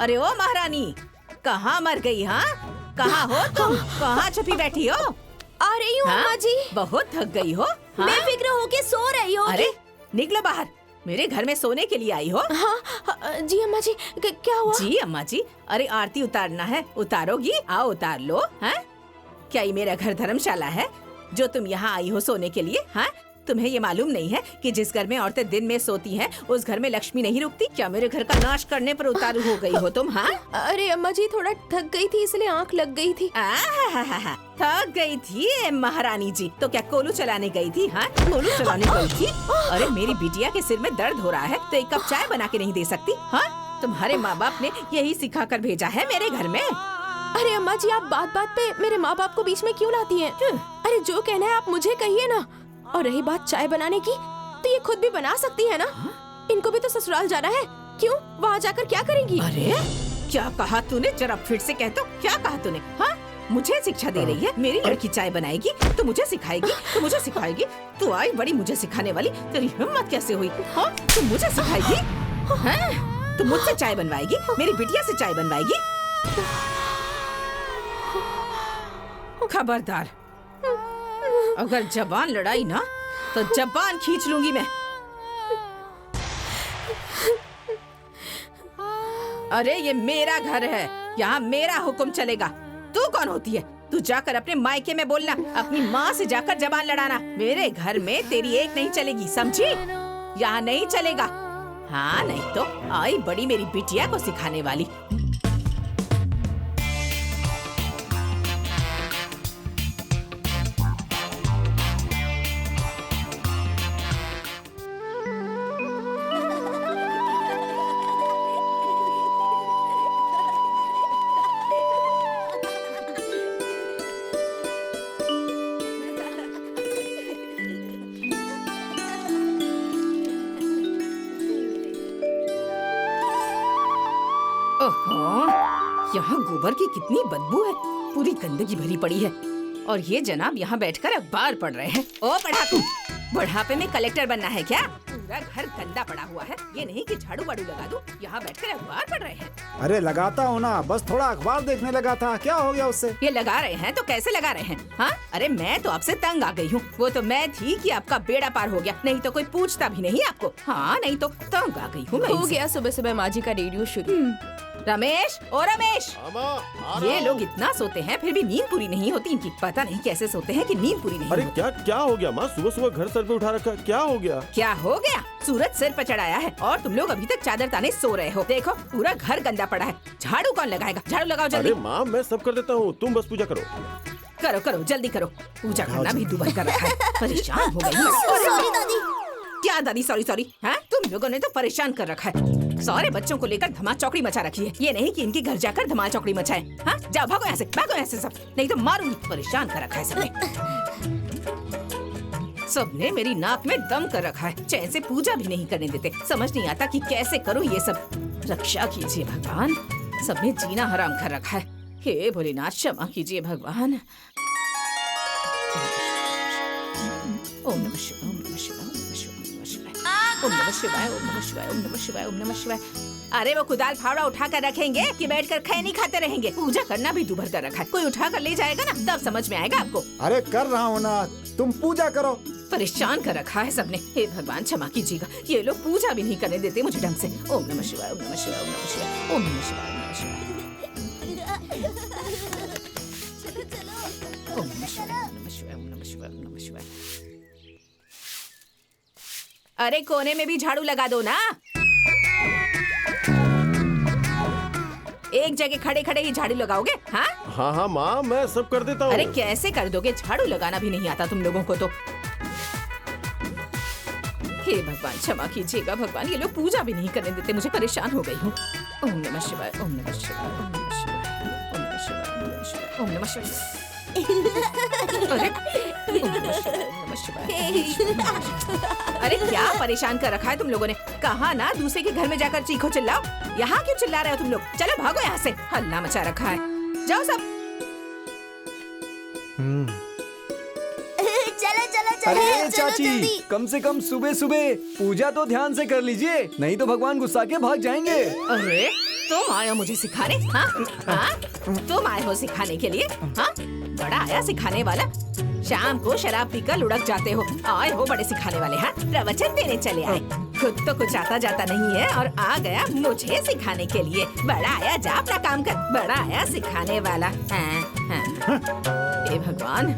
अरे ओ महारानी, कहाँ मर गई? हाँ, कहाँ हो तुम? कहाँ छुपी बैठी हो? आ रही हूँ अम्मा जी। बहुत थक गई हो? हाँ? बेफिक्र होके सो रही हो? अरे निकलो बाहर, मेरे घर में सोने के लिए आई हो? हाँ जी अम्मा जी, क्या हुआ? जी अम्मा जी, अरे आरती उतारना है, उतारोगी? आओ उतार लो। हैं? क्या ये मेरा घर धर्मशाला है जो तुम यहाँ आई हो सोने के लिए? हाँ, तुम्हें ये मालूम नहीं है कि जिस घर में औरतें दिन में सोती हैं, उस घर में लक्ष्मी नहीं रुकती? क्या मेरे घर का नाश करने पर उतारू हो गई हो तुम? हाँ, अरे अम्मा जी, थोड़ा थक गई थी इसलिए आंख लग गई थी। थक गई थी महारानी जी? तो क्या कोलू चलाने गई थी? हाँ, कोलू चलाने गई थी? अरे मेरी बिटिया के सिर में दर्द हो रहा है तो एक कप चाय बना के नहीं दे सकती? हाँ, तुम्हारे माँ बाप ने यही सिखा कर भेजा है मेरे घर में। अरे अम्मा जी, आप बात बात पे मेरे माँ बाप को बीच में क्यों लाती हैं? अरे जो कहना है आप मुझे कहिए ना। और रही बात चाय बनाने की, तो ये खुद भी बना सकती है ना। इनको भी तो ससुराल जाना है, क्यों वहाँ जाकर क्या करेंगी? अरे क्या कहा तूने? जरा फिर से कह तो, क्या कहा तूने? हाँ, मुझे शिक्षा दे रही है? मेरी लड़की चाय बनाएगी तो मुझे सिखाएगी, तो मुझे सिखाएगी? तू आई बड़ी मुझे सिखाने वाली, तेरी हिम्मत कैसे हुई? हाँ, तू मुझे सिखाएगी? हाँ, तू मुझसे चाय बनवाएगी? मेरी बिटिया से चाय बनवाएगी? खबरदार, अगर जबान लड़ाई ना तो जबान खींच लूंगी मैं। अरे ये मेरा घर है, यहाँ मेरा हुक्म चलेगा। तू कौन होती है? तू जाकर अपने मायके में बोलना, अपनी माँ से जाकर जबान लड़ाना। मेरे घर में तेरी एक नहीं चलेगी, समझी? यहाँ नहीं चलेगा। हाँ, नहीं तो आई बड़ी मेरी बिटिया को सिखाने वाली। ओहो, यहाँ गोबर की कितनी बदबू है, पूरी गंदगी भरी पड़ी है। और ये जनाब यहाँ बैठकर अखबार पढ़ रहे हैं। ओ पढ़ाकू, बुढ़ापे में कलेक्टर बनना है क्या? पूरा घर गंदा पड़ा हुआ है, ये नहीं कि झाड़ू वाड़ू लगा दूं, यहाँ बैठकर अखबार पढ़ रहे हैं। अरे लगाता हूँ ना, बस थोड़ा अखबार देखने लगा था, क्या हो गया उससे? ये लगा रहे हैं तो कैसे लगा रहे हैं? हाँ, अरे मैं तो आपसे तंग आ गई हूँ। वो तो मैं थी कि आपका बेड़ा पार हो गया, नहीं तो कोई पूछता भी नहीं आपको। हाँ, नहीं तो तंग आ गई हूँ मैं। हो गया सुबह सुबह माँ जी का रेडियो शुरू। रमेश, ओ रमेश, ये लोग इतना सोते हैं फिर भी नींद पूरी नहीं होती इनकी। पता नहीं कैसे सोते हैं कि नींद पूरी नहीं अरे होती। क्या हो गया माँ? सुबह सुबह घर सर पे उठा रखा, क्या हो गया? क्या हो गया? सूरज सिर पर चढ़ाया है और तुम लोग अभी तक चादर ताने सो रहे हो। देखो पूरा घर गंदा पड़ा है, झाड़ू कौन लगाएगा? झाड़ू लगाओ जल्दी। अरे माँ, मैं सब कर देता हूँ, तुम बस पूजा करो। करो करो जल्दी करो, पूजा करना भी दुबर कर रखा है। परेशान हो गई हूँ। क्या दादी सॉरी सॉरी? हाँ, तुम लोगों ने तो परेशान कर रखा है। सारे बच्चों को लेकर धमाल चौकड़ी मचा रखी है। ये नहीं कि इनके घर जाकर धमाल चौकड़ी मचाए। हाँ, जाओ भागो यहाँ से, भागो यहाँ से सब, नहीं तो मारूंगी। परेशान कर रखा है सबने। सबने मेरी नाक में दम कर रखा है, चैन से पूजा भी नहीं करने देते। समझ नहीं आता कि कैसे करूँ ये सब। रक्षा कीजिए भगवान, सबने जीना हराम कर रखा है। हे भोलेनाथ, क्षमा कीजिए भगवान। ओम नमः शिवाय, ओम नमः शिवाय, ओम नमः शिवाय, ओम नमः शिवाय, ओम नमः शिवाय, ओम नमः शिवाय। अरे वो कुदाल फावड़ा उठा कर रखेंगे कि बैठकर खैनी खाते रहेंगे? पूजा करना भी दुभर कर रखा है। कोई उठा कर ले जाएगा ना, तब समझ में आएगा आपको। अरे कर रहा हूँ ना, तुम पूजा करो। परेशान कर रखा है सबने। हे भगवान क्षमा कीजिएगा, ये लोग पूजा भी नहीं करने देते मुझे ढंग से। ओम नमः शिवाय, ओम नमः शिवाय, ओम नमः शिवाय, ओम नमः शिवाय, ओम नमः शिवाय, ओम नमः शिवाय, ओम नमः शिवाय, ओम नमः शिवाय, ओम नमः शिवाय। अरे कोने में भी झाड़ू लगा दो ना। एक जगह खड़े खड़े ही झाड़ू लगाओगे? हाँ हाँ हाँ माँ, मैं सब कर देता हूँ। अरे कैसे कर दोगे? झाड़ू लगाना भी नहीं आता तुम लोगों को तो। हे भगवान क्षमा कीजिएगा भगवान, ये लोग पूजा भी नहीं करने देते मुझे। परेशान हो गई हूँ। ओम नमः शिवाय, ओम नमः शिवाय, ओम नमः शिवाय, ओम नमः शिवाय, ओम नमः शिवाय, ओम नमः शिवाय। अरे ओम नमः शिवाय, ओम नमः शिवाय। अरे क्या परेशान कर रखा है तुम लोगों ने? कहा ना दूसरे के घर में जाकर चीखो चिल्लाओ, यहाँ क्यों चिल्ला रहे हो तुम लोग? चलो भागो यहाँ से, हल्ला मचा रखा है। जाओ सब। चलो अरे चाची, कम से कम सुबह सुबह पूजा तो ध्यान से कर लीजिए, नहीं तो भगवान गुस्सा के भाग जाएंगे। अरे तुम आए हो मुझे सिखाने? हाँ हाँ, तुम आए हो सिखाने के लिए? हाँ, बड़ा आया सिखाने वाला। शाम को शराब पीकर लुढ़क जाते हो, आए हो बड़े सिखाने वाले। हाँ, प्रवचन देने चले आए। खुद तो कुछ आता जाता नहीं है और आ गया मुझे सिखाने के लिए। बड़ा आया, जा अपना काम कर। बड़ा आया सिखाने वाला। हाँ, हाँ। हे भगवान।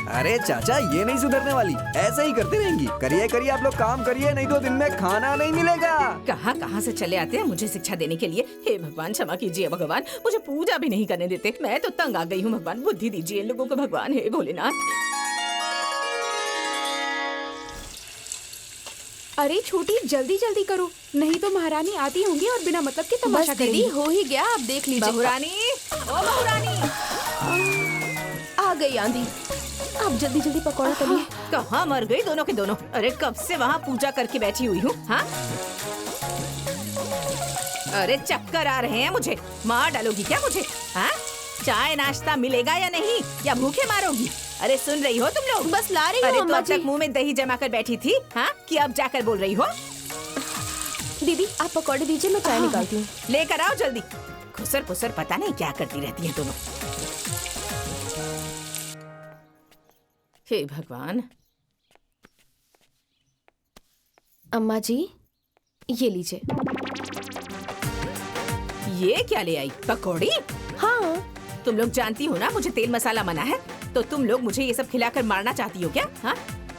अरे चाचा, ये नहीं सुधरने वाली, ऐसे ही करती रहेंगी। करिए करिए, आप लोग काम करिए, नहीं तो दिन में खाना नहीं मिलेगा। कहाँ कहाँ से चले आते हैं मुझे शिक्षा देने के लिए। हे भगवान, क्षमा कीजिए भगवान, मुझे पूजा भी नहीं करने देते। मैं तो तंग आ गई हूँ भगवान, बुद्धि दीजिए इन लोगों को भगवान। हे भोलेनाथ। अरे छोटी, जल्दी जल्दी करो, नहीं तो महारानी आती होंगी और बिना मतलब के तमाशा बस दीदी, हो ही गया, आप देख लीजिए। बहुरानी, ओ बहुरानी। आ गई आंधी, आप जल्दी जल्दी पकौड़ा करिए। कहाँ मर गई दोनों के दोनों? अरे कब से वहाँ पूजा करके बैठी हुई हूँ। हाँ, अरे चक्कर आ रहे हैं मुझे। मार डालोगी क्या मुझे? हाँ, चाय नाश्ता मिलेगा या नहीं, या भूखे मारोगी? अरे सुन रही हो तुम लोग? बस ला रही हूँ अरे तो अम्मा अब तक जी। मुंह में दही जमा कर बैठी थी, हाँ, कि अब जाकर बोल रही हो? दीदी आप पकौड़े दीजिए, मैं चाय निकालती हूँ। लेकर आओ जल्दी। खुसर पुसर पता नहीं क्या करती रहती हैं दोनों। हे भगवान। अम्मा जी, ये लीजिए। ये क्या ले आई? पकौड़ी? हाँ, तुम लोग जानती हो ना मुझे तेल मसाला मना है, तो तुम लोग मुझे ये सब खिलाकर मारना चाहती हो क्या? हाँ,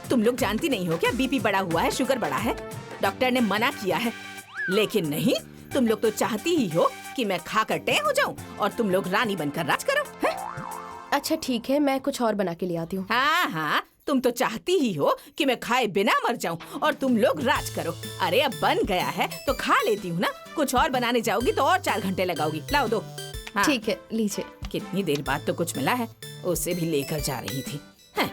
तुम लोग जानती नहीं हो क्या बीपी बढ़ा हुआ है, शुगर बढ़ा है? डॉक्टर ने मना किया है, लेकिन नहीं, तुम लोग तो चाहती ही हो कि मैं खाकर टे हो जाऊं और तुम लोग रानी बनकर राज करो। है? अच्छा ठीक है, मैं कुछ और बना के ले आती हूँ। हाँ हाँ, तुम तो चाहती ही हो कि मैं खाए बिना मर जाऊं और तुम लोग राज करो। अरे अब बन गया है तो खा लेती हूँ ना, कुछ और बनाने जाओगी तो और 4 घंटे लगाओगी। लाओ दो। हाँ। ठीक है, लीजिए। कितनी देर बाद तो कुछ मिला है, उसे भी लेकर जा रही थी। हैं,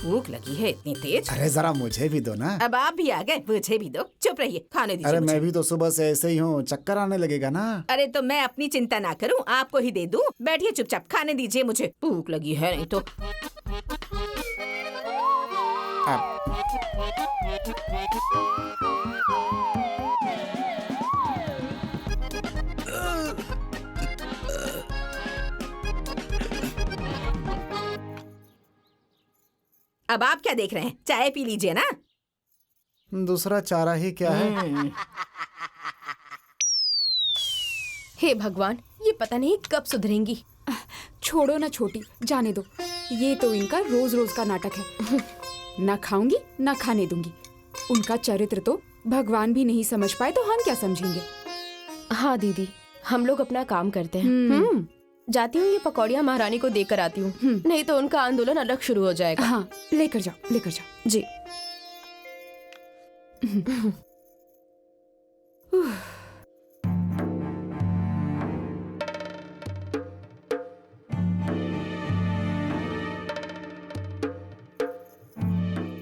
भूख लगी है इतनी तेज। अरे जरा मुझे भी दो ना। अब आप भी आ गए, मुझे भी दो। चुप रहिए, खाने दीजिए अरे मुझे। मैं भी तो सुबह से ऐसे ही हूँ, चक्कर आने लगेगा ना। अरे तो मैं अपनी चिंता ना करूं, आपको ही दे दूं। बैठिए चुपचाप, खाने दीजिए मुझे, भूख लगी है नहीं तो। अब आप क्या देख रहे हैं? चाय पी लीजिए ना। दूसरा चारा ही क्या है? हे भगवान, ये पता नहीं कब सुधरेंगी। छोड़ो ना छोटी, जाने दो, ये तो इनका रोज रोज का नाटक है। ना खाऊंगी ना खाने दूंगी। उनका चरित्र तो भगवान भी नहीं समझ पाए तो हम क्या समझेंगे। हाँ दीदी, हम लोग अपना काम करते हैं। जाती हूँ, ये पकौड़ियाँ महारानी को देकर आती हूँ, नहीं तो उनका आंदोलन अलग शुरू हो जाएगा। हाँ, लेकर जाओ, लेकर जाओ। जी।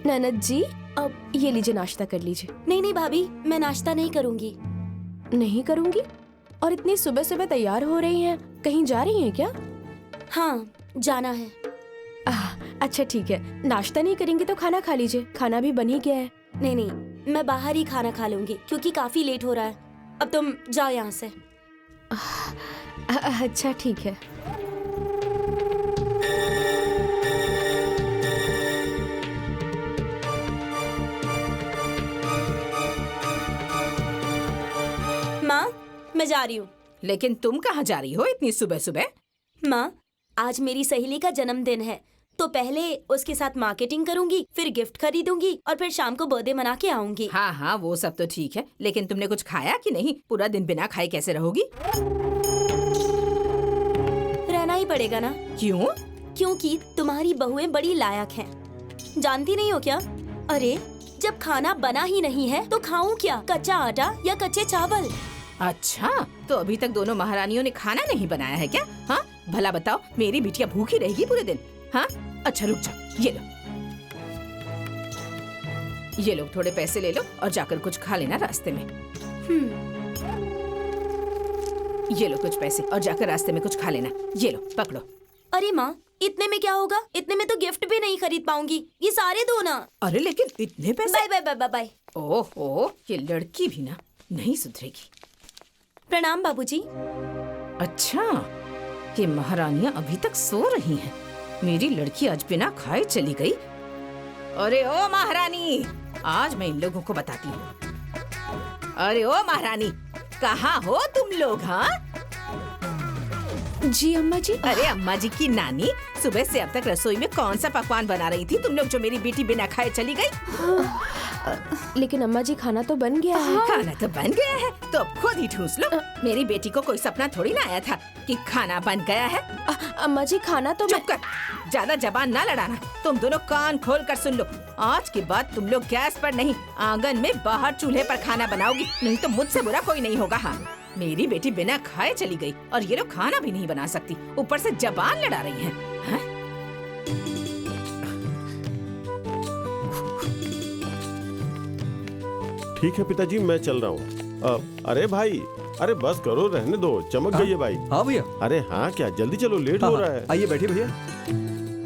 ननद जी, अब ये लीजिए, नाश्ता कर लीजिए। नहीं नहीं भाभी, मैं नाश्ता नहीं करूंगी। नहीं करूंगी? और इतनी सुबह सुबह तैयार हो रही हैं, कहीं जा रही हैं क्या? हाँ, जाना है। अच्छा ठीक है, नाश्ता नहीं करेंगे तो खाना खा लीजिए, खाना भी बन ही गया है। नहीं नहीं, मैं बाहर ही खाना खा लूंगी क्योंकि काफी लेट हो रहा है। अब तुम जाओ यहाँ से। अच्छा ठीक है। माँ, मैं जा रही हूँ। लेकिन तुम कहाँ जा रही हो इतनी सुबह सुबह? माँ, आज मेरी सहेली का जन्मदिन है, तो पहले उसके साथ मार्केटिंग करूंगी, फिर गिफ्ट खरीदूंगी और फिर शाम को बर्थडे मना के आऊंगी। हाँ हाँ, वो सब तो ठीक है, लेकिन तुमने कुछ खाया कि नहीं? पूरा दिन बिना खाए कैसे रहोगी? रहना ही पड़ेगा ना। क्यों? क्योंकि तुम्हारी बहुएं बड़ी लायक हैं। जानती नहीं हो क्या? अरे जब खाना बना ही नहीं है तो खाऊं क्या, कच्चा आटा या कच्चे चावल? अच्छा, तो अभी तक दोनों महारानियों ने खाना नहीं बनाया है क्या? हाँ, भला बताओ, मेरी बिटिया भूखी रहेगी पूरे दिन? हाँ, अच्छा रुक जाओ, ये लो, ये लो, थोड़े पैसे ले लो और जाकर कुछ खा लेना रास्ते में। ये लो कुछ पैसे और जाकर रास्ते में कुछ खा लेना। ये लो, पकड़ो। अरे माँ, इतने में क्या होगा? इतने में तो गिफ्ट भी नहीं खरीद पाऊंगी। ये सारे दो ना। अरे लेकिन इतने पैसे। Bye bye bye bye bye. ओहो, ये लड़की भी ना नहीं सुधरेगी। प्रणाम बाबूजी। अच्छा, ये महारानियां अभी तक सो रही हैं। मेरी लड़की आज बिना खाए चली गई। अरे ओ महारानी, आज मैं इन लोगों को बताती हूँ। अरे ओ महारानी, कहाँ हो तुम लोग? हाँ जी अम्मा जी। अरे अम्मा जी की नानी, सुबह से अब तक रसोई में कौन सा पकवान बना रही थी तुम लोग, जो मेरी बेटी बिना खाए चली गई? लेकिन अम्मा जी खाना तो बन गया है। खाना तो बन गया है, तो अब खुद ही ठूस लो। मेरी बेटी को कोई सपना थोड़ी ना आया था कि खाना बन गया है। अम्मा जी खाना तो चुप कर, ज्यादा जबान ना लड़ाना। तुम दोनों कान खोल कर सुन लो। आज के बाद तुम लोग गैस पर नहीं, आंगन में बाहर चूल्हे पर खाना बनाओगी, नहीं तो मुझसे बुरा कोई नहीं होगा। हाँ, मेरी बेटी बिना खाए चली गई और ये लोग खाना भी नहीं बना सकती, ऊपर से जबान लड़ा रही हैं। हाँ? ठीक है पिताजी, मैं चल रहा हूँ। अरे भाई, अरे बस करो, रहने दो, चमक गई है भाई। हाँ भैया। अरे हाँ, क्या जल्दी चलो, लेट हो रहा है। आइए बैठिए भैया।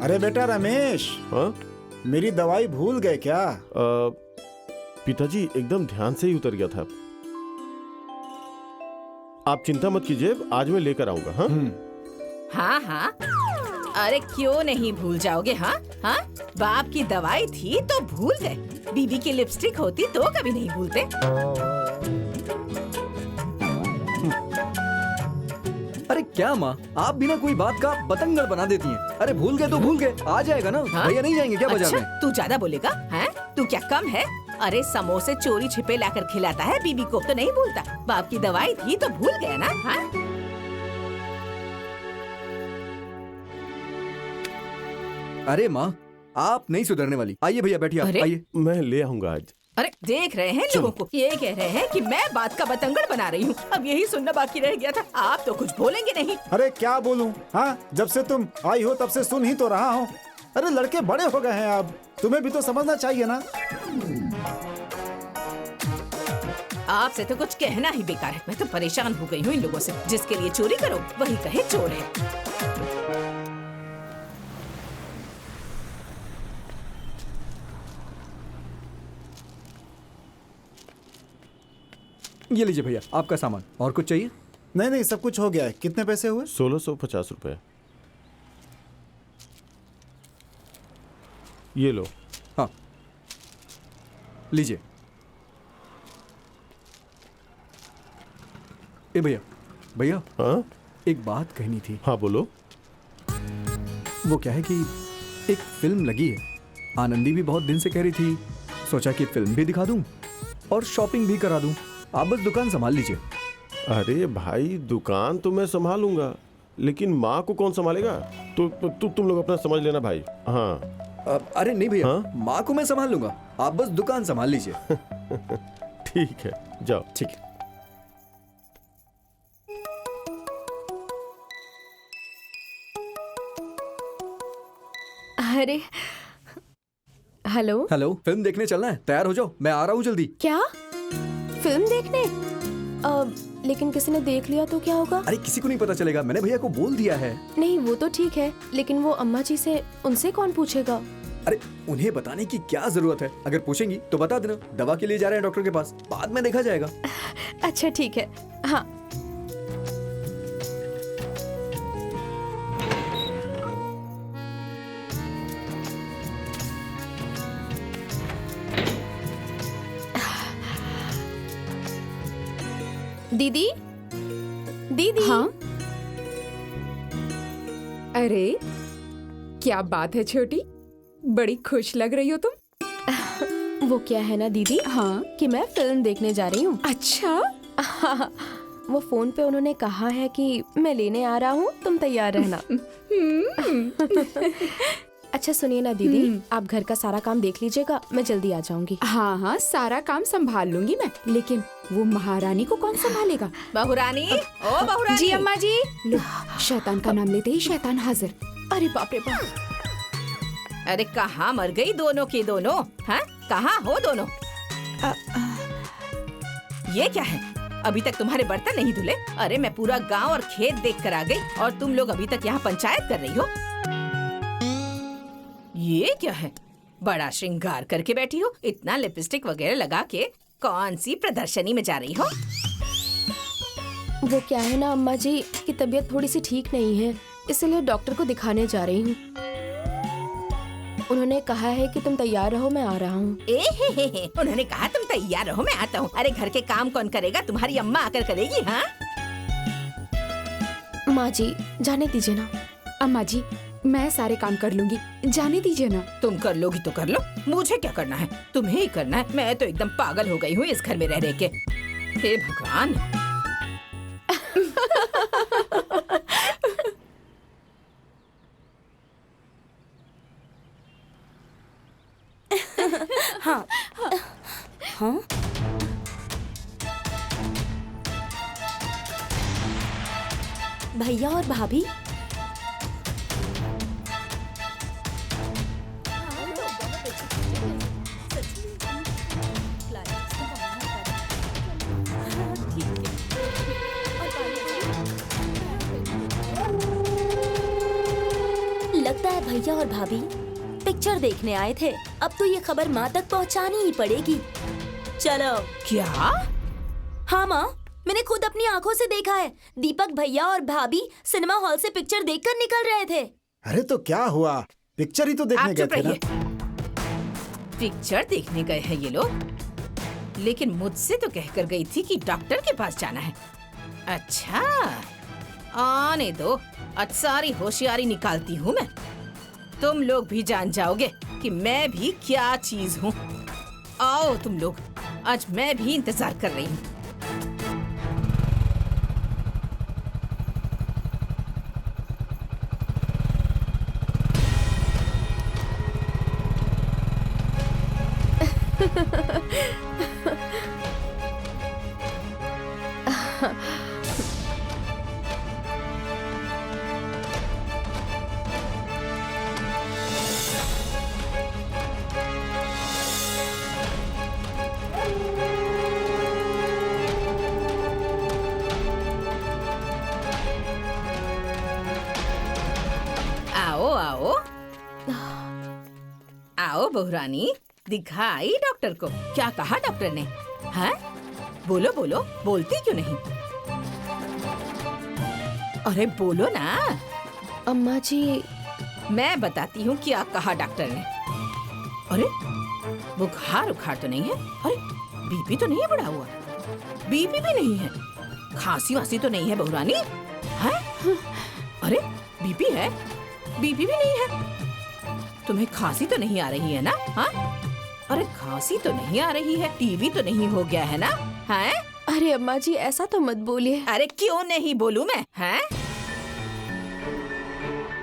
अरे बेटा रमेश, हाँ मेरी दवाई भूल गए क्या? पिताजी एकदम ध्यान से ही उतर गया था। आप चिंता मत कीजिए, आज मैं लेकर आऊंगा। हाँ हाँ हाँ, अरे क्यों नहीं भूल जाओगे? हाँ हाँ, बाप की दवाई थी तो भूल गए, बीबी की लिपस्टिक होती तो कभी नहीं भूलते। अरे क्या माँ, आप बिना कोई बात का बतंगड़ बना देती हैं। अरे भूल गए तो भूल गए, आ जाएगा ना। हाँ? भैया नहीं जाएंगे क्या बाजार अच्छा, में? तू ज्यादा बोलेगा? हैं? तू क्या कम है? अरे समोसे चोरी छिपे लाकर खिलाता है बीबी को तो नहीं भूलता, बाप की दवाई थी तो भूल गया ना। हाँ? अरे माँ, आप नहीं सुधरने वाली। आइए भैया बैठिए, आप अरे? आइए। मैं ले आऊंगा आज। अरे देख रहे हैं लोगों को, ये कह रहे हैं कि मैं बात का बतंगड़ बना रही हूँ। अब यही सुनना बाकी रह गया था। आप तो कुछ बोलेंगे नहीं। अरे क्या बोलूं? हाँ, जब से तुम आई हो तब से सुन ही तो रहा हूँ। अरे लड़के बड़े हो गए हैं अब, तुम्हें भी तो समझना चाहिए ना। आपसे तो कुछ कहना ही बेकार है। मैं तो परेशान हो गई हूँ इन लोगों से। जिसके लिए चोरी करो वही कहे चोर है। ये लीजिए भैया आपका सामान। और कुछ चाहिए? नहीं नहीं, सब कुछ हो गया है। कितने पैसे हुए? 1650 रुपए। ये लो। हाँ लीजिए। ए भैया, भैया हाँ एक बात कहनी थी। हाँ बोलो। वो क्या है कि एक फिल्म लगी है, आनंदी भी बहुत दिन से कह रही थी, सोचा कि फिल्म भी दिखा दूं और शॉपिंग भी करा दूं। आप बस दुकान संभाल लीजिए। अरे भाई, दुकान तो मैं संभालूंगा, लेकिन माँ को कौन संभालेगा? तो तुम लोग अपना समझ लेना भाई। हाँ अरे नहीं भैया, हाँ? माँ को मैं संभाल लूंगा, आप बस दुकान संभाल लीजिए। ठीक है, जाओ। ठीक है। अरे हेलो। हेलो, फिल्म देखने चलना है? तैयार हो जाओ, मैं आ रहा हूँ जल्दी। क्या फिल्म देखने? लेकिन किसी ने देख लिया तो क्या होगा? अरे किसी को नहीं पता चलेगा, मैंने भैया को बोल दिया है। नहीं वो तो ठीक है, लेकिन वो अम्मा जी से, उनसे कौन पूछेगा? अरे उन्हें बताने की क्या जरूरत है? अगर पूछेंगी तो बता देना, दवा के लिए जा रहे हैं डॉक्टर के पास, बाद में देखा जाएगा। अच्छा ठीक है। हाँ दीदी, दीदी। हाँ अरे क्या बात है छोटी, बड़ी खुश लग रही हो तुम। वो क्या है ना दीदी, हाँ कि मैं फिल्म देखने जा रही हूँ। अच्छा, वो फोन पे उन्होंने कहा है कि मैं लेने आ रहा हूँ, तुम तैयार रहना। अच्छा सुनिए ना दीदी, आप घर का सारा काम देख लीजिएगा, मैं जल्दी आ जाऊंगी। हाँ हाँ सारा काम संभाल लूंगी मैं, लेकिन वो महारानी को कौन संभालेगा? बहुरानी, ओ बहुरानी। जी अम्मा जी। लो, शैतान का नाम लेते ही शैतान हाजिर। अरे बाप रे बाप। अरे कहाँ मर गई दोनों की दोनों? हाँ, कहाँ हो दोनों? ये क्या है? अभी तक तुम्हारे बर्तन नहीं धुले? अरे मैं पूरा गांव और खेत देख कर आ गई और तुम लोग अभी तक यहाँ पंचायत कर रही हो। ये क्या है? बड़ा श्रृंगार करके बैठी हो, इतना लिपस्टिक वगैरह लगा के कौन सी प्रदर्शनी में जा रही हो? वो क्या है ना अम्मा जी की तबीयत थोड़ी सी ठीक नहीं है, इसलिए डॉक्टर को दिखाने जा रही हूँ। उन्होंने कहा है कि तुम तैयार रहो, मैं आ रहा हूँ। उन्होंने कहा तुम तैयार रहो, मैं आता हूँ। अरे घर के काम कौन करेगा? तुम्हारी अम्मा आकर करेगी। हाँ माँ जी जाने दीजिए ना। अम्मा जी मैं सारे काम कर लूंगी, जाने दीजिए ना। तुम कर लोगी तो कर लो, मुझे क्या करना है? तुम्हें ही करना है। मैं तो एकदम पागल हो गई हूँ इस घर में रह रह के। हे भगवान। हाँ हाँ भैया और भाभी, लगता है भैया और भाभी पिक्चर देखने आए थे। अब तो ये खबर माँ तक पहुँचानी ही पड़ेगी। चलो। क्या? हाँ माँ, मैंने खुद अपनी आंखों से देखा है। दीपक भैया और भाभी सिनेमा हॉल से पिक्चर देखकर निकल रहे थे। अरे तो क्या हुआ, पिक्चर ही तो देखने आप गए चुप थे ना। रहिए। पिक्चर देखने गए हैं ये लोग, लेकिन मुझसे तो कहकर गई थी कि डॉक्टर के पास जाना है। अच्छा, आने दो, आज सारी होशियारी निकालती हूँ मैं। तुम लोग भी जान जाओगे कि मैं भी क्या चीज हूँ। आओ तुम लोग, आज मैं भी इंतजार कर रही हूँ। आओ आओ आओ बहुरानी, दिखाई डॉक्टर को। क्या कहा डॉक्टर ने? हैं? बोलो बोलो, बोलती क्यों नहीं? अरे बोलो ना। अम्मा जी मैं बताती हूँ क्या कहा डॉक्टर ने। अरे बुखार उखार तो नहीं है? अरे बीपी तो नहीं है बढ़ा हुआ? बीपी भी नहीं है? खांसी वासी तो नहीं है बहुरानी? हैं? अरे बीपी है? बीपी भी नहीं है? तुम्हें खांसी तो नहीं आ रही है ना? हाँ? अरे खांसी तो नहीं आ रही है? टीवी तो नहीं हो गया है ना? हैं? अरे अम्मा जी ऐसा तो मत बोलिए। अरे क्यों नहीं बोलूं मैं? हैं?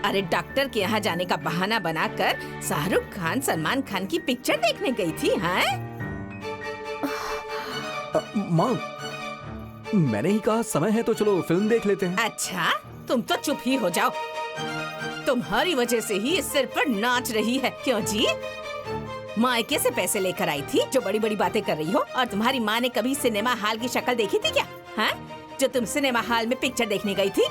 अरे डॉक्टर के यहाँ जाने का बहाना बनाकर शाहरुख खान सलमान खान की पिक्चर देखने गई थी। हैं? माँ, मैंने ही कहा समय है तो चलो फिल्म देख लेते हैं। अच्छा, तुम तो चुप ही हो जाओ। तुम्हारी वजह से ही इस सिर पर नाच रही है। क्यों जी? मायके से पैसे लेकर आई थी जो बड़ी बड़ी बातें कर रही हो। और तुम्हारी माँ ने कभी सिनेमा हॉल की शक्ल देखी थी क्या? हाँ? जो तुम सिनेमा हॉल में पिक्चर देखने गई थी?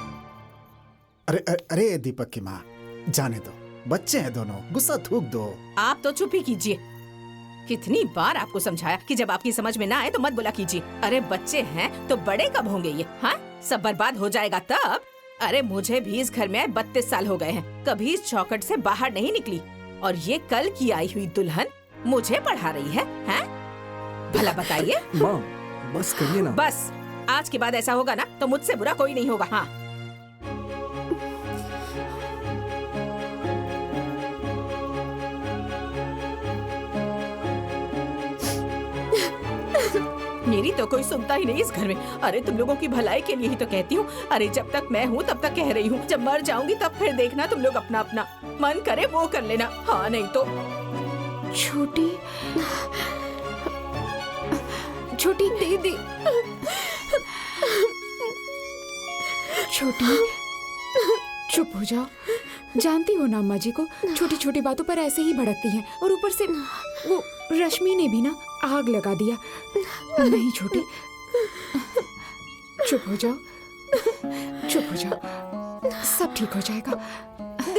अरे अरे दीपक की माँ, जाने दो, बच्चे हैं दोनों, गुस्सा थूक दो। आप तो चुप ही कीजिए। कितनी बार आपको समझाया कि जब आपकी समझ में ना आए तो मत बोला कीजिए। अरे बच्चे हैं तो बड़े कब होंगे ये? हाँ? सब बर्बाद हो जाएगा तब। अरे मुझे भी इस घर में 32 साल हो गए हैं, कभी इस चौखट से बाहर नहीं निकली। और ये कल की आई हुई दुल्हन मुझे पढ़ा रही है? हैं? भला बताइए। माँ बस करिए ना। बस, आज के बाद ऐसा होगा ना तो मुझसे बुरा कोई नहीं होगा। हाँ? मेरी तो कोई सुनता ही नहीं इस घर में। अरे तुम लोगों की भलाई के लिए ही तो कहती हूँ। अरे जब तक मैं हूँ तब तक कह रही हूँ, जब मर जाऊंगी तब फिर देखना तुम लोग अपना अपना मन करे वो कर लेना। हाँ नहीं तो। छोटी छोटी दीदी, छोटी चुप हो जाओ। जानती हो ना अम्मा जी को छोटी छोटी बातों पर ऐसे ही भड़कती हैं। और ऊपर से वो रश्मि ने भी ना आग लगा दिया। नहीं छोटी, चुप हो जाओ, चुप हो जाओ, सब ठीक हो जाएगा।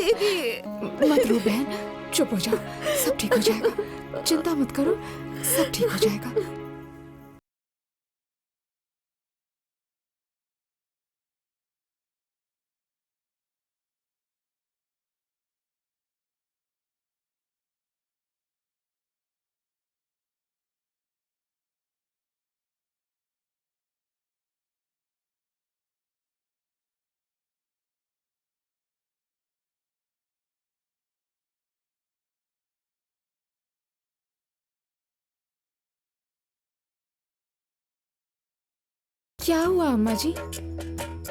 दीदी। मत रो बहन, चुप हो जाओ, सब ठीक हो जाएगा, चिंता मत करो, सब ठीक हो जाएगा। क्या हुआ अम्मा जी?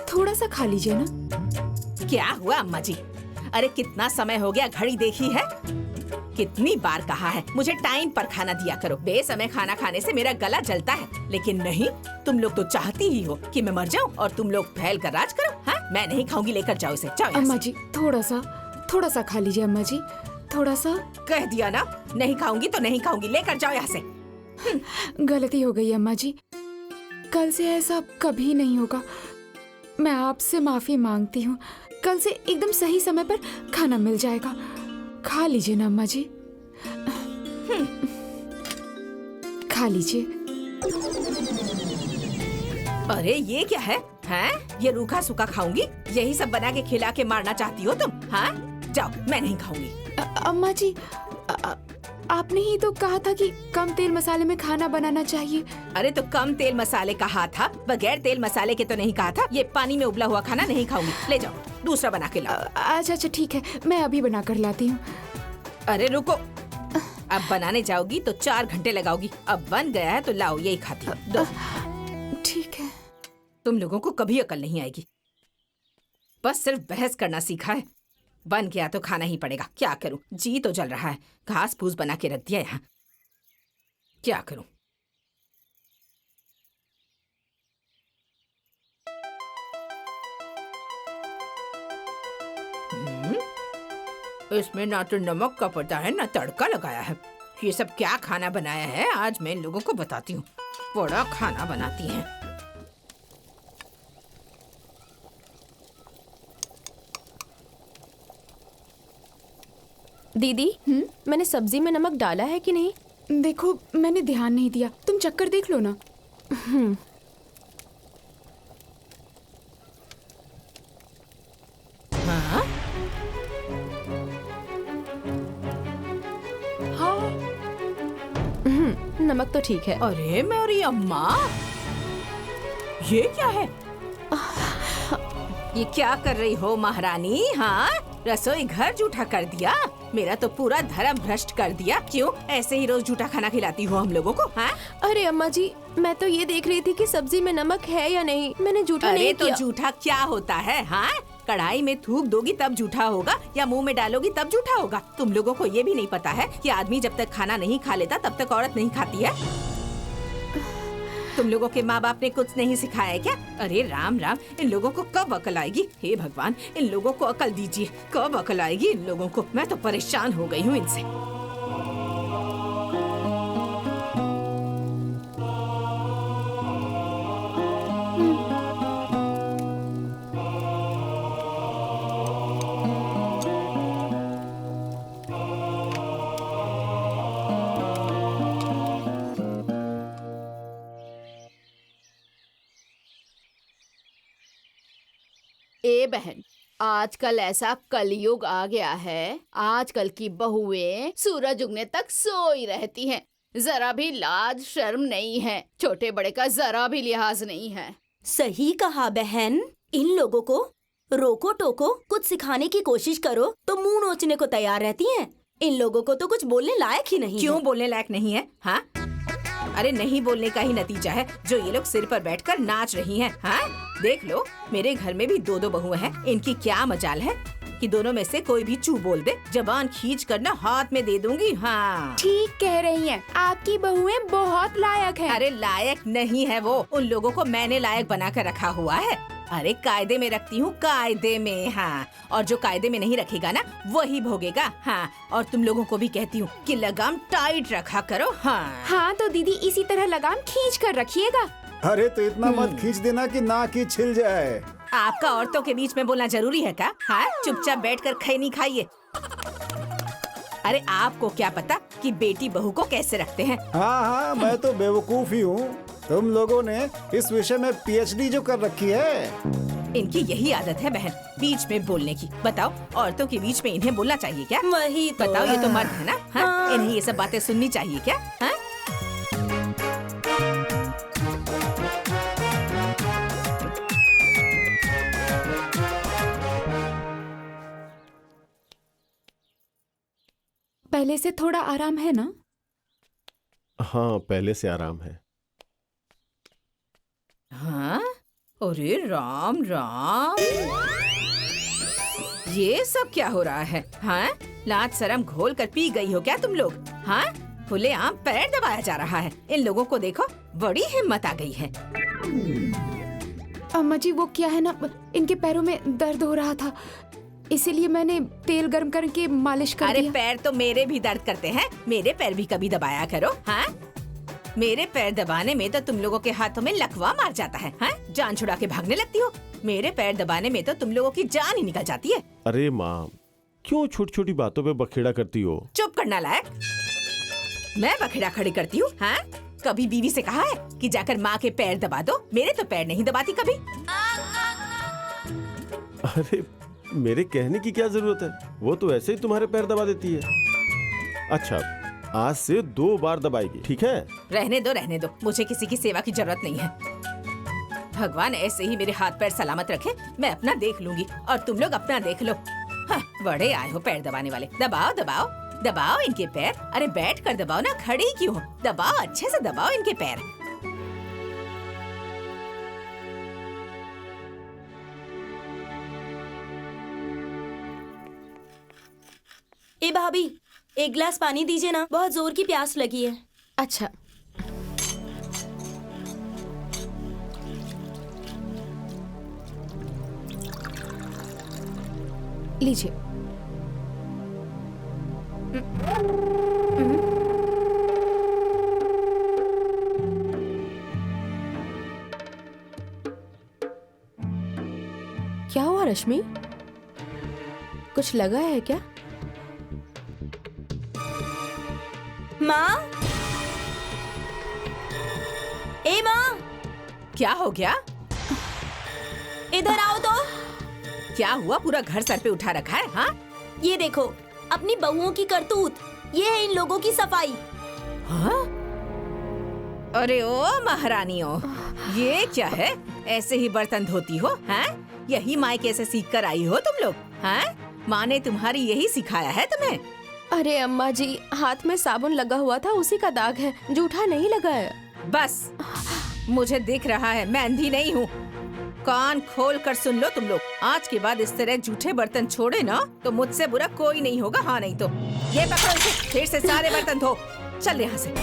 थोड़ा सा खा लीजिए ना। क्या हुआ अम्मा जी? अरे कितना समय हो गया, घड़ी देखी है? कितनी बार कहा है मुझे टाइम पर खाना दिया करो। बेसमय खाना खाने से मेरा गला जलता है, लेकिन नहीं, तुम लोग तो चाहती ही हो कि मैं मर जाऊं और तुम लोग फैल कर राज करो। हाँ, मैं नहीं खाऊंगी, लेकर जाओ इसे, जाओ यहाँ अम्मा से। जी थोड़ा सा खा लीजिए अम्मा जी, थोड़ा सा। कह दिया ना, नहीं खाऊंगी तो नहीं खाऊंगी, लेकर जाओ यहाँ से। गलती हो गई अम्मा जी, कल से ऐसा कभी नहीं होगा। मैं आपसे माफी मांगती हूँ। कल से एकदम सही समय पर खाना मिल जाएगा। खा लीजिए ना अम्मा जी, खा लीजिए। अरे ये क्या है? हैं? ये रूखा सूखा खाऊंगी? यही सब बना के खिला के मारना चाहती हो तुम? हाँ, जाओ, मैं नहीं खाऊंगी। अम्मा जी, आपने ही तो कहा था कि कम तेल मसाले में खाना बनाना चाहिए। अरे तो कम तेल मसाले कहा था, बगैर तेल मसाले के तो नहीं कहा था। ये पानी में उबला हुआ खाना नहीं खाऊंगी, ले जाओ, दूसरा बना के लाओ। अच्छा ठीक है, मैं अभी बना कर लाती हूँ। अरे रुको, अब बनाने जाओगी तो 4 घंटे लगाओगी। अब बन गया है तो लाओ, यही खाती हूँ। दो। ठीक है। तुम लोगों को कभी अकल नहीं आएगी, बस सिर्फ बहस करना सीखा है। बन गया तो खाना ही पड़ेगा, क्या करूं? जी तो जल रहा है, घास फूस बना के रख दिया यहाँ, क्या करूं? इसमें ना तो नमक का पता है ना तड़का लगाया है। ये सब क्या खाना बनाया है? आज मैं इन लोगों को बताती हूँ, बड़ा खाना बनाती हैं। दीदी, मैंने सब्जी में नमक डाला है कि नहीं? देखो, मैंने ध्यान नहीं दिया, तुम चक्कर देख लो ना। हाँ? हाँ, नमक तो ठीक है। अरे मेरी अम्मा, ये क्या है? ये क्या कर रही हो महारानी? हाँ, रसोई घर जूठा कर दिया, मेरा तो पूरा धर्म भ्रष्ट कर दिया। क्यों ऐसे ही रोज जूठा खाना खिलाती हो हम लोगों को? हाँ? अरे अम्मा जी, मैं तो ये देख रही थी कि सब्जी में नमक है या नहीं, मैंने जूठा अरे नहीं तो किया। जूठा क्या होता है? हाँ, कढ़ाई में थूक दोगी तब जूठा होगा या मुंह में डालोगी तब जूठा होगा? तुम लोगों को ये भी नहीं पता है कि आदमी जब तक खाना नहीं खा लेता तब तक औरत नहीं खाती है? तुम लोगों के माँ बाप ने कुछ नहीं सिखाया है क्या? अरे राम राम, इन लोगों को कब अकल आएगी? हे भगवान, इन लोगों को अकल दीजिए, कब अकल आएगी इन लोगों को? मैं तो परेशान हो गई हूँ इनसे। ए बहन, आजकल ऐसा कलयुग आ गया है, आजकल की बहुएं सूरज उगने तक सोई रहती हैं। जरा भी लाज शर्म नहीं है, छोटे बड़े का जरा भी लिहाज नहीं है। सही कहा बहन, इन लोगों को रोको टोको, कुछ सिखाने की कोशिश करो तो मुंह नोचने को तैयार रहती हैं। इन लोगों को तो कुछ बोलने लायक ही नहीं क्यों है। बोलने लायक नहीं है? हाँ, अरे नहीं बोलने का ही नतीजा है जो ये लोग सिर पर बैठकर नाच रही हैं। हाँ, देख लो, मेरे घर में भी 2-2 बहुएं हैं। इनकी क्या मजाल है कि दोनों में से कोई भी चू बोल दे, जबान खींच कर ना हाथ में दे दूंगी। हाँ, ठीक कह रही हैं, आपकी बहुएं बहुत लायक हैं। अरे लायक नहीं है वो, उन लोगों को मैंने लायक बना कर रखा हुआ है। अरे कायदे में रखती हूँ, कायदे में। हाँ, और जो कायदे में नहीं रखेगा ना वही भोगेगा। हाँ, और तुम लोगों को भी कहती हूँ कि लगाम टाइट रखा करो। हाँ, हाँ तो दीदी इसी तरह लगाम खींच कर रखिएगा। अरे तो इतना मत खींच देना कि नाक ही छिल जाए। आपका औरतों के बीच में बोलना जरूरी है क्या? हाँ, चुपचाप बैठकर खैनी खाइए। अरे आपको क्या पता कि बेटी बहू को कैसे रखते हैं? हाँ हाँ, मैं तो बेवकूफ ही हूँ। तुम लोगों ने इस विषय में PhD जो कर रखी है। इनकी यही आदत है बहन, बीच में बोलने की। बताओ, औरतों के बीच में इन्हें बोलना चाहिए क्या? वही तो। बताओ, ये तो मर्द है ना? हाँ? हाँ। इन्हें ये सब बातें सुननी चाहिए क्या? हाँ? पहले से थोड़ा आराम है ना? हाँ, पहले से आराम है। हाँ? अरे राम राम, ये सब क्या हो रहा है? हाँ, लाज शर्म घोल कर पी गई हो क्या तुम लोग? हाँ, खुले आम पैर दबाया जा रहा है। इन लोगों को देखो, बड़ी हिम्मत आ गई है। अम्मा जी, वो क्या है ना, इनके पैरों में दर्द हो रहा था, इसीलिए मैंने तेल गर्म करके मालिश कर अरे दिया। पैर तो मेरे भी दर्द करते हैं, मेरे पैर भी कभी दबाया करो। हाँ, मेरे पैर दबाने में तो तुम लोगों के हाथों में लकवा मार जाता है। हाँ, जान छुड़ा के भागने लगती हो। मेरे पैर दबाने में तो तुम लोगों की जान ही निकल जाती है। अरे माँ, क्यों छोटी छोटी बातों पे बखेड़ा करती हो? चुप करना लायक, मैं बखेड़ा खड़ी करती हूँ? हाँ, कभी बीवी से कहा है कि जाकर माँ के पैर दबा दो? मेरे तो पैर नहीं दबाती कभी। अरे मेरे कहने की क्या जरूरत है, वो तो ऐसे ही तुम्हारे पैर दबा देती है। अच्छा, आज से 2 बार दबाएगी, ठीक है? रहने दो, मुझे किसी की सेवा की जरूरत नहीं है। भगवान ऐसे ही मेरे हाथ पैर सलामत रखे, मैं अपना देख लूंगी और तुम लोग अपना देख लो। हाँ, बड़े आए हो पैर दबाने वाले। दबाओ दबाओ दबाओ इनके पैर। अरे बैठ कर दबाओ ना, खड़ी क्यों हो? दबाओ, अच्छे से दबाओ इनके पैर। ए भाभी, एक गिलास पानी दीजिए ना, बहुत जोर की प्यास लगी है। अच्छा, लीजिए। क्या हुआ रश्मि? कुछ लगा है क्या? माँ, ए माँ, क्या हो गया? इधर आओ तो। क्या हुआ? पूरा घर सर पे उठा रखा है? हाँ, ये देखो, अपनी बहुओं की करतूत। ये है इन लोगों की सफाई। हाँ? अरे ओ महारानियों, ये क्या है? ऐसे ही बर्तन धोती हो? हाँ, यही मायके से सीख कर आई हो तुम लोग? हाँ, माँ ने तुम्हारी यही सिखाया है तुम्हें? अरे अम्मा जी, हाथ में साबुन लगा हुआ था, उसी का दाग है, जूठा नहीं लगा है। बस, मुझे दिख रहा है, मैं अंधी नहीं हूँ। कान खोल कर सुन लो तुम लोग, आज के बाद इस तरह जूठे बर्तन छोड़े ना तो मुझसे बुरा कोई नहीं होगा। हाँ नहीं तो ये पकड़ो इसे, फिर से सारे बर्तन धो। चल यहाँ से।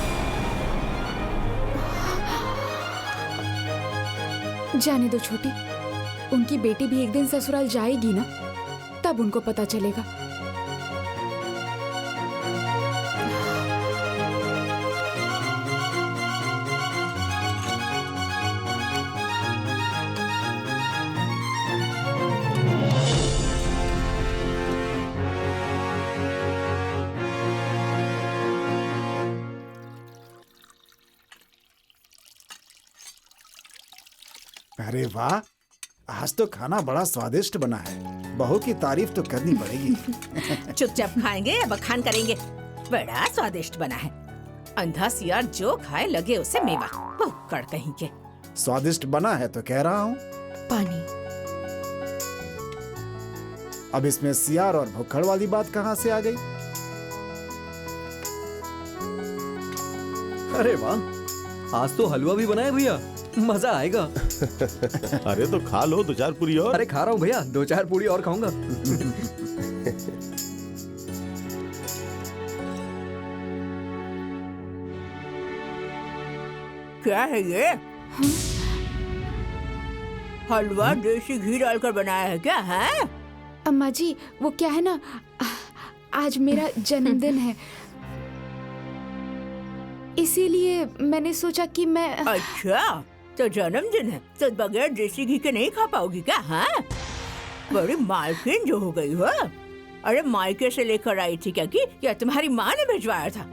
जाने दो छोटी, उनकी बेटी भी एक दिन ससुराल जाएगी ना, तब उनको पता चलेगा। अरे वाह, आज तो खाना बड़ा स्वादिष्ट बना है। बहू की तारीफ तो करनी पड़ेगी। चुपचाप खाएंगे या बखान करेंगे? बड़ा स्वादिष्ट बना है। अंधा सियार जो खाए लगे उसे मेवा। भुक्कड़ कहीं के। स्वादिष्ट बना है तो कह रहा हूँ। पानी। अब इसमें सियार और भुक्कड़ वाली बात कहाँ से आ गई? अरे वाह, आज तो हलवा भी बनाया भैया, मजा आएगा। अरे तो खा लो 2-4 पूरी और। अरे खा रहा हूँ भैया, 2-4 पूरी और खाऊंगा। क्या है ये? हलवा देसी घी डालकर बनाया है क्या? है अम्मा जी, वो क्या है ना, आज मेरा जन्मदिन है, इसीलिए मैंने सोचा कि मैं। अच्छा, तो जन्मदिन है तो बगैर देसी घी के नहीं खा पाओगी क्या? हाँ, बड़ी मालकिन जो हो गई हो। अरे मायके से लेकर आई थी क्या कि या तुम्हारी माँ ने भिजवाया था?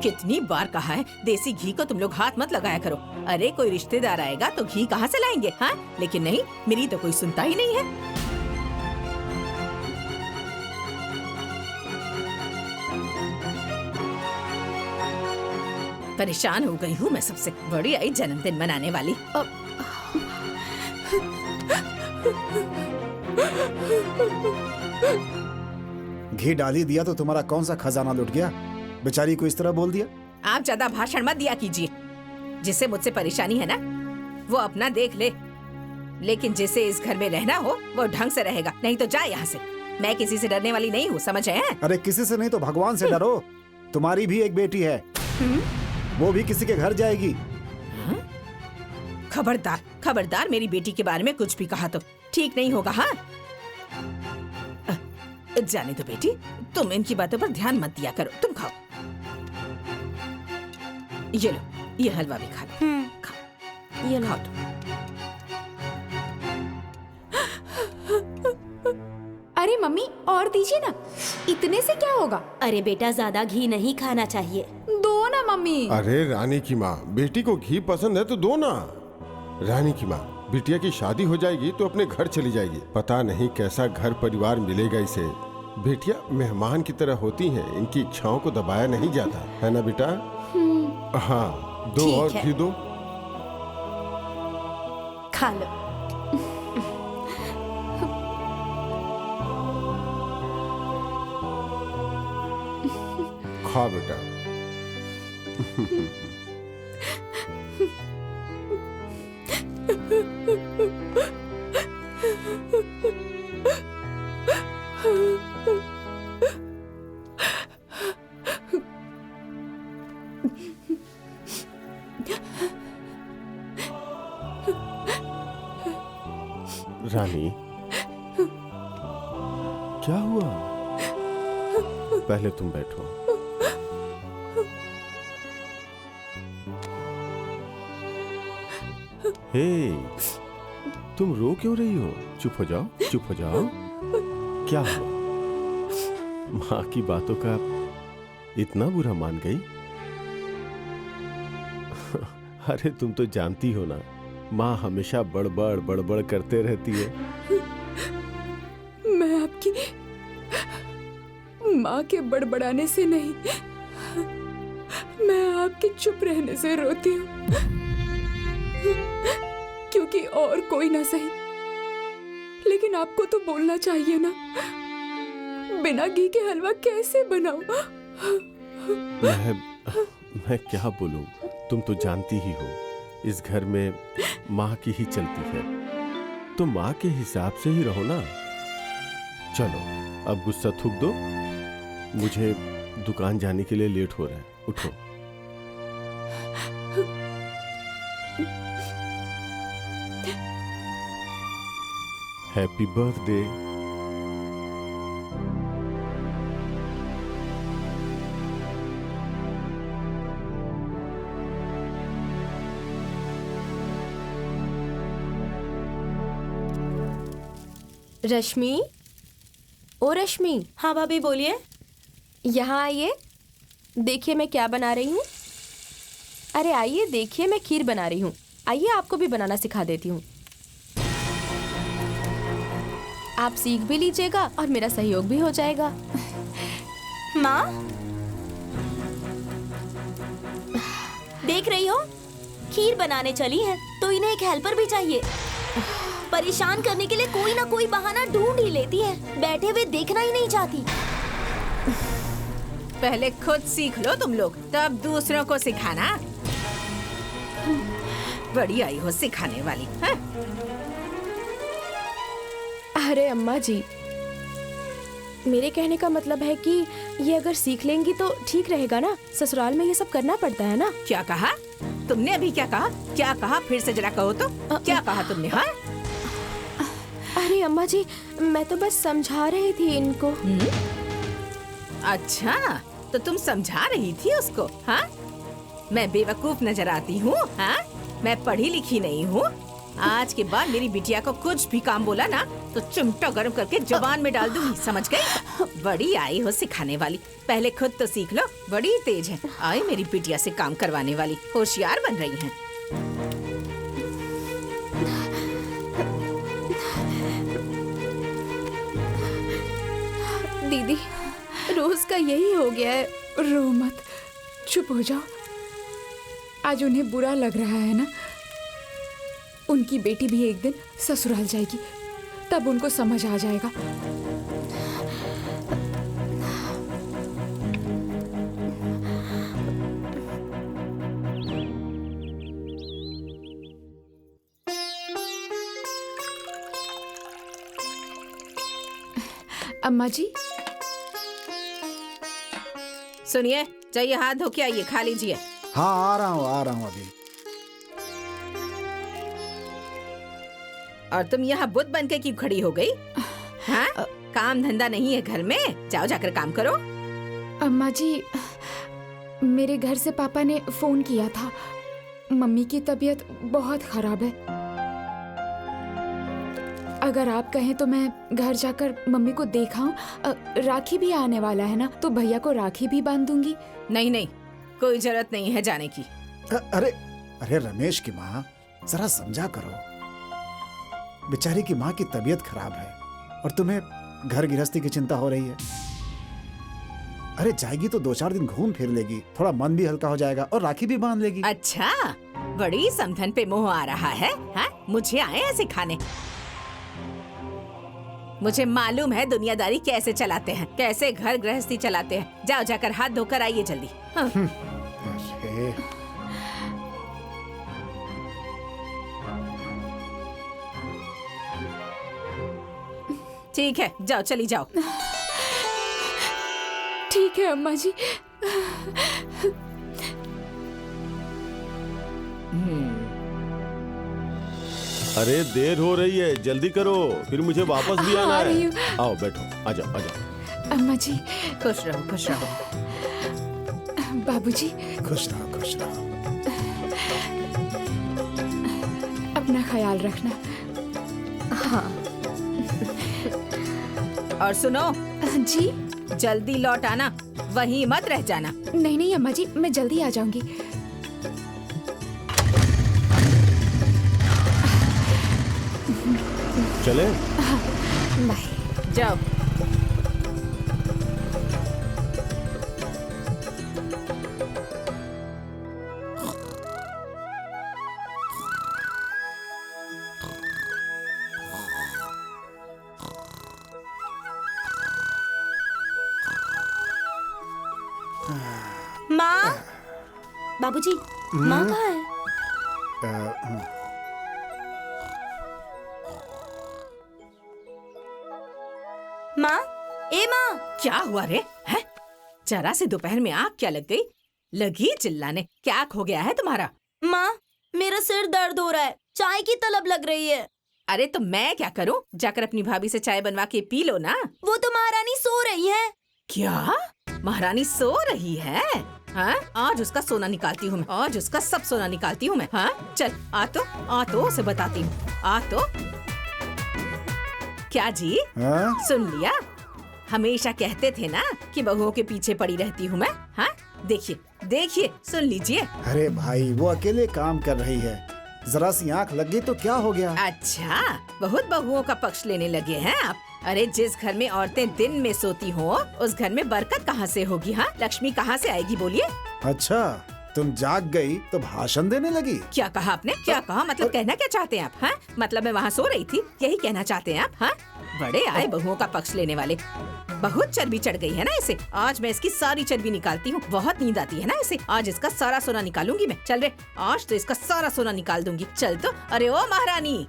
कितनी बार कहा है देसी घी को तुम लोग हाथ मत लगाया करो। अरे कोई रिश्तेदार आएगा तो घी कहाँ से लाएंगे? हाँ, लेकिन नहीं, मेरी तो कोई सुनता ही नहीं है। परेशान हो गई हूँ मैं सबसे। बड़ी आई जन्मदिन मनाने वाली। घी डाली दिया तो तुम्हारा कौन सा खजाना लुट गया? बेचारी को इस तरह बोल दिया। आप ज्यादा भाषण मत दिया कीजिए। जिसे मुझसे परेशानी है ना वो अपना देख ले, लेकिन जिसे इस घर में रहना हो वो ढंग से रहेगा, नहीं तो जाए यहाँ से। मैं किसी से डरने वाली नहीं हूँ, समझ रहे हैं? अरे किसी से नहीं तो भगवान से डरो। तुम्हारी भी एक बेटी है, वो भी किसी के घर जाएगी। खबरदार, खबरदार मेरी बेटी के बारे में कुछ भी कहा तो ठीक नहीं होगा। हाँ, जाने दो बेटी, तुम इनकी बातों पर ध्यान मत दिया करो। तुम खाओ, ये लो, ये हलवा भी खा लो। खाओ, ये खाओ तुम। अरे मम्मी और दीजिए ना, इतने से क्या होगा? अरे बेटा, ज्यादा घी नहीं खाना चाहिए। दो ना मम्मी। अरे रानी की माँ, बेटी को घी पसंद है तो दो ना। रानी की माँ, बिटिया की शादी हो जाएगी तो अपने घर चली जाएगी। पता नहीं कैसा घर परिवार मिलेगा इसे। बेटियां मेहमान की तरह होती हैं, इनकी इच्छाओं को दबाया नहीं जाता है ना बेटा? हाँ, दो ठीक और है। घी दो। खा लो। खा बेटा। रानी, क्या हुआ? पहले तुम बैठो। हे, तुम रो क्यों रही हो? चुप हो जाओ, चुप हो जाओ। क्या हुआ? माँ की बातों का इतना बुरा मान गई? अरे तुम तो जानती हो ना, माँ हमेशा बड़बड़ बड़बड़ करते रहती है। मैं आपकी माँ के बड़बड़ाने से नहीं, मैं आपके चुप रहने से रोती हूँ। क्योंकि और कोई ना सही, लेकिन आपको तो बोलना चाहिए ना, बिना घी के हलवा कैसे बनाऊं? मैं क्या बोलूं? तुम तो जानती ही हो, इस घर में माँ की ही चलती है, तो माँ के हिसाब से ही रहो ना। चलो अब गुस्सा थूक दो, मुझे दुकान जाने के लिए लेट हो रहा है। उठो। Happy birthday. रश्मि, ओ रश्मि, हाँ भाभी बोलिए। यहाँ आइए, देखिए मैं क्या बना रही हूँ। अरे आइए देखिए, मैं खीर बना रही हूँ। आइए आपको भी बनाना सिखा देती हूँ। आप सीख भी लीजिएगा और मेरा सहयोग भी हो जाएगा। माँ, देख रही हो, खीर बनाने चली है तो इन्हें एक हेल्पर भी चाहिए। परेशान करने के लिए कोई ना कोई बहाना ढूंढ ही लेती है, बैठे हुए देखना ही नहीं चाहती। पहले खुद सीख लो तुम लोग, तब दूसरों को सिखाना। बड़ी आई हो सिखाने वाली। हाँ? अरे अम्मा जी, मेरे कहने का मतलब है कि ये अगर सीख लेंगी तो ठीक रहेगा ना। ससुराल में ये सब करना पड़ता है ना। क्या कहा तुमने? अभी क्या कहा? क्या कहा? फिर से जरा कहो तो। क्या कहा तुमने? हाँ? अरे अम्मा जी, मैं तो बस समझा रही थी इनको। अच्छा, तो तुम समझा रही थी उसको? हाँ, मैं बेवकूफ नजर आती हूँ? हाँ, मैं पढ़ी लिखी नहीं हूँ? आज के बाद मेरी बिटिया को कुछ भी काम बोला ना तो चिमटा गर्म करके जबान में डाल दूंगी, समझ गई? बड़ी आई हो सिखाने वाली, पहले खुद तो सीख लो। बड़ी तेज है, आई मेरी बिटिया से काम करवाने वाली, होशियार बन रही हैं। दीदी, रोज का यही हो गया है। रो मत, चुप हो जाओ। आज उन्हें बुरा लग रहा है ना? उनकी बेटी भी एक दिन ससुराल जाएगी, तब उनको समझ आ जाएगा। अम्मा जी, सुनिए, जाइए हाथ धो के आइए, खा लीजिए। हाँ, आ रहा हूँ अभी। और तुम यहाँ बुत बन के क्यों खड़ी हो गई? हाँ, काम धंधा नहीं है घर में? जाओ जाकर काम करो। अम्मा जी, मेरे घर से पापा ने फोन किया था। मम्मी की तबीयत बहुत खराब है। अगर आप कहें तो मैं घर जाकर मम्मी को देखाऊं। राखी भी आने वाला है ना, तो भैया को राखी भी बांध दूंगी। नहीं नहीं, कोई जरूरत नहीं है जाने की। अरे अरे रमेश की माँ, जरा समझा करो। बेचारी की माँ की तबीयत खराब है और तुम्हें घर गृहस्थी की चिंता हो रही है। अरे जाएगी तो 2-4 दिन घूम फिर लेगी, थोड़ा मन भी हल्का हो जाएगा और राखी भी बांध लेगी। अच्छा, बड़ी समधन पे मोह आ रहा है? हाँ, मुझे आए ऐसे खाने? मुझे मालूम है दुनियादारी कैसे चलाते हैं, कैसे घर गृहस्थी चलाते हैं। जाओ जाकर हाथ धोकर आइए जल्दी। हाँ। अरे ठीक है, जाओ, चली जाओ। ठीक है अम्मा जी। अरे देर हो रही है, जल्दी करो, फिर मुझे वापस भी आना आ रही हूँ। है। आओ बैठो, आ जाओ आ जाओ। अम्मा जी, खुश रहो, खुश रहो। बाबूजी, खुश रहो, खुश रहो। अपना ख्याल रखना। और सुनो जी? जल्दी लौट आना, वहीं मत रह जाना। नहीं नहीं अम्मा जी, मैं जल्दी आ जाऊंगी। चले? बाय। जाओ। माँ, बाबूजी, माँ कहाँ है? माँ, ए माँ। क्या हुआ रे? है? जरा से दोपहर में आग क्या लग गई? लगी चिल्लाने। क्या खो गया है तुम्हारा? माँ, मेरा सिर दर्द हो रहा है, चाय की तलब लग रही है। अरे तो मैं क्या करूं? जाकर अपनी भाभी से चाय बनवा के पी लो ना। वो तो महारानी सो रही है। क्या? महारानी सो रही है? हाँ, आज उसका सोना निकालती हूँ मैं, आज उसका सब सोना निकालती हूँ मैं। हाँ, चल आ तो उसे बताती हूँ। आ तो। क्या जी? हाँ? सुन लिया? हमेशा कहते थे ना कि बहुओं के पीछे पड़ी रहती हूँ मैं। हाँ, देखिए देखिए, सुन लीजिए। अरे भाई, वो अकेले काम कर रही है, जरा सी आंख लग गई तो क्या हो गया? अच्छा, बहुत बहुओं का पक्ष लेने लगे हैं आप। अरे जिस घर में औरतें दिन में सोती हो, उस घर में बरकत कहाँ से होगी? हाँ, लक्ष्मी कहाँ से आएगी बोलिए? अच्छा, तुम जाग गई तो भाषण देने लगी? क्या कहा आपने? क्या कहा? मतलब कहना क्या चाहते हैं आप? हाँ, मतलब मैं वहाँ सो रही थी, यही कहना चाहते हैं आप? हाँ, बड़े आए बहुओं का पक्ष लेने वाले। बहुत चर्बी चढ़ गई है ना इसे। आज मैं इसकी सारी चर्बी निकालती हूँ। बहुत नींद आती है ना इसे। आज इसका सारा सोना निकालूंगी मैं। चल रे, आज तो इसका सारा सोना निकाल दूंगी। चल तो। अरे ओ महारानी,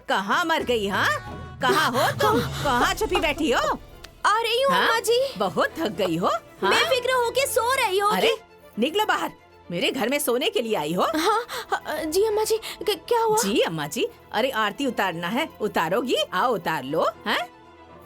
कहाँ मर गई? हाँ, कहाँ हो तुम? कहाँ छुपी बैठी हो? आ रही हूँ अम्मा जी। बहुत थक गई हो? हाँ? बेफिक्र होके सो रही हो? अरे निकलो बाहर, मेरे घर में सोने के लिए आई हो? हाँ जी अम्मा जी, क्या हुआ? जी अम्मा जी, अरे आरती उतारना है, उतारोगी? आओ उतार लो। हाँ,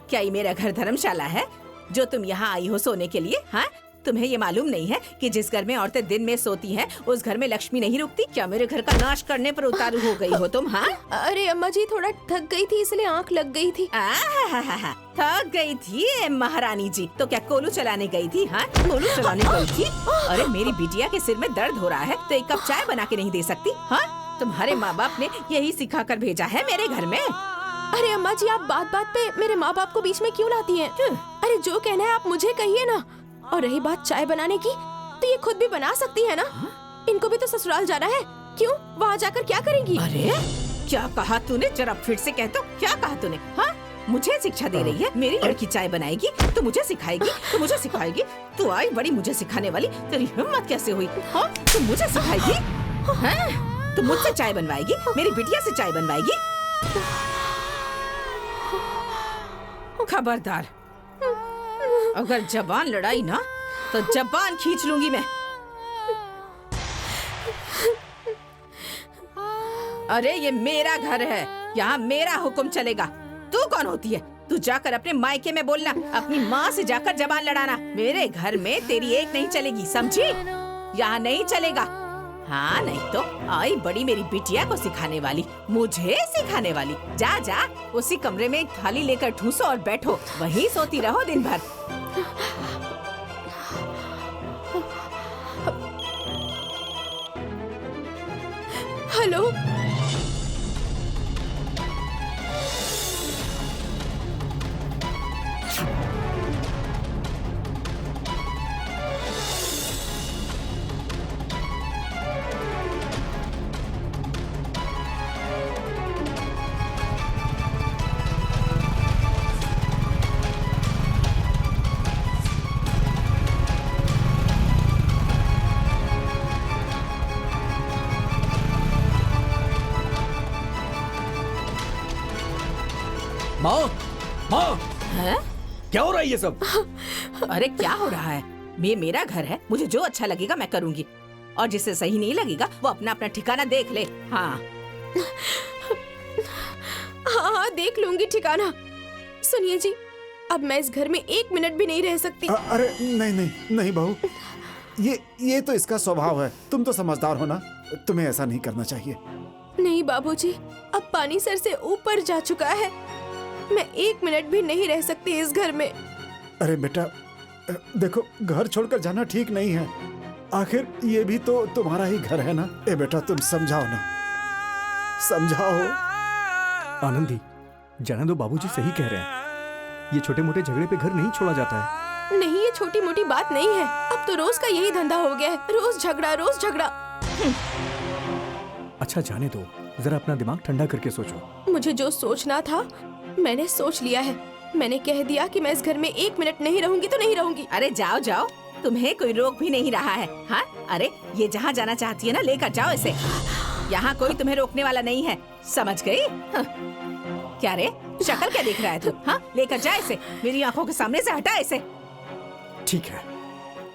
क्या ये मेरा घर धर्मशाला है जो तुम यहाँ आई हो सोने के लिए? हाँ, तुम्हें ये मालूम नहीं है कि जिस घर में औरतें दिन में सोती हैं उस घर में लक्ष्मी नहीं रुकती? क्या मेरे घर का नाश करने पर उतारू हो गई हो तुम? हाँ, अरे अम्मा जी थोड़ा थक गई थी इसलिए आंख लग गई थी। आहाहाहा, थक गई थी महारानी जी? तो क्या कोलू चलाने गई थी? हाँ, कोलू चलाने गई थी? अरे मेरी बिटिया के सिर में दर्द हो रहा है तो एक कप चाय बना के नहीं दे सकती? हाँ, तुम्हारे माँ बाप ने यही सिखा कर भेजा है मेरे घर में। अरे अम्मा जी आप बात बात पे मेरे माँ बाप को बीच में क्यों लाती हैं? अरे जो कहना है आप मुझे कहिए ना। और रही बात चाय बनाने की, तो ये खुद भी बना सकती है ना। इनको भी तो ससुराल जाना है, क्यों वहाँ जाकर क्या करेंगी? अरे क्या कहा तूने? जरा फिर से कह तो, क्या कहा तूने? हाँ, मुझे शिक्षा दे रही है? मेरी लड़की चाय बनाएगी तो मुझे सिखाएगी, तो मुझे सिखाएगी? तू आई बड़ी मुझे सिखाने वाली, तेरी हिम्मत कैसे हुई? हाँ, तू मुझे सिखाएगी? हाँ, तू मुझसे चाय बनवाएगी? मेरी बिटिया से चाय बनवाएगी? खबरदार, अगर जबान लड़ाई ना तो जबान खींच लूंगी मैं। अरे ये मेरा घर है, यहाँ मेरा हुक्म चलेगा। तू कौन होती है? तू जाकर अपने मायके में बोलना, अपनी माँ से जाकर जबान लड़ाना। मेरे घर में तेरी एक नहीं चलेगी, समझी? यहाँ नहीं चलेगा। हाँ, नहीं तो आई बड़ी मेरी बिटिया को सिखाने वाली, मुझे सिखाने वाली। जा जा उसी कमरे में एक थाली लेकर ठूसो और बैठो, वहीं सोती रहो दिन भर। हेलो, माँ, माँ, हैं? क्या हो रहा है ये सब? अरे क्या हो रहा है? ये मेरा घर है, मुझे जो अच्छा लगेगा मैं करूँगी, और जिसे सही नहीं लगेगा वो अपना अपना ठिकाना देख ले। हाँ हाँ हाँ देख लूंगी ठिकाना। सुनिए जी, अब मैं इस घर में 1 मिनट भी नहीं रह सकती। अरे नहीं नहीं नहीं बहू, ये तो इसका स्वभाव है। तुम तो समझदार हो ना, तुम्हें ऐसा नहीं करना चाहिए। नहीं बाबूजी, अब पानी सर से ऊपर जा चुका है। मैं 1 मिनट भी नहीं रह सकती इस घर में। अरे बेटा देखो, घर छोड़कर जाना ठीक नहीं है। आखिर ये भी तो तुम्हारा ही घर है ना। ए बेटा तुम समझाओ ना, समझाओ। आनंदी, जाने दो, बाबूजी सही कह रहे हैं। ये छोटे मोटे झगड़े पे घर नहीं छोड़ा जाता है। नहीं, ये छोटी मोटी बात नहीं है। अब तो रोज का यही धंधा हो गया है, रोज झगड़ा रोज झगड़ा। अच्छा जाने दो, जरा अपना दिमाग ठंडा करके सोचो। मुझे जो सोचना था मैंने सोच लिया है। मैंने कह दिया कि मैं इस घर में 1 मिनट नहीं रहूंगी तो नहीं रहूंगी। अरे जाओ जाओ, तुम्हें कोई रोक भी नहीं रहा है। हाँ, अरे ये जहाँ जाना चाहती है ना, लेकर जाओ इसे। यहाँ कोई तुम्हें रोकने वाला नहीं है, समझ गई? हाँ। क्या रे, शक्ल क्या देख रहा है तू? हाँ, लेकर जा इसे, मेरी आंखों के सामने से हटा इसे। ठीक है,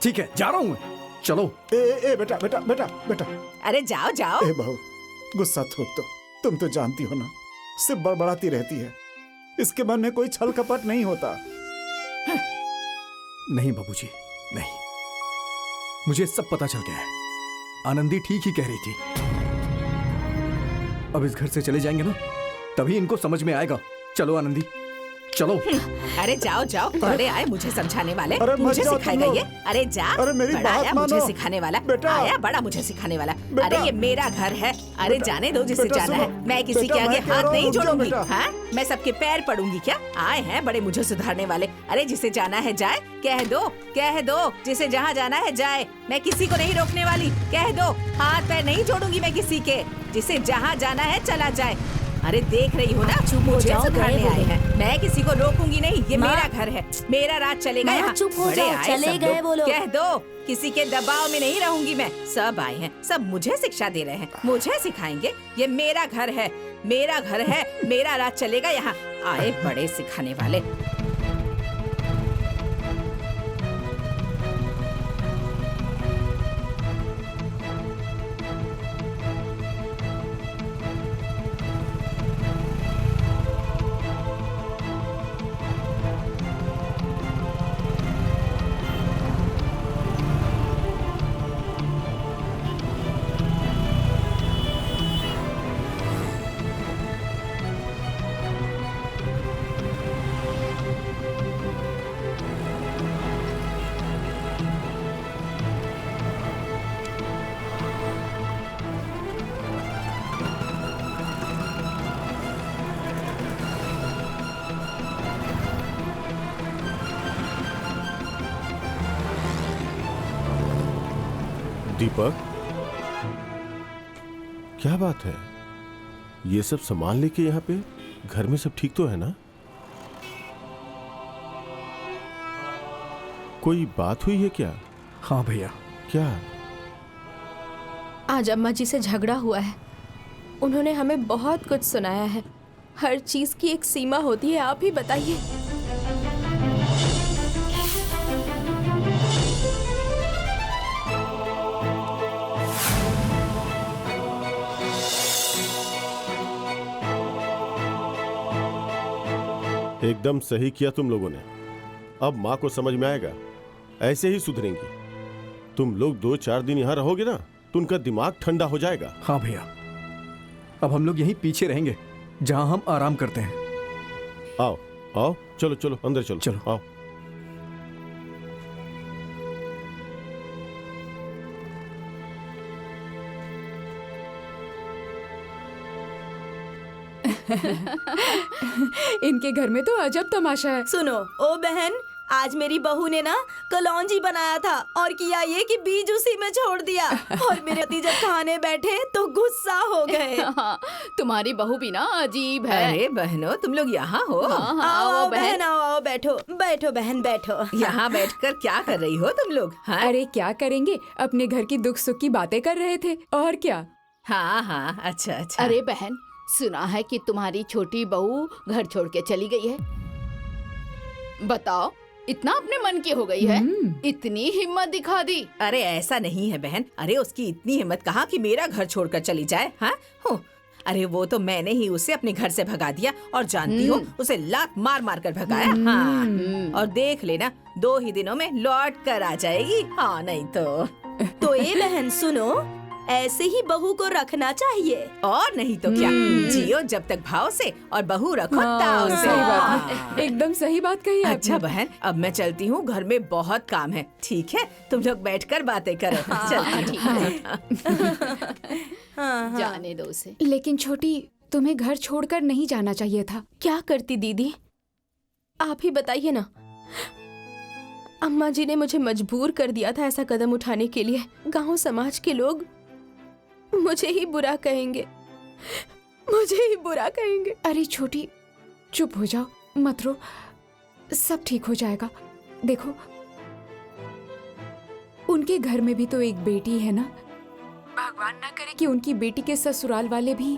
ठीक है, जा रहा हूँ मैं। चलो। ए बेटा बेटा बेटा बेटा। अरे जाओ जाओ। ए बहू, गुस्सा थूक दो। तुम तो जानती हो ना, सिर्फ बड़बड़ाती रहती है, इसके मन में कोई छल कपट नहीं होता। नहीं बाबूजी, नहीं, मुझे सब पता चल गया है। आनंदी ठीक ही कह रही थी। अब इस घर से चले जाएंगे ना, तभी इनको समझ में आएगा। चलो आनंदी, चलो। अरे जाओ जाओ, बड़े आए मुझे समझाने वाले, अरे मत मुझे जाओ सिखाएगा तुम ये। अरे जा, अरे मेरी बड़ा बात आया मानो। मुझे सिखाने वाला, बेटा। आया बड़ा मुझे सिखाने वाला। बेटा। अरे ये मेरा घर है, अरे बेटा। जाने दो जिसे बेटा जाना सुनो। है। मैं किसी बेटा, के आगे मैं कह हाथ रहा नहीं हूँ, रुक जाओ जोड़ूंगी। बेटा। हाँ, मैं सबके पैर पड़ूंगी क्या? आए हैं बड़े मुझे सुधारने वाले। अरे जिसे जाना है जाए, कह दो, जिसे जहाँ जाना है जाए। मैं किसी को नहीं रोकने वाली, कह दो। हाथ पैर नहीं जोड़ूंगी मैं किसी के, जिसे जहाँ जाना है चला जाए। अरे देख रही हो ना, मुझे जाओ, सुधारने गए आए हैं। मैं किसी को रोकूंगी नहीं, ये माँ। मेरा घर है, मेरा राज चलेगा माँ, यहाँ। चुप हो बड़े जाओ, आए चले सब गए लोग। वो लोग। कह दो, किसी के दबाव में नहीं रहूंगी मैं। सब आए हैं, सब मुझे शिक्षा दे रहे हैं, मुझे सिखाएंगे। ये मेरा घर है, मेरा घर है, मेरा राज चलेगा यहाँ। आए बड़े सिखाने वाले। दीपक, क्या बात है? ये सब सामान लेके यहाँ पे? घर में सब ठीक तो है ना? कोई बात हुई है क्या? हाँ भैया। क्या? आज अम्मा जी से झगड़ा हुआ है। उन्होंने हमें बहुत कुछ सुनाया है। हर चीज की एक सीमा होती है, आप ही बताइए। एकदम सही किया तुम लोगों ने। अब माँ को समझ में आएगा, ऐसे ही सुधरेंगी। तुम लोग 2-4 दिन यहाँ रहोगे ना तो उनका दिमाग ठंडा हो जाएगा। हाँ भैया, अब हम लोग यहीं पीछे रहेंगे जहां हम आराम करते हैं। आओ आओ, चलो चलो अंदर चलो। चलो। आओ। इनके घर में तो अजब तमाशा है। सुनो ओ बहन, आज मेरी बहू ने ना कलौंजी बनाया था और किया ये कि बीज उसी में छोड़ दिया। और मेरे पति जब खाने बैठे तो गुस्सा हो गए। हाँ, तुम्हारी बहू भी ना अजीब है। अरे बहनों, तुम लोग यहाँ हो? हाँ, हाँ, आओ आओ बहन, आओ बैठो बैठो बहन बैठो। यहाँ बैठकर क्या कर रही हो तुम लोग? हाँ अरे क्या करेंगे, अपने घर की दुख सुख की बातें कर रहे थे और क्या। हाँ हाँ, अच्छा अच्छा। अरे बहन, सुना है कि तुम्हारी छोटी बहू घर छोड़ के चली गई है। बताओ, इतना अपने मन की हो गई है? इतनी हिम्मत दिखा दी। अरे ऐसा नहीं है बहन। अरे उसकी इतनी हिम्मत कहाँ कि मेरा घर छोड़कर चली जाए। हाँ हो, अरे वो तो मैंने ही उसे अपने घर से भगा दिया और जानती हो उसे लात मार मार कर भगाया। हाँ, और देख लेना 2 ही दिनों में लौट कर आ जाएगी। हाँ नहीं तो ये बहन सुनो, ऐसे ही बहू को रखना चाहिए। और नहीं तो क्या, जियो जब तक भाव से और बहू रखो ताव से। सही बात है, एकदम सही बात कही आपने। अच्छा बहन, अब मैं चलती हूँ, घर में बहुत काम है। ठीक है, तुम लोग बैठकर बातें करो। चलती हूँ। जाने दो उसे। लेकिन छोटी, तुम्हें घर छोड़कर नहीं जाना चाहिए था। क्या करती दीदी, आप ही बताइए ना। अम्मा जी ने मुझे मजबूर कर दिया था ऐसा कदम उठाने के लिए। गांव समाज के लोग मुझे ही बुरा कहेंगे, मुझे ही बुरा कहेंगे। अरे छोटी, चुप हो जाओ, मत रो, सब ठीक हो जाएगा। देखो, उनके घर में भी तो एक बेटी है ना। भगवान ना करे कि उनकी बेटी के ससुराल वाले भी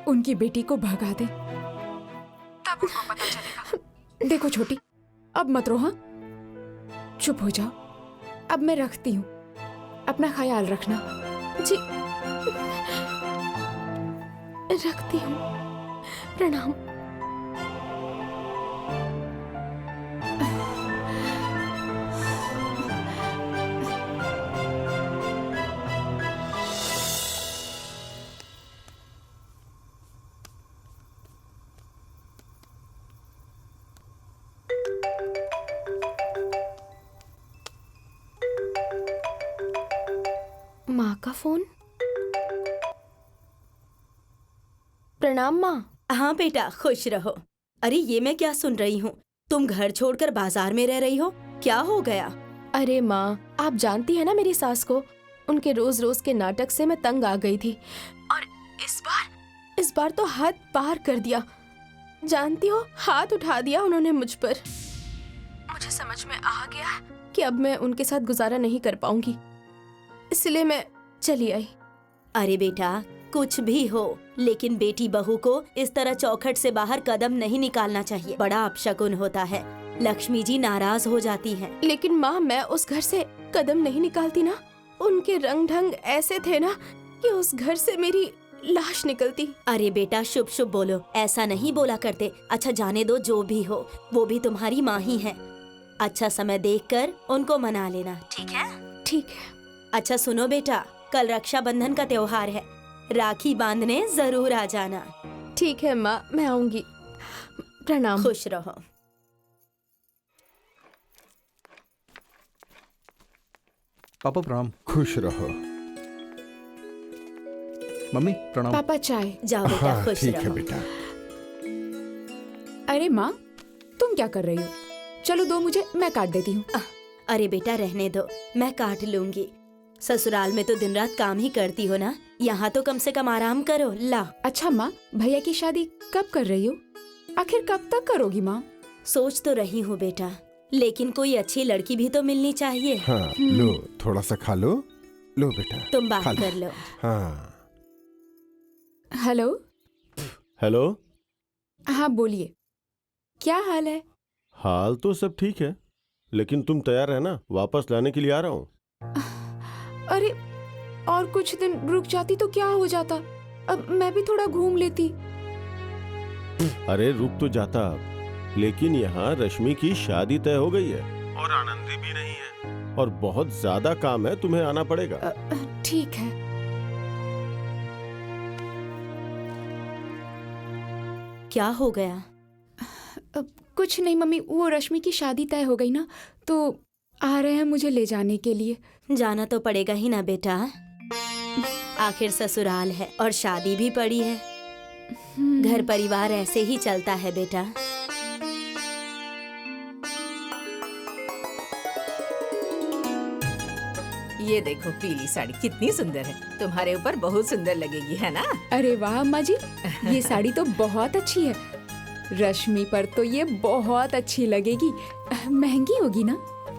उनकी बेटी को भगा दे, तब उनको पता चलेगा। देखो छोटी, अब मत रो। हाँ, चुप हो जाओ। अब मैं रखती हूँ, अपना ख्याल रखना। जी, रखती हूँ। प्रणाम। माँ का फोन। प्रणाम माँ। हाँ बेटा, खुश रहो। अरे ये मैं क्या सुन रही हूँ, तुम घर छोड़कर बाजार में रह रही हो, क्या हो गया? अरे माँ, आप जानती है ना मेरी सास को। उनके रोज रोज के नाटक से मैं तंग आ गई थी और इस बार तो हद पार कर दिया। जानती हो, हाथ उठा दिया उन्होंने मुझ पर। मुझे समझ में आ गया कि अब मैं उनके साथ गुजारा नहीं कर पाऊंगी, इसलिए मैं चली आई। अरे बेटा, कुछ भी हो, लेकिन बेटी बहू को इस तरह चौखट से बाहर कदम नहीं निकालना चाहिए। बड़ा अपशकुन होता है, लक्ष्मी जी नाराज हो जाती हैं। लेकिन माँ, मैं उस घर से कदम नहीं निकालती ना। उनके रंग ढंग ऐसे थे ना कि उस घर से मेरी लाश निकलती। अरे बेटा, शुभ शुभ बोलो, ऐसा नहीं बोला करते। अच्छा जाने दो, जो भी हो, वो भी तुम्हारी माँ ही है। अच्छा समय देखकर उनको मना लेना, ठीक है? ठीक है। अच्छा सुनो बेटा, कल रक्षाबंधन का त्योहार है, राखी बांधने जरूर आ जाना। ठीक है माँ, मैं आऊंगी। प्रणाम। खुश रहो। पापा प्रणाम। खुश रहो। मम्मी प्रणाम। पापा चाय। जाओ बेटा, हाँ खुश ठीक है रहो। बेटा। अरे माँ, तुम क्या कर रही हो? चलो दो मुझे, मैं काट देती हूँ। अरे बेटा रहने दो, मैं काट लूंगी। ससुराल में तो दिन रात काम ही करती हो ना, यहाँ तो कम से कम आराम करो। ला। अच्छा माँ, भैया की शादी कब कर रही हो? आखिर कब तक करोगी माँ? सोच तो रही हूँ बेटा, लेकिन कोई अच्छी लड़की भी तो मिलनी चाहिए। हाँ, लो थोड़ा सा खा लो। लो बेटा, तुम बात खा लो। कर लो। हाँ हेलो। हेलो। हाँ बोलिए, क्या हाल है? हाल तो सब ठीक है, लेकिन तुम तैयार रहना, वापस लाने के लिए आ रहा हूँ। अरे और कुछ दिन रुक जाती तो क्या हो जाता? अब मैं भी थोड़ा घूम लेती। अरे रुक तो जाता, लेकिन यहाँ रश्मि की शादी तय हो गई है और आनंदी भी नहीं है और बहुत ज्यादा काम है, तुम्हें आना पड़ेगा। ठीक है। क्या हो गया? कुछ नहीं मम्मी, वो रश्मि की शादी तय हो गई ना, तो आ रहे हैं मुझे ले जाने के लिए। जाना तो पड़ेगा ही ना बेटा, आखिर ससुराल है और शादी भी पड़ी है। घर परिवार ऐसे ही चलता है बेटा। ये देखो पीली साड़ी कितनी सुंदर है, तुम्हारे ऊपर बहुत सुंदर लगेगी, है ना? अरे वाह अम्मा जी, ये साड़ी तो बहुत अच्छी है। रश्मि पर तो ये बहुत अच्छी लगेगी। महंगी होगी ना?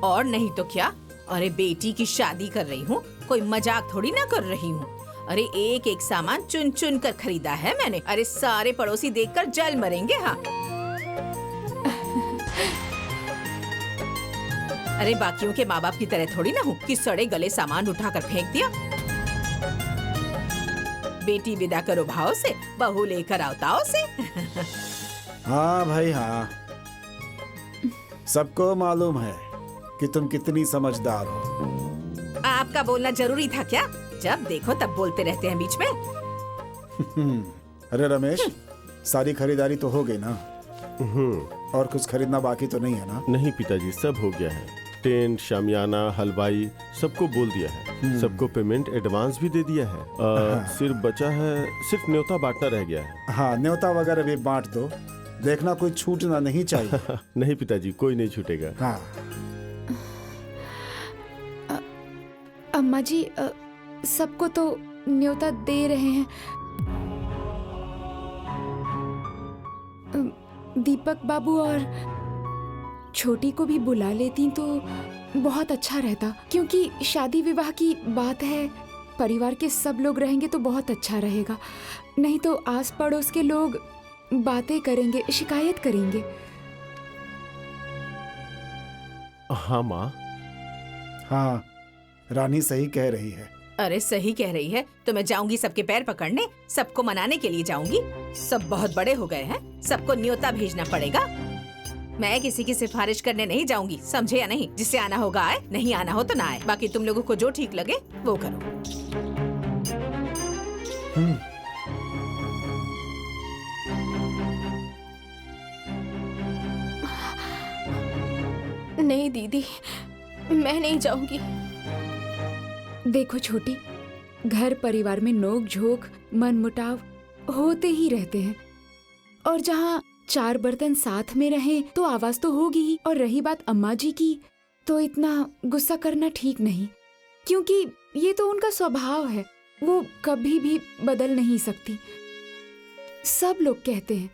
और नहीं तो क्या। अरे बेटी की शादी कर रही हूँ, कोई मजाक थोड़ी ना कर रही हूँ। अरे एक एक सामान चुन चुन कर खरीदा है मैंने। अरे सारे पड़ोसी देखकर जल मरेंगे। हाँ अरे बाकियों के माँ बाप की तरह थोड़ी ना हूँ कि सड़े गले सामान उठाकर फेंक दिया। बेटी विदा करो भाव से, बहू लेकर आओ ताव से। हाँ भाई हाँ, सबको मालूम है कि तुम कितनी समझदार हो। आपका बोलना जरूरी था क्या? जब देखो तब बोलते रहते हैं बीच में। अरे रमेश, सारी खरीदारी तो हो गई ना? और कुछ खरीदना बाकी तो नहीं है ना? नहीं पिताजी, सब हो गया है। टेंट, शामियाना, हलवाई सबको बोल दिया है। सबको पेमेंट एडवांस भी दे दिया है। सिर्फ बचा है, सिर्फ न्योता बांटना रह गया है। हाँ, न्योता वगैरह भी बांट दो, देखना कोई छूटना नहीं चाहिए। नहीं पिताजी, कोई नहीं छूटेगा। हाँ अम्मा जी, सबको तो न्योता दे रहे हैं। दीपक बाबू और छोटी को भी बुला लेती तो बहुत अच्छा रहता, क्योंकि शादी विवाह की बात है, परिवार के सब लोग रहेंगे तो बहुत अच्छा रहेगा। नहीं तो आस पड़ोस के लोग बातें करेंगे, शिकायत करेंगे। हाँ माँ। हाँ, रानी सही कह रही है। अरे सही कह रही है तो मैं जाऊंगी सबके पैर पकड़ने, सबको मनाने के लिए जाऊंगी। सब बहुत बड़े हो गए हैं, सबको न्योता भेजना पड़ेगा। मैं किसी की सिफारिश करने नहीं जाऊंगी, समझे या नहीं? जिसे आना होगा आए, नहीं आना हो तो ना आए। बाकी तुम लोगों को जो ठीक लगे वो करो। नहीं दीदी, मैं नहीं जाऊंगी। देखो छोटी, घर परिवार में नोक झोंक, मन मुटाव होते ही रहते हैं, और जहाँ चार बर्तन साथ में रहें तो आवाज तो होगी ही। और रही बात अम्मा जी की, तो इतना गुस्सा करना ठीक नहीं, क्योंकि ये तो उनका स्वभाव है, वो कभी भी बदल नहीं सकती। सब लोग कहते हैं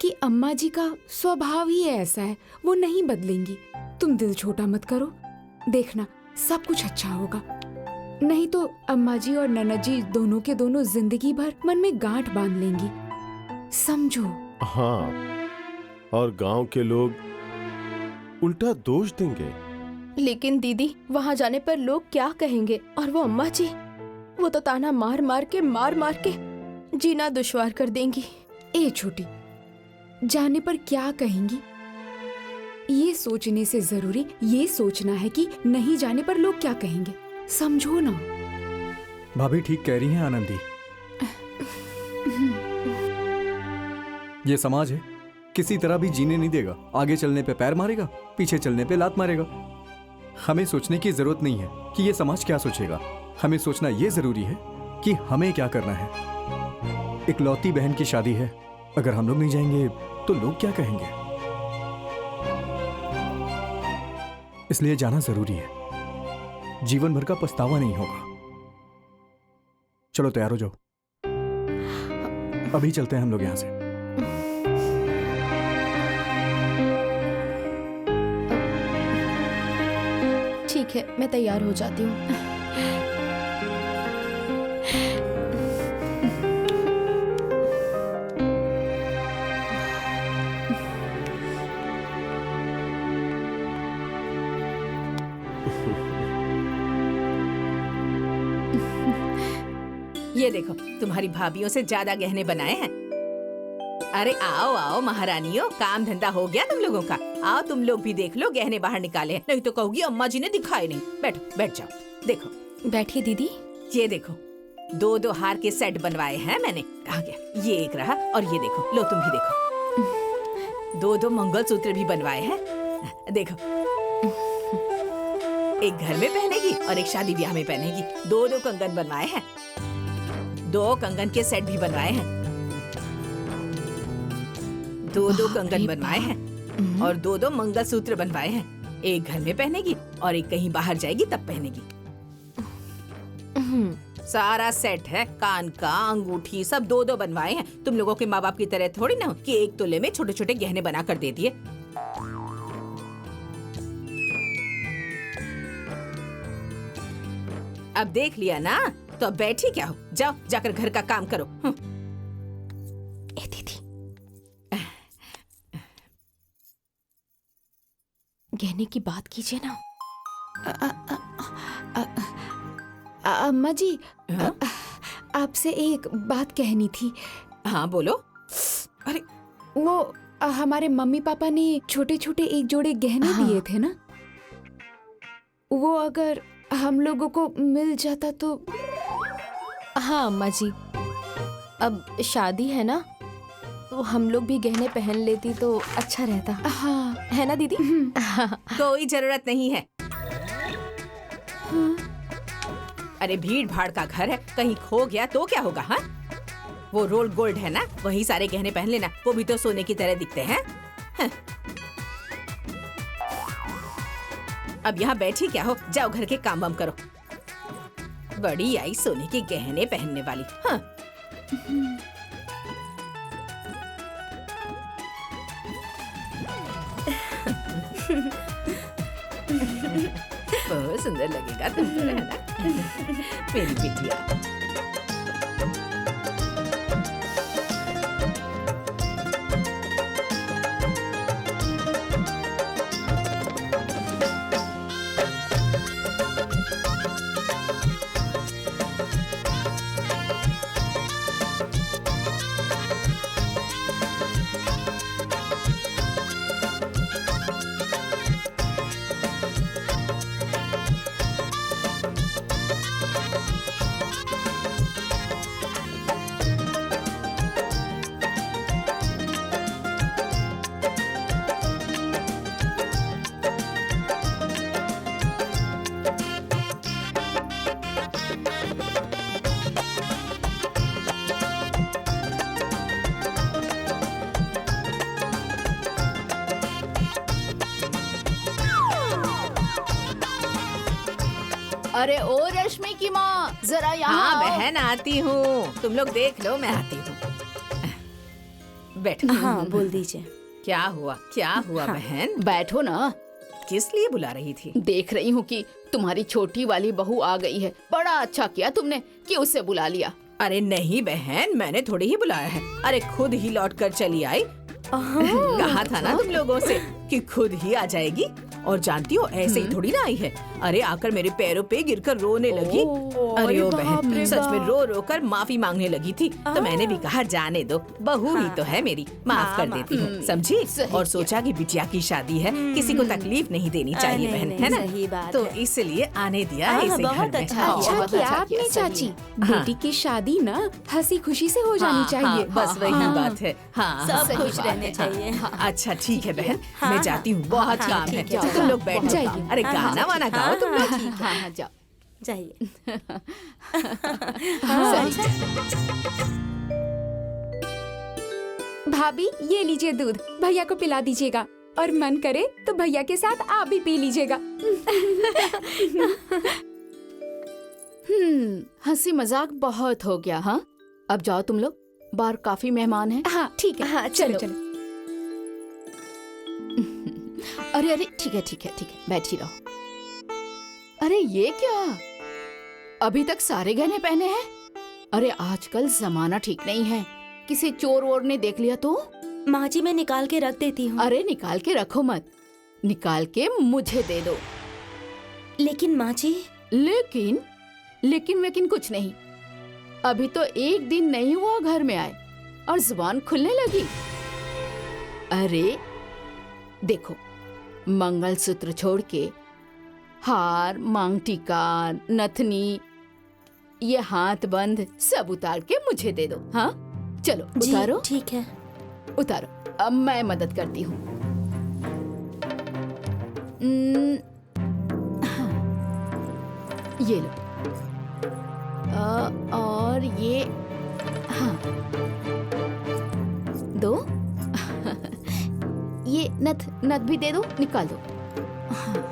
कि अम्मा जी का स्वभाव ही ऐसा है, वो नहीं बदलेंगी। तुम दिल छोटा मत करो, देखना सब कुछ अच्छा होगा। नहीं तो अम्मा जी और ननद जी दोनों के दोनों जिंदगी भर मन में गांठ बांध लेंगी, समझो। हाँ, और गांव के लोग उल्टा दोष देंगे। लेकिन दीदी, वहाँ जाने पर लोग क्या कहेंगे? और वो अम्मा जी, वो तो ताना मार मार के जीना दुश्वार कर देंगी। ए छोटी, जाने पर क्या कहेंगी ये सोचने से जरूरी ये सोचना है कि नहीं जाने पर लोग क्या कहेंगे, समझो ना। भाभी ठीक कह रही हैं आनंदी। ये समाज है, किसी तरह भी जीने नहीं देगा। आगे चलने पे पैर मारेगा, पीछे चलने पे लात मारेगा। हमें सोचने की जरूरत नहीं है कि ये समाज क्या सोचेगा। हमें सोचना ये जरूरी है कि हमें क्या करना है। इकलौती बहन की शादी है, अगर हम लोग नहीं जाएंगे तो लोग क्या कहेंगे? इसलिए जाना जरूरी है, जीवन भर का पछतावा नहीं होगा। चलो तैयार हो जाओ, अभी चलते हैं हम लोग यहाँ से। ठीक है, मैं तैयार हो जाती हूँ। ये देखो, तुम्हारी भाभीयों से ज्यादा गहने बनाए हैं। अरे आओ आओ महारानियों, काम धंधा हो गया तुम लोगों का। आओ तुम लोग भी देख लो, गहने बाहर निकाले हैं, नहीं तो कहोगी अम्मा जी ने दिखाए नहीं। बैठो, बैठ जाओ। देखो, बैठिए दीदी। ये देखो, 2-2 हार के सेट बनवाए हैं मैंने। आ गया, ये एक रहा, और ये देखो, लो तुम भी देखो। 2-2 मंगलसूत्र भी बनवाए हैं। देखो, एक घर में पहनेगी और एक शादी ब्याह में पहनेगी। 2-2 कंगन बनवाए हैं, 2 कंगन के सेट भी बनवाए हैं। 2-2 कंगन बनवाए हैं और 2-2 मंगलसूत्र बनवाए हैं। एक घर में पहनेगी और एक कहीं बाहर जाएगी तब पहनेगी। सारा सेट है, कान का, अंगूठी, सब 2-2 बनवाए हैं। तुम लोगों के माँ बाप की तरह थोड़ी ना कि 1 तोले में छोटे छोटे गहने बना कर दे दिए। अब देख लिया ना, तो अब बैठी क्या हो, जाओ जाकर घर का काम करो। ए दीदी, गहने की बात कीजिए ना। अम्मा जी, आपसे एक बात कहनी थी। हाँ बोलो। अरे वो हमारे मम्मी पापा ने छोटे छोटे एक जोड़े गहने दिए थे ना, वो अगर हम लोगों को मिल जाता तो। हाँ अम्मा जी, अब शादी है ना, तो हम लोग भी गहने पहन लेती तो अच्छा रहता। हाँ, है ना दीदी? कोई जरूरत नहीं है। अरे भीड़ भाड़ का घर है, कहीं खो गया तो क्या होगा? हाँ, वो रोल गोल्ड है ना, वही सारे गहने पहन लेना, वो भी तो सोने की तरह दिखते हैं। हाँ। अब यहाँ बैठी क्या हो, जाओ घर के काम वाम करो। बड़ी आई सोने के गहने पहनने वाली। हाँ। बहुत सुंदर लगेगा तुमको, है ना मेरी बिटिया। अरे ओ रश्मि की माँ, जरा यहाँ हाँ आओ। बहन आती हूँ, तुम लोग देख लो, मैं आती हूँ। बैठो। हाँ बोल दीजिए। क्या हुआ, क्या हुआ बहन? बैठो ना। किस लिए बुला रही थी? देख रही हूँ कि तुम्हारी छोटी वाली बहू आ गई है। बड़ा अच्छा किया तुमने कि उसे बुला लिया। अरे नहीं बहन, मैंने थोड़ी ही बुलाया है। अरे खुद ही लौट कर चली आई। कहा था ना तुम लोगों से कि खुद ही आ जाएगी। और जानती हो, ऐसे ही थोड़ी ना आई है। अरे आकर मेरे पैरों पे गिरकर रोने लगी। अरे ओ बहन, सच में रो रो कर माफी मांगने लगी थी। तो मैंने भी कहा जाने दो, बहू ही तो है मेरी, माफ कर देती हूँ, समझी? और सोचा कि बिटिया की शादी है, किसी को तकलीफ नहीं देनी चाहिए बहन, है ना? सही बात तो है। इसलिए आने दिया हाँ, ऐसे बहुत घर में। अच्छा अच्छा बहुत किया अच्छा आपने किया, सही चाची। हाँ। बेटी की शादी ना हंसी खुशी से हो जानी चाहिए। बस वही बात है। हाँ सब हाँ, खुश रहने चाहिए। अच्छा ठीक है बहन, हाँ, मैं जाती हूँ, बहुत हाँ, काम है। ठीक है, तुम लोग बैठ जाइए। जाइए। अरे गाना वाना गाओ तुम लोग। हाँ हाँ जाओ। जाइए। भाभी ये लीजिए दूध, भैया को पिला दीजिएगा, और मन करे तो भैया के साथ आप भी पी लीजिएगा। हंसी मजाक बहुत हो गया। हाँ, अब जाओ तुम लोग, बाहर काफी मेहमान हैं। हाँ ठीक है। हाँ, चलो चलो। चलो। अरे अरे ठीक है ठीक है ठीक है, बैठ ही रहो। अरे ये क्या, अभी तक सारे गहने पहने हैं? अरे आजकल जमाना ठीक नहीं है, किसी चोर वोर ने देख लिया तो? माँ जी मैं निकाल के रख देती हूँ। अरे निकाल के रखो मत, निकाल के मुझे दे दो। लेकिन माँ जी। लेकिन वेकिन कुछ नहीं, अभी तो एक दिन नहीं हुआ घर में आए और जुबान खुलने लगी। अरे देखो, मंगलसूत्र छोड़ के हार, मांग टीका, नथनी, ये हाथ बंद सब उतार के मुझे दे दो। हाँ चलो जी, उतारो। ठीक है। उतारो, अब मैं मदद करती हूँ। हाँ, ये लो। और ये, हाँ दो। ये नथ भी दे दो, निकाल दो। हाँ।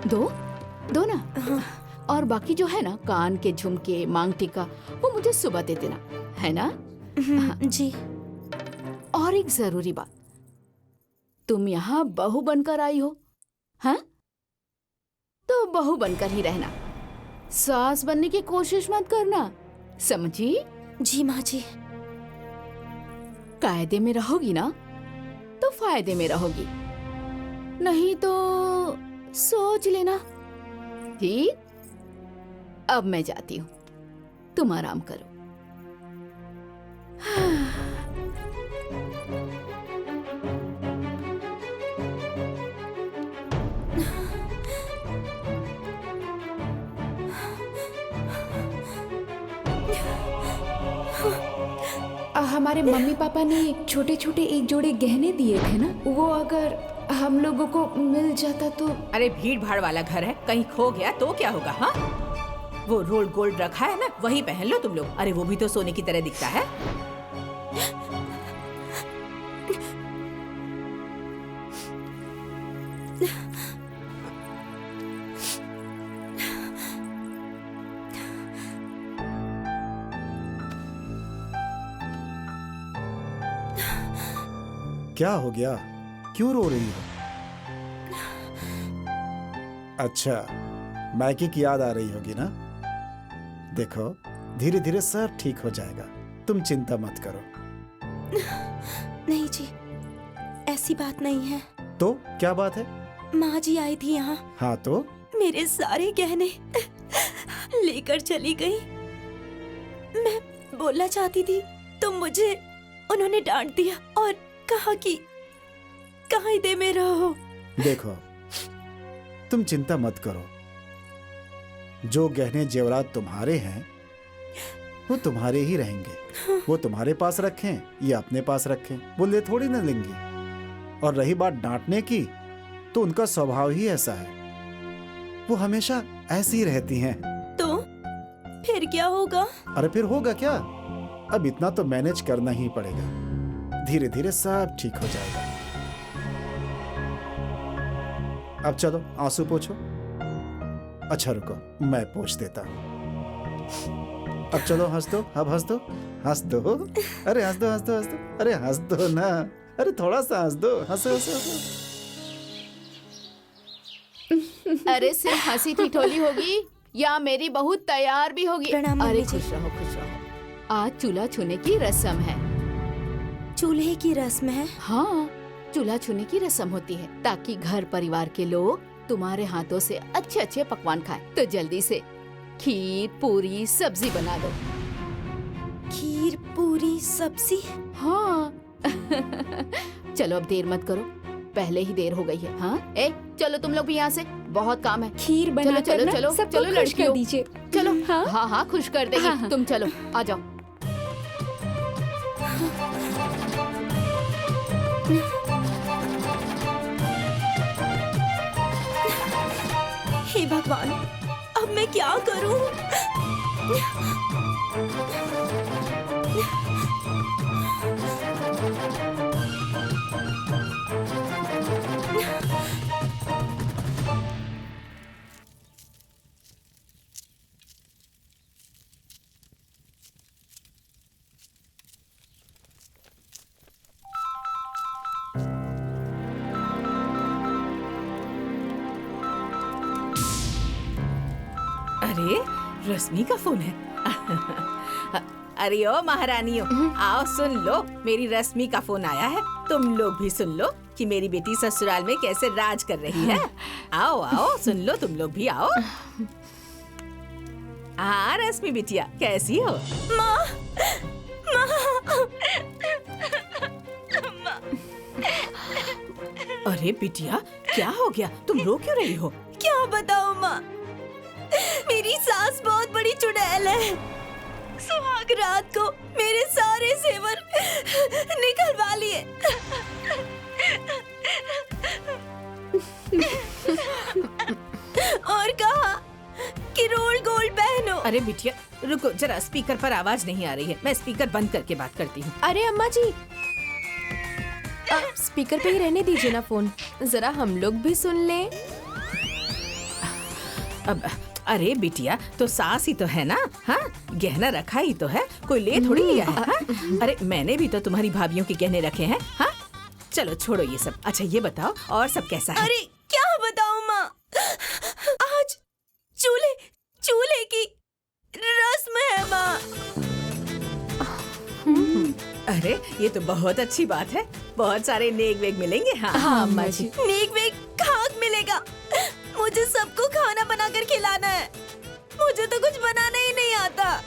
दो ना। और बाकी जो है ना, कान के झुमके, मांग टीका, वो मुझे सुबह दे देना, है ना? हाँ। जी। और एक जरूरी बात, तुम यहाँ बहू बनकर आई हो, हाँ? तो बहू बनकर ही रहना, सास बनने की कोशिश मत करना, समझी? जी माँ जी। कायदे में रहोगी ना तो फायदे में रहोगी, नहीं तो सोच लेना। ठीक, अब मैं जाती हूँ, तुम आराम करो। हमारे मम्मी पापा ने छोटे छोटे एक जोड़े गहने दिए थे ना, वो अगर हम लोगों को मिल जाता तो। अरे भीड़ भाड़ वाला घर है, कहीं खो गया तो क्या होगा? हाँ, वो रोल्ड गोल्ड रखा है ना, वही पहन लो तुम लोग। अरे वो भी तो सोने की तरह दिखता है। क्या हो गया, क्यों रो रही हो? अच्छा, मायके की याद आ रही होगी ना? देखो धीरे धीरे सब ठीक हो जाएगा, तुम चिंता मत करो। नहीं जी, ऐसी बात नहीं है। तो क्या बात है? माँ जी आई थी यहाँ। हाँ तो? मेरे सारे गहने लेकर चली गई। मैं बोलना चाहती थी तो मुझे उन्होंने डांट दिया और कहा कि कहाँ दे में रहो। देखो तुम चिंता मत करो, जो गहने जेवरात तुम्हारे हैं वो तुम्हारे ही रहेंगे। वो तुम्हारे पास रखें या अपने पास रखें, वो ले थोड़ी ना लेंगी। और रही बात डांटने की, तो उनका स्वभाव ही ऐसा है, वो हमेशा ऐसी ही रहती हैं। तो फिर क्या होगा? अरे फिर होगा क्या, अब इतना तो मैनेज करना ही पड़ेगा, धीरे धीरे सब ठीक हो जाएगा। अब चलो आंसू पोंछो। अच्छा रुको, मैं पोंछ देता हूँ। अब चलो हंस दो, अब हंस दो, हंस दो। अरे हंस दो, हंस दो, हंस दो, अरे हंस दो ना, अरे थोड़ा सा हंस दो, हंसो हंसो हंसो। अरे सिर्फ हंसी ठिठोली होगी या मेरी बहू तैयार भी होगी? प्रणाम अरे मम्मी जी। खुश रहो, खुश रहो। आज चूल्हा छूने की रस्म है। चूल्हे की रस्म है? हाँ, चूल्हा छूने की रस्म होती है ताकि घर परिवार के लोग तुम्हारे हाथों से अच्छे अच्छे पकवान खाएं। तो जल्दी से खीर, पूरी, सब्जी बना दो। खीर, पूरी, सब्जी? हाँ। चलो अब देर मत करो, पहले ही देर हो गई है। हाँ ए, चलो तुम लोग भी यहाँ से, बहुत काम है। खीर बना चलो चलो चलो सबको चलो खुश कर लड़कियों, दीजिए। चलो। हाँ? हाँ हाँ खुश कर देगी। हाँ, हाँ। तुम चलो, आ जाओ। हे भगवान, अब मैं क्या करूं? अरे रश्मि का फोन है। अरे ओ महारानियों, आओ सुन लो, मेरी रश्मि का फोन आया है। तुम लोग भी सुन लो कि मेरी बेटी ससुराल में कैसे राज कर रही है। आओ आओ सुन लो, तुम लोग भी आओ। हाँ रश्मि बिटिया, कैसी हो? माँ, अरे बिटिया, क्या हो गया? तुम रो क्यों रही हो? क्या बताऊँ माँ, मेरी सास बहुत बड़ी चुड़ैल है। सुहाग रात को मेरे सारे जेवर निकलवा लिए। और कहा कि रोल गोल्ड पहनो। अरे बिटिया रुको जरा, स्पीकर पर आवाज नहीं आ रही है, मैं स्पीकर बंद करके बात करती हूँ। अरे अम्मा जी, स्पीकर पे ही रहने दीजिए ना फोन, जरा हम लोग भी सुन लें। अब अरे बिटिया, तो सास ही तो है ना। हाँ, गहना रखा ही तो है, कोई ले थोड़ी लिया है। हाँ? अरे मैंने भी तो तुम्हारी भाभीियों के गहने रखे हैं। हाँ चलो छोड़ो ये सब। अच्छा ये बताओ और सब कैसा है? अरे क्या बताऊँ माँ, आज चूल्हे की रस्म है माँ। अरे ये तो बहुत अच्छी बात है, बहुत सारे नेक वेग मिलेंगे। हाँ अम्मा जी। नेक वेग खाक मिलेगा। मुझे सबको खाना बनाकर खिलाना है, मुझे तो कुछ बनाना ही नहीं आता।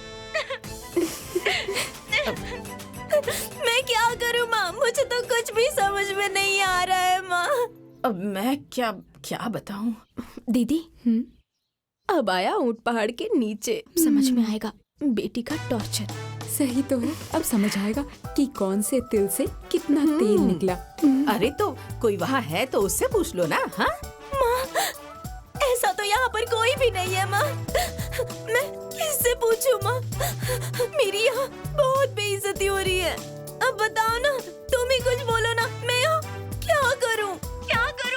मैं क्या करूँ माँ, मुझे तो कुछ भी समझ में नहीं आ रहा है माँ। अब मैं क्या बताऊँ? दीदी, अब आया ऊंट पहाड़ के नीचे, समझ में आएगा बेटी का टॉर्चर। सही तो है, अब समझ आएगा कि कौन से तिल से कितना तेल निकला। अरे तो कोई वहाँ है तो उससे पूछ लो ना। हाँ माँ, ऐसा तो यहाँ पर कोई भी नहीं है माँ, मैं किससे पूछूं माँ? मेरी यहाँ बहुत बेइज्जती हो रही है। अब बताओ ना, तुम ही कुछ बोलो ना, मैं यहाँ क्या करूँ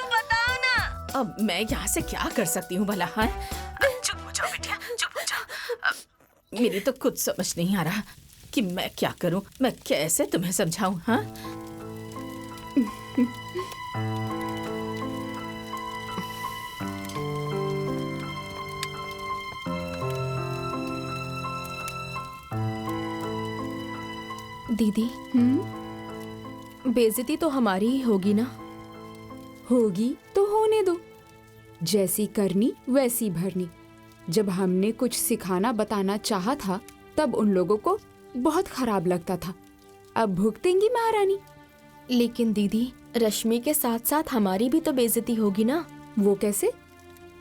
बताओ ना। अब मैं यहाँ से क्या कर सकती हूँ भला? हाँ चुप हो जाओ बेटिया, चुप हो जाओ। मेरी तो कुछ समझ नहीं आ रहा कि मैं क्या करूँ, मैं कैसे तुम्हें समझाऊँ। हाँ दीदी, बेइज्जती तो हमारी ही होगी ना? होगी तो होने दो, जैसी करनी वैसी भरनी। जब हमने कुछ सिखाना बताना चाहा था तब उन लोगों को बहुत खराब लगता था, अब भुगतेंगी महारानी। लेकिन दीदी, रश्मि के साथ साथ हमारी भी तो बेइज्जती होगी ना। वो कैसे?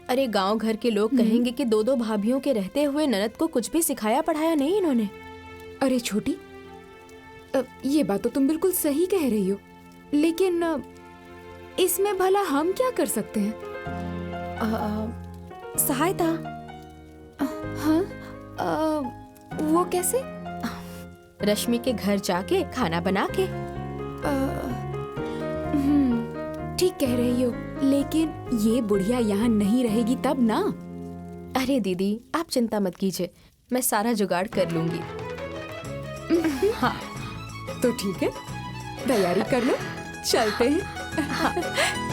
अरे गांव घर के लोग कहेंगे कि दो भाभीियों के रहते हुए ननद को कुछ भी सिखाया पढ़ाया नहीं इन्होंने। अरे छोटी, ये बात तो तुम बिल्कुल सही कह रही हो, लेकिन इसमें भला हम क्या कर सकते हैं? सहायता? हाँ, वो कैसे? रश्मि के घर जाके खाना बना के। ठीक कह रही हो, लेकिन ये बुढ़िया यहाँ नहीं रहेगी तब ना। अरे दीदी, आप चिंता मत कीजिए, मैं सारा जुगाड़ कर लूंगी। हाँ तो ठीक है, तैयारी कर लो, चलते हैं।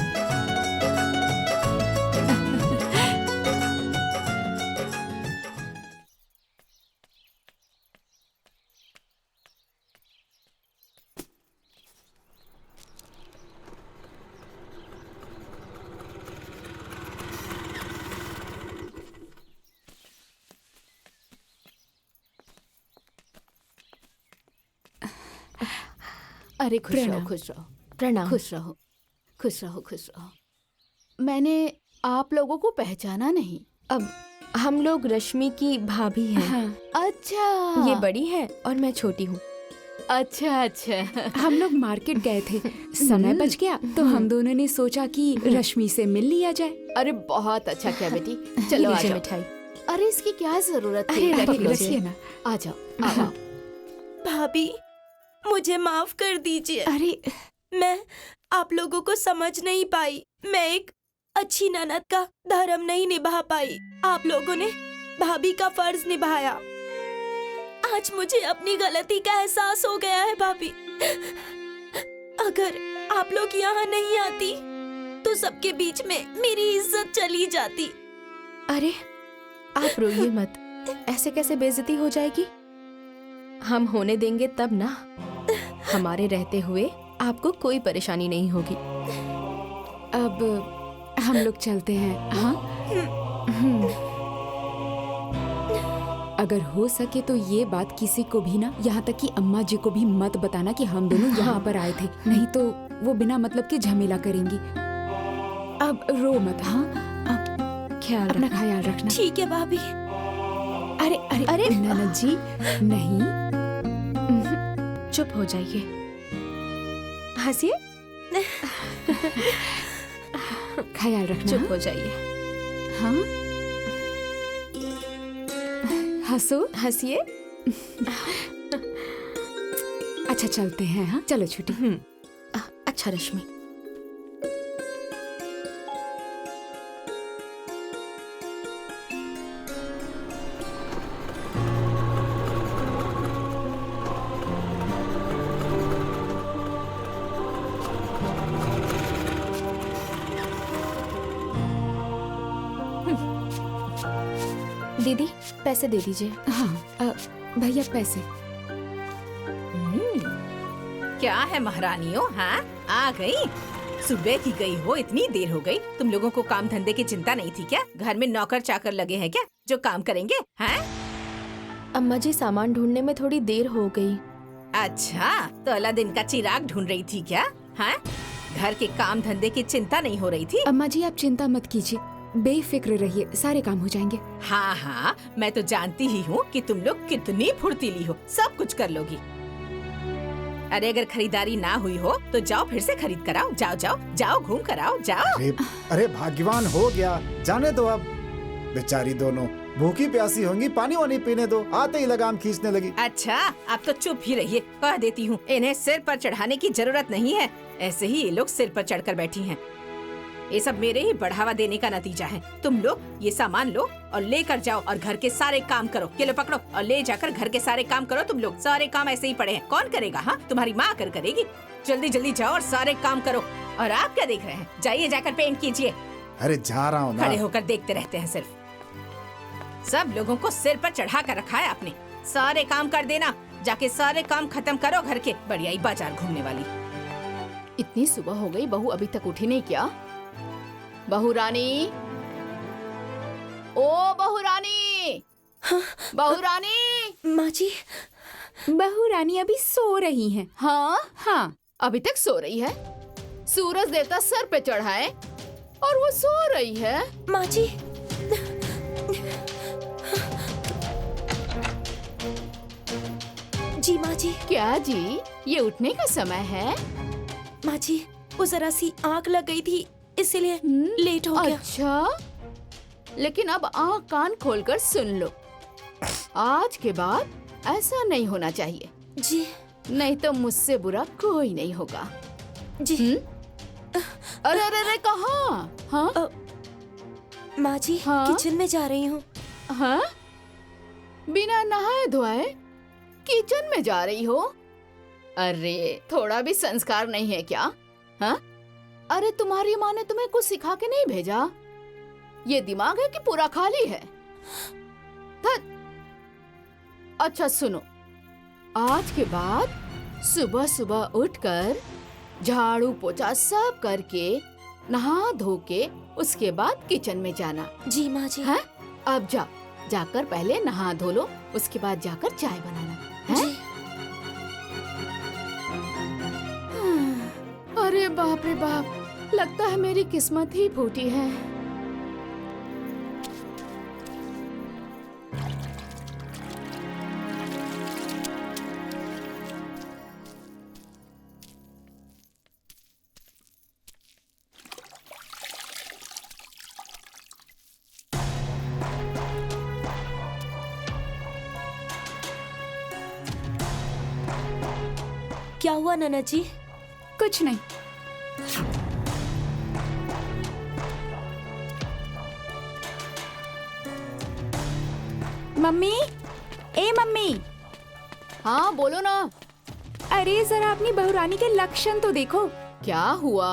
अरे खुश रहो, खुश रहो, प्रणाम। खुश रहो, खुश रहो, खुश रहो। मैंने आप लोगों को पहचाना नहीं। अब हम लोग रश्मि की भाभी हैं। हाँ। अच्छा, ये बड़ी है और मैं छोटी हूँ। अच्छा अच्छा। हम लोग मार्केट गए थे, समय बच गया तो हम दोनों ने सोचा कि रश्मि से मिल लिया जाए। अरे बहुत अच्छा किया बेटी, चलो आ लीजिए जाओ। मिठाई। अरे इसकी क्या जरूरत थी? अरे पकड़ो, रखिए ना। आ जाओ, आओ। भाभी, मुझे माफ कर दीजिए, अरे मैं आप लोगों को समझ नहीं पाई। मैं एक अच्छी ननद का धर्म नहीं निभा पाई। आप लोगों ने भाभी का फर्ज निभाया। आज मुझे अपनी गलती का एहसास हो गया है भाभी। अगर आप लोग यहाँ नहीं आती तो सबके बीच में मेरी इज्जत चली जाती। अरे आप रोइए मत, ऐसे कैसे बेइज्जती हो जाएगी? हम होने देंगे तब ना। हमारे रहते हुए आपको कोई परेशानी नहीं होगी। अब हम लोग चलते हैं। हाँ, अगर हो सके तो ये बात किसी को भी ना, यहाँ तक कि अम्मा जी को भी मत बताना कि हम दोनों यहाँ पर आए थे, नहीं तो वो बिना मतलब के झमेला करेंगी। अब रो मत। हाँ, अपना ख्याल रखना। ठीक है भाभी। अरे अरे अरे ननद जी, नहीं, चुप हो जाइए, हंसिए, ख्याल रखना। चुप हो जाइए। हाँ, हंसो, हंसिए। अच्छा चलते हैं। हाँ चलो छुट्टी। अच्छा रश्मि, दीदी पैसे दे दीजिए। हाँ भैया पैसे। क्या है महारानियों, हाँ आ गई? सुबह की गई हो, इतनी देर हो गई। तुम लोगों को काम धंधे की चिंता नहीं थी क्या? घर में नौकर चाकर लगे हैं क्या जो काम करेंगे? हैं? अम्मा जी सामान ढूंढने में थोड़ी देर हो गई। अच्छा, तो अलादीन का चिराग ढूंढ रही थी क्या? हैं? घर के काम धंधे की चिंता नहीं हो रही थी? अम्मा जी आप चिंता मत कीजिए, बेफिक्र रहिए, सारे काम हो जाएंगे। हाँ हाँ, मैं तो जानती ही हूँ कि तुम लोग कितनी फुर्तीली हो, सब कुछ कर लोगी। अरे अगर खरीदारी ना हुई हो तो जाओ फिर से खरीद कर आओ। जाओ जाओ जाओ, घूम कर आओ, जाओ। अरे भाग्यवान हो गया, जाने दो अब। बेचारी दोनों भूखी प्यासी होंगी, पानी वानी पीने दो। आते ही लगाम खींचने लगी। अच्छा, अब तो चुप ही रहिए। कह देती हूँ, इन्हें सिर पर चढ़ाने की जरूरत नहीं है। ऐसे ही ये लोग सिर पर चढ़कर बैठी हैं। ये सब मेरे ही बढ़ावा देने का नतीजा है। तुम लोग ये सामान लो और लेकर जाओ और घर के सारे काम करो। ये लो पकड़ो और ले जाकर घर के सारे काम करो। तुम लोग सारे काम ऐसे ही पड़े हैं, कौन करेगा? हाँ, तुम्हारी माँ कर करेगी। जल्दी जल्दी जाओ और सारे काम करो। और आप क्या देख रहे हैं? जाइए जाकर पेंट कीजिए। अरे जा रहा हूँ ना। खड़े होकर देखते रहते हैं सिर्फ। सब लोगों को सिर पर चढ़ा कर रखा है आपने। सारे काम कर देना, जाके सारे काम खत्म करो घर के। बढ़िया ही बाजार घूमने वाली। इतनी सुबह हो गई, बहू अभी तक उठी नहीं क्या? बहू रानी, ओ बहू रानी, बहू रानी। माँ जी, बहू रानी अभी सो रही हैं। हाँ हाँ, अभी तक सो रही है? सूरज देवता सर पे चढ़ा है और वो सो रही है। माँ जी। जी माँ जी। क्या जी, ये उठने का समय है? माँ जी, वो जरा सी आँख लग गई थी, इसीलिए लेट हो गया। अच्छा, लेकिन अब आँख कान खोलकर सुन लो। आज के बाद ऐसा नहीं होना चाहिए जी। नहीं तो मुझसे बुरा कोई नहीं होगा। जी। अरे अरे अरे, कहाँ? हाँ माँ जी, हाँ? किचन में जा रही हूँ। हाँ, बिना नहाए धोए किचन में जा रही हो? अरे थोड़ा भी संस्कार नहीं है क्या? हाँ, अरे तुम्हारी माँ ने तुम्हें कुछ सिखा के नहीं भेजा? ये दिमाग है कि पूरा खाली है? अच्छा सुनो, आज के बाद सुबह सुबह उठकर झाड़ू पोछा सब करके नहा धो के उसके बाद किचन में जाना। जी माँ जी। है? अब जाकर पहले नहा धो लो, उसके बाद जाकर चाय बनाना है? जी। अरे बाप रे बाप, लगता है मेरी किस्मत ही फूटी है। क्या हुआ नन्ना जी? कुछ नहीं। मम्मी, ए मम्मी। हाँ बोलो ना। अरे जरा अपनी बहुरानी के लक्षण तो देखो। क्या हुआ?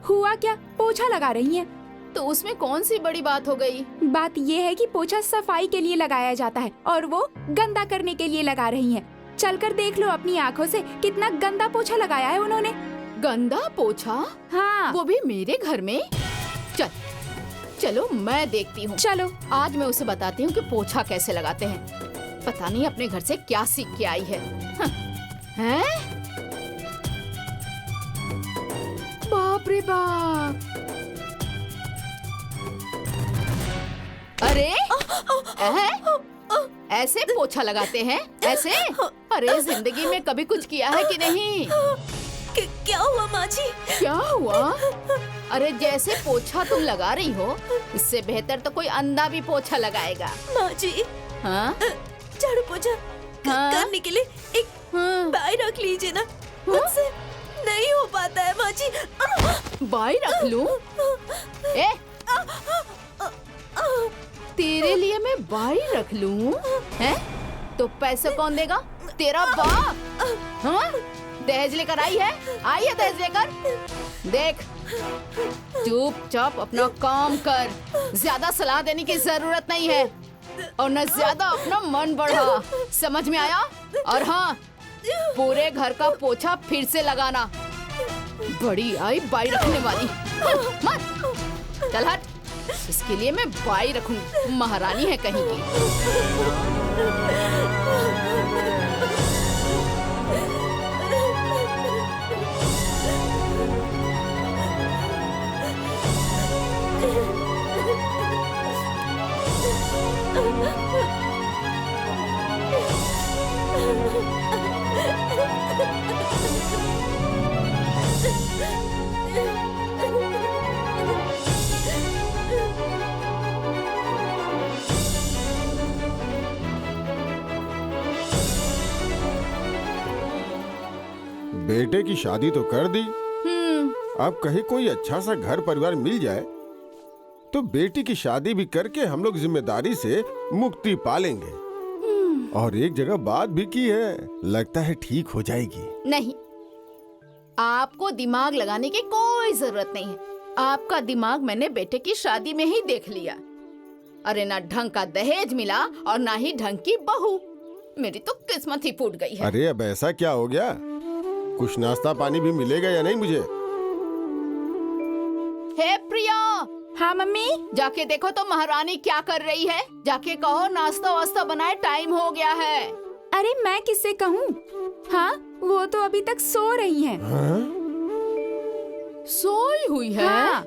हुआ क्या, पोछा लगा रही हैं। तो उसमें कौन सी बड़ी बात हो गई? बात ये है कि पोछा सफाई के लिए लगाया जाता है और वो गंदा करने के लिए लगा रही हैं। चलकर देख लो अपनी आँखों से कितना गंदा पोछा लगाया है उन्होंने। गंदा पोछा? हाँ वो भी मेरे घर में? चलो मैं देखती हूँ। चलो। आज मैं उसे बताती हूँ कि पोछा कैसे लगाते हैं। पता नहीं अपने घर से क्या सीख के आई है। हैं? बाप रे बाप! अरे ऐसे पोछा लगाते हैं? ऐसे? अरे जिंदगी में कभी कुछ किया है कि नहीं? क्या हुआ माँ जी? क्या हुआ? अरे जैसे पोछा तुम लगा रही हो, इससे बेहतर तो कोई अंधा भी पोछा लगाएगा। माँ जी, हाँ? झाड़ू पोछा हाँ? करने के लिए एक बाई रख लीजिए ना। मुझसे नहीं हो पाता है माँ जी। बाई रख लूं? ए, तेरे लिए मैं बाई रख लूं? हैं? तो पैसे कौन देगा? तेरा बाप? हाँ? दहेज लेकर आई है? आई है दहेज लेकर? देख, चुपचाप अपना काम कर। ज्यादा सलाह देने की जरूरत नहीं है और न ज्यादा अपना मन बढ़ा। समझ में आया? और हाँ, पूरे घर का पोछा फिर से लगाना। बड़ी आई बाई रखने वाली। मत चल हट। इसके लिए मैं बाई रखूंगी। महारानी है कहीं की। बेटे की शादी तो कर दी, अब कहीं कोई अच्छा सा घर परिवार मिल जाए तो बेटी की शादी भी करके हम लोग जिम्मेदारी से मुक्ति पालेंगे। और एक जगह बात भी की है, लगता है ठीक हो जाएगी। नहीं, आपको दिमाग लगाने की कोई जरूरत नहीं है। आपका दिमाग मैंने बेटे की शादी में ही देख लिया। अरे ना ढंग का दहेज मिला और ना ही ढंग की बहू। मेरी तो किस्मत ही फूट गई है। अरे अब ऐसा क्या हो गया? कुछ नाश्ता पानी भी मिलेगा या नहीं मुझे? हे प्रिया! हाँ मम्मी। जाके देखो तो महारानी क्या कर रही है। जाके कहो नाश्ता वास्ता बनाए, टाइम हो गया है। अरे मैं किससे कहूँ? हाँ, वो तो अभी तक सो रही हैं। हाँ? सोई हुई है? हाँ।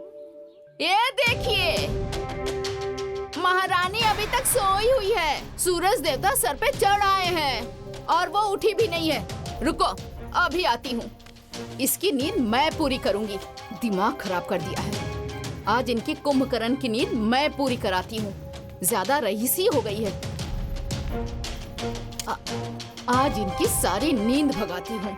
ये देखिए, महारानी अभी तक सोई हुई है। सूरज देवता सर पे चढ़ आए हैं और वो उठी भी नहीं है। रुको, अभी आती हूँ। इसकी नींद मैं पूरी करूंगी। दिमाग खराब कर दिया है। आज इनकी कुंभकर्ण की नींद मैं पूरी कराती हूँ। ज्यादा रईसी हो गई है। आज इनकी सारी नींद भगाती हूँ।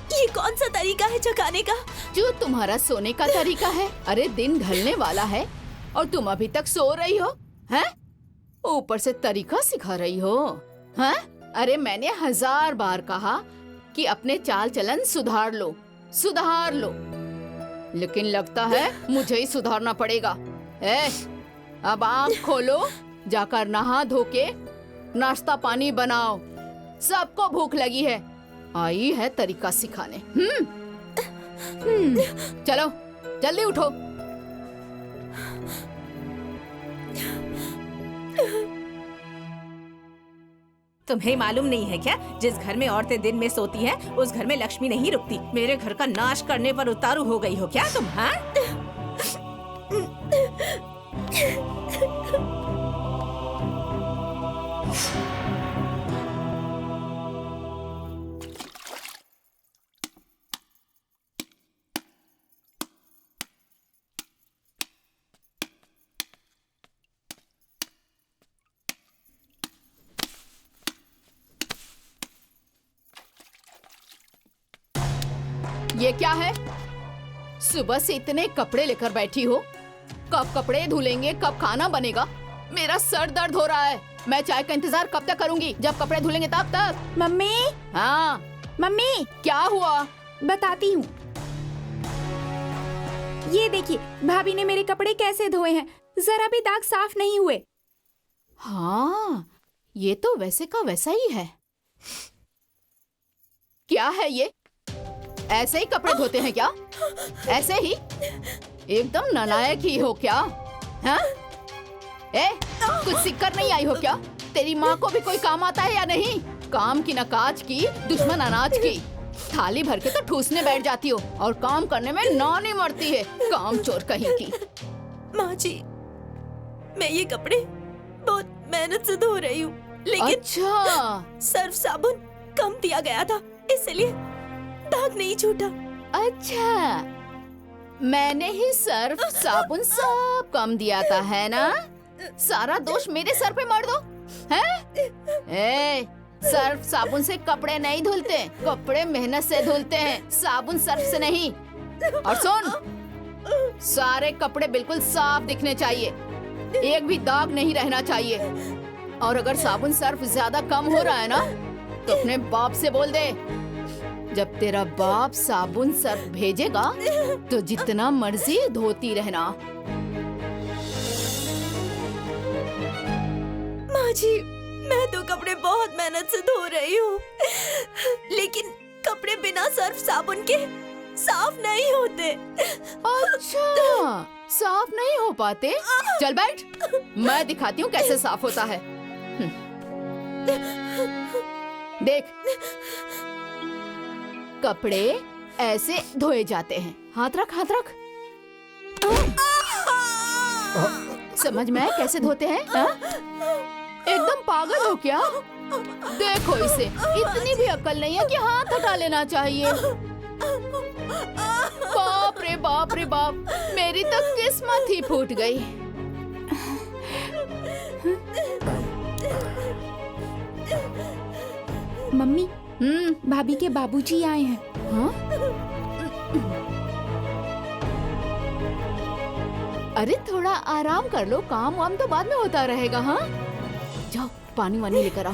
ये कौन सा तरीका है जगाने का? जो तुम्हारा सोने का तरीका है। अरे दिन ढलने वाला है और तुम अभी तक सो रही हो, हैं? ऊपर से तरीका सिखा रही हो, हैं? अरे मैंने 1000 बार कहा कि अपने चाल चलन सुधार लो, सुधार लो, लेकिन लगता है मुझे ही सुधारना पड़ेगा। अब आँख खोलो, जाकर नहा धो के नाश्ता पानी बनाओ। सबको भूख लगी है। आई है तरीका सिखाने। चलो जल्दी उठो। तुम्हें मालूम नहीं है क्या, जिस घर में औरतें दिन में सोती हैं, उस घर में लक्ष्मी नहीं रुकती। मेरे घर का नाश करने पर उतारू हो गई हो क्या तुम? हाँ? ये क्या है? सुबह से इतने कपड़े लेकर बैठी हो, कब कपड़े धुलेंगे, कब खाना बनेगा? मेरा सर दर्द हो रहा है। मैं चाय का इंतजार कब तक करूंगी? जब कपड़े धुलेंगे तब तक। मम्मी, हाँ, मम्मी, क्या हुआ? बताती हूँ। ये देखिए, भाभी ने मेरे कपड़े कैसे धोए हैं, जरा भी दाग साफ नहीं हुए। हाँ, ये तो वैसे का वैसा ही है। क्या है ये? ऐसे ही कपड़े धोते हैं क्या? ऐसे ही? एकदम नालायक ही हो क्या? हाँ? कुछ सीख कर नहीं आई हो क्या? तेरी माँ को भी कोई काम आता है या नहीं? काम की न काज की, दुश्मन अनाज की। थाली भर के तो ठूसने बैठ जाती हो और काम करने में ना नहीं मरती है, काम चोर कहीं की। माँ जी, मैं ये कपड़े बहुत मेहनत से धो रही हूँ, लेकिन अच्छा, सर्फ साबुन कम दिया गया था, इसलिए दाग नहीं छूटा। अच्छा, मैंने ही सर्फ साबुन सब कम दिया था, है ना? सारा दोष मेरे सर पे मर दो, हैं? सर्फ साबुन से कपड़े नहीं धुलते, कपड़े मेहनत से धुलते हैं, साबुन सर्फ से नहीं। और सुन, सारे कपड़े बिल्कुल साफ दिखने चाहिए, एक भी दाग नहीं रहना चाहिए। और अगर साबुन सर्फ ज्यादा कम हो रहा है ना, तो अपने बाप से बोल दे। जब तेरा बाप साबुन सर्फ भेजेगा तो जितना मर्जी धोती रहना। माँ जी, मैं तो कपड़े बहुत मेहनत से धो रही हूँ, लेकिन कपड़े बिना सर्फ साबुन के साफ नहीं होते। अच्छा, साफ नहीं हो पाते? चल बैठ, मैं दिखाती हूँ कैसे साफ होता है। देख, कपड़े ऐसे धोए जाते हैं। हाथ रख, हाथ रख। समझ में आया कैसे धोते हैं? हाँ? एकदम पागल हो क्या? देखो इसे, इतनी भी अक्ल नहीं है कि हाथ हटा लेना चाहिए। बाप रे बाप रे बाप, मेरी तो किस्मत ही फूट गई। मम्मी, भाभी के बाबूजी आए हैं। हाँ? अरे थोड़ा आराम कर लो, काम वाम तो बाद में होता रहेगा। हाँ, जाओ पानी वानी लेकर आओ।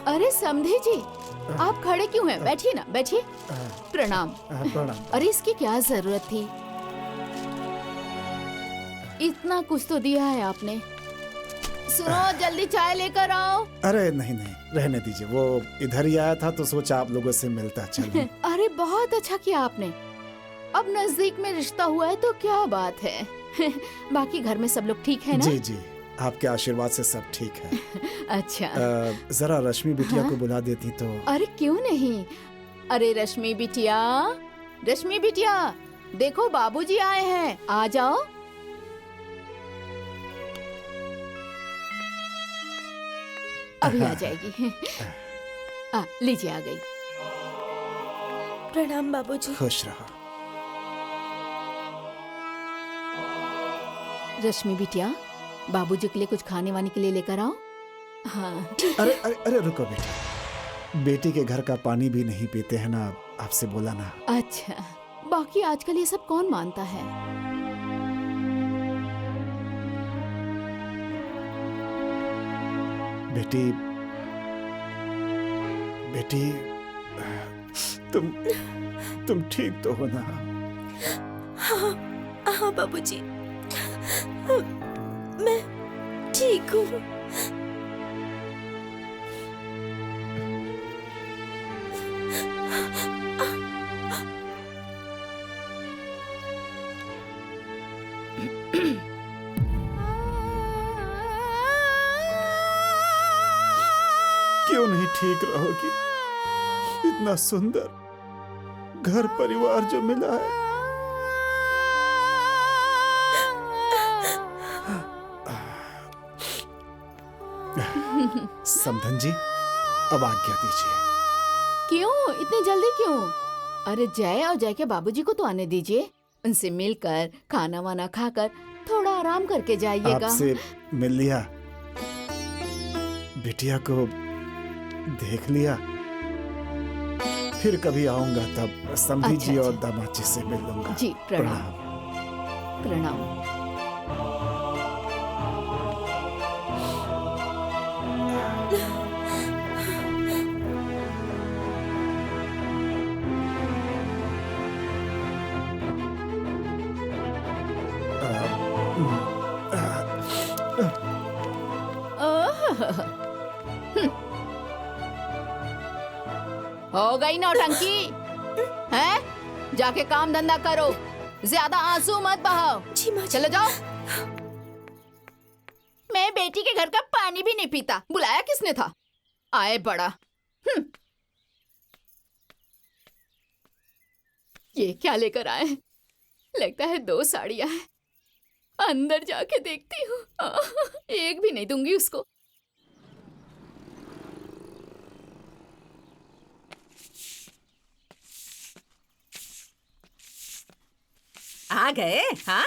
अरे समधे जी, आप खड़े क्यों हैं? बैठिए ना, बैठिए। प्रणाम। प्रणाम। अरे इसकी क्या जरूरत थी? इतना कुछ तो दिया है आपने। सुनो, जल्दी चाय लेकर आओ। अरे नहीं नहीं, रहने दीजिए, वो इधर ही आया था तो सोचा आप लोगों से मिलता चलूं। अरे बहुत अच्छा किया आपने। अब नजदीक में रिश्ता हुआ है तो क्या बात है। बाकी घर में सब लोग ठीक है ना? जी जी, आपके आशीर्वाद से सब ठीक है। अच्छा, जरा रश्मि बिटिया को बुला देती तो। अरे क्यों नहीं। अरे रश्मि बिटिया, रश्मि बिटिया, देखो बाबूजी आए हैं, आ जाओ। अभी आ जाएगी। लीजिए, आ गई। प्रणाम बाबूजी। खुश रहो। रश्मि बिटिया, बाबूजी के लिए कुछ खाने वाने के लिए लेकर आओ। हाँ। अरे अरे अरे रुको बेटी, बेटी के घर का पानी भी नहीं पीते हैं ना, आपसे बोला ना। अच्छा, बाकी आजकल ये सब कौन मानता है? बेटी, बेटी, तुम ठीक तो हो ना? हाँ, हाँ बाबूजी, मैं ठीक हूँ। क्यों नहीं ठीक रहोगी? इतना सुंदर घर परिवार जो मिला है। समधन जी, अब आज्ञा दीजिए। क्यों इतनी जल्दी क्यों? अरे जय और जय के बाबूजी को तो आने दीजिए, उनसे मिलकर खाना वाना खाकर थोड़ा आराम करके जाइएगा। आपसे मिल लिया, बिटिया को देख लिया, फिर कभी आऊंगा तब समधी अच्छा, जी और अच्छा। दामाद जी से मिल लूंगा। जी प्रणाम प्रणाम। हो गई नौटंकी है? जाके काम धंधा करो, ज्यादा आंसू मत बहाओ। जी माँ जी। चलो जाओ। मैं बेटी के घर का पानी भी नहीं पीता, बुलाया किसने था? आए बड़ा। ये क्या लेकर आए? लगता है 2 साड़ियां हैं। अंदर जाके देखती हूँ। एक भी नहीं दूंगी उसको। आ गए? हाँ,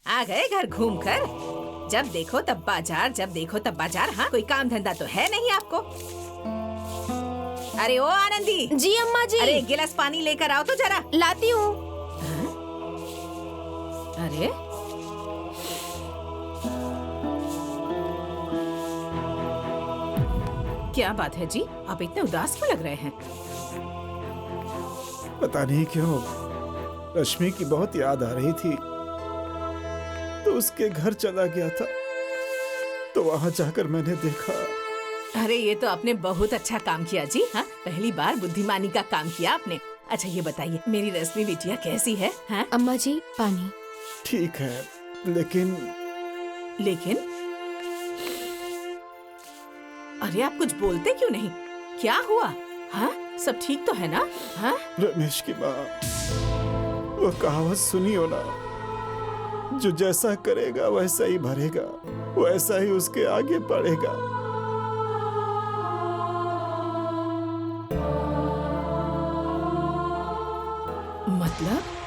आ गए घर घूमकर। जब देखो तब बाजार, जब देखो तब बाजार। हाँ, कोई काम धंधा तो है नहीं आपको? अरे ओ आनंदी। जी अम्मा जी। अरे एक गिलास पानी लेकर आओ तो जरा। लाती हूँ। अरे क्या बात है जी, आप इतने उदास क्यों लग रहे हैं? पता नहीं क्यों रश्मि की बहुत याद आ रही थी, तो उसके घर चला गया था, तो वहां जाकर मैंने देखा। अरे ये तो आपने बहुत अच्छा काम किया जी। हाँ, पहली बार बुद्धिमानी का काम किया आपने। अच्छा ये बताइए, मेरी रश्मि बिटिया कैसी है? हाँ? अम्मा जी पानी। ठीक है, लेकिन अरे आप कुछ बोलते क्यों नहीं? क्या हुआ? हाँ, सब ठीक तो है ना? हाँ? रमेश की माँ, वो कहावत सुनी हो ना, जो जैसा करेगा वैसा ही भरेगा, वैसा ही उसके आगे बढ़ेगा।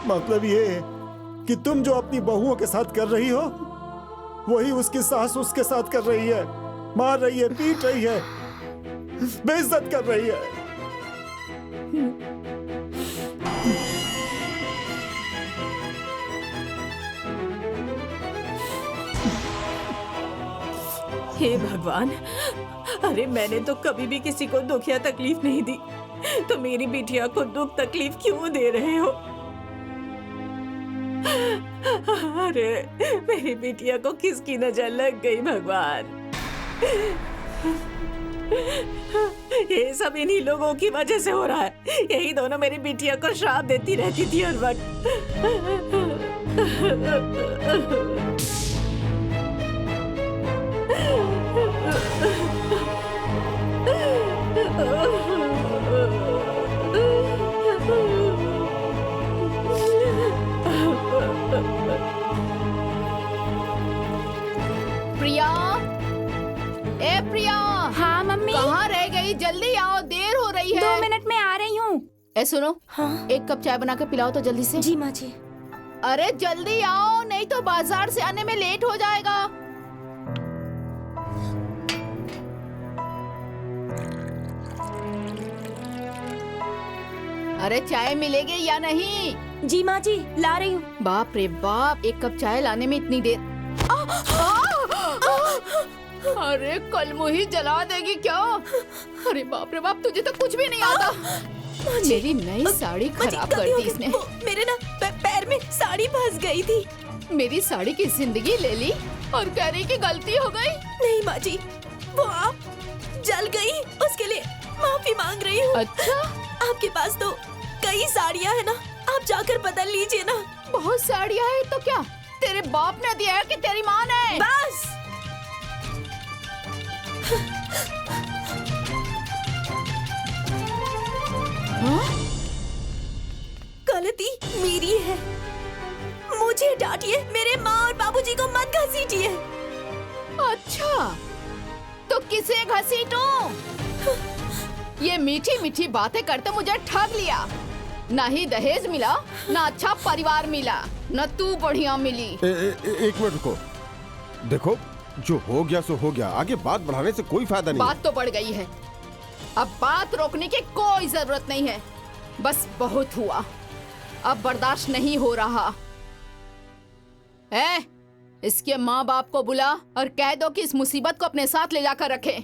मतलब ये कि तुम जो अपनी बहुओं के साथ कर रही हो, वही उसकी सास उसके साथ कर रही है। मार रही है, पीट रही है, बेइज्जत कर रही है। हे भगवान, अरे मैंने तो कभी भी किसी को दुख या तकलीफ नहीं दी, तो मेरी बिटिया को दुख तकलीफ क्यों दे रहे हो? अरे मेरी बिटिया को किसकी नजर लग गई भगवान? ये सब इन्हीं लोगों की वजह से हो रहा है। यही दोनों मेरी बिटिया को श्राप देती रहती थी हर वक्त। प्रिया, ए प्रिया। हाँ मम्मी। कहाँ रह गई? जल्दी आओ, देर हो रही है। 2 मिनट में आ रही हूँ। ए सुनो, हाँ। 1 कप चाय बना के पिलाओ तो जल्दी से। जी माँ जी। अरे जल्दी आओ, नहीं तो बाजार से आने में लेट हो जाएगा। अरे चाय मिलेगी या नहीं? जी माँ जी ला रही हूँ। बाप रे बाप, 1 कप चाय लाने में इतनी देर। अरे कल मुही जला देगी क्या? अरे बाप रे बाप, तुझे तो कुछ भी नहीं आता। मेरी नई साड़ी खराब कर दी इसने। मेरे ना पैर में साड़ी फंस गई थी। मेरी साड़ी की जिंदगी ले ली और कह रही कि गलती हो गई। नहीं माँ जी, वो आप जल गई, उसके लिए माफी मांग रही हूँ। अच्छा, आपके पास तो कई साड़ियाँ है ना, आप जाकर बदल लीजिए ना। बहुत साड़ियाँ है तो क्या तेरे बाप ने दिया है कि तेरी माँ ने? बस गलती मेरी है, मुझे डांटिए, मेरे माँ और बाबूजी को मत घसीटिए। अच्छा, तो किसे घसीटूं? ये मीठी मीठी बातें करते मुझे ठग लिया। ना ही दहेज मिला, ना अच्छा परिवार मिला, न तू बढ़िया मिली। एक मिनट रुको। देखो, जो हो गया सो हो गया, आगे बात बढ़ाने से कोई फायदा नहीं। बात तो बढ़ गई है, अब बात रोकने की कोई जरूरत नहीं है। बस बहुत हुआ, अब बर्दाश्त नहीं हो रहा। इसके माँ बाप को बुला और कह दो कि इस मुसीबत को अपने साथ ले जाकर रखें।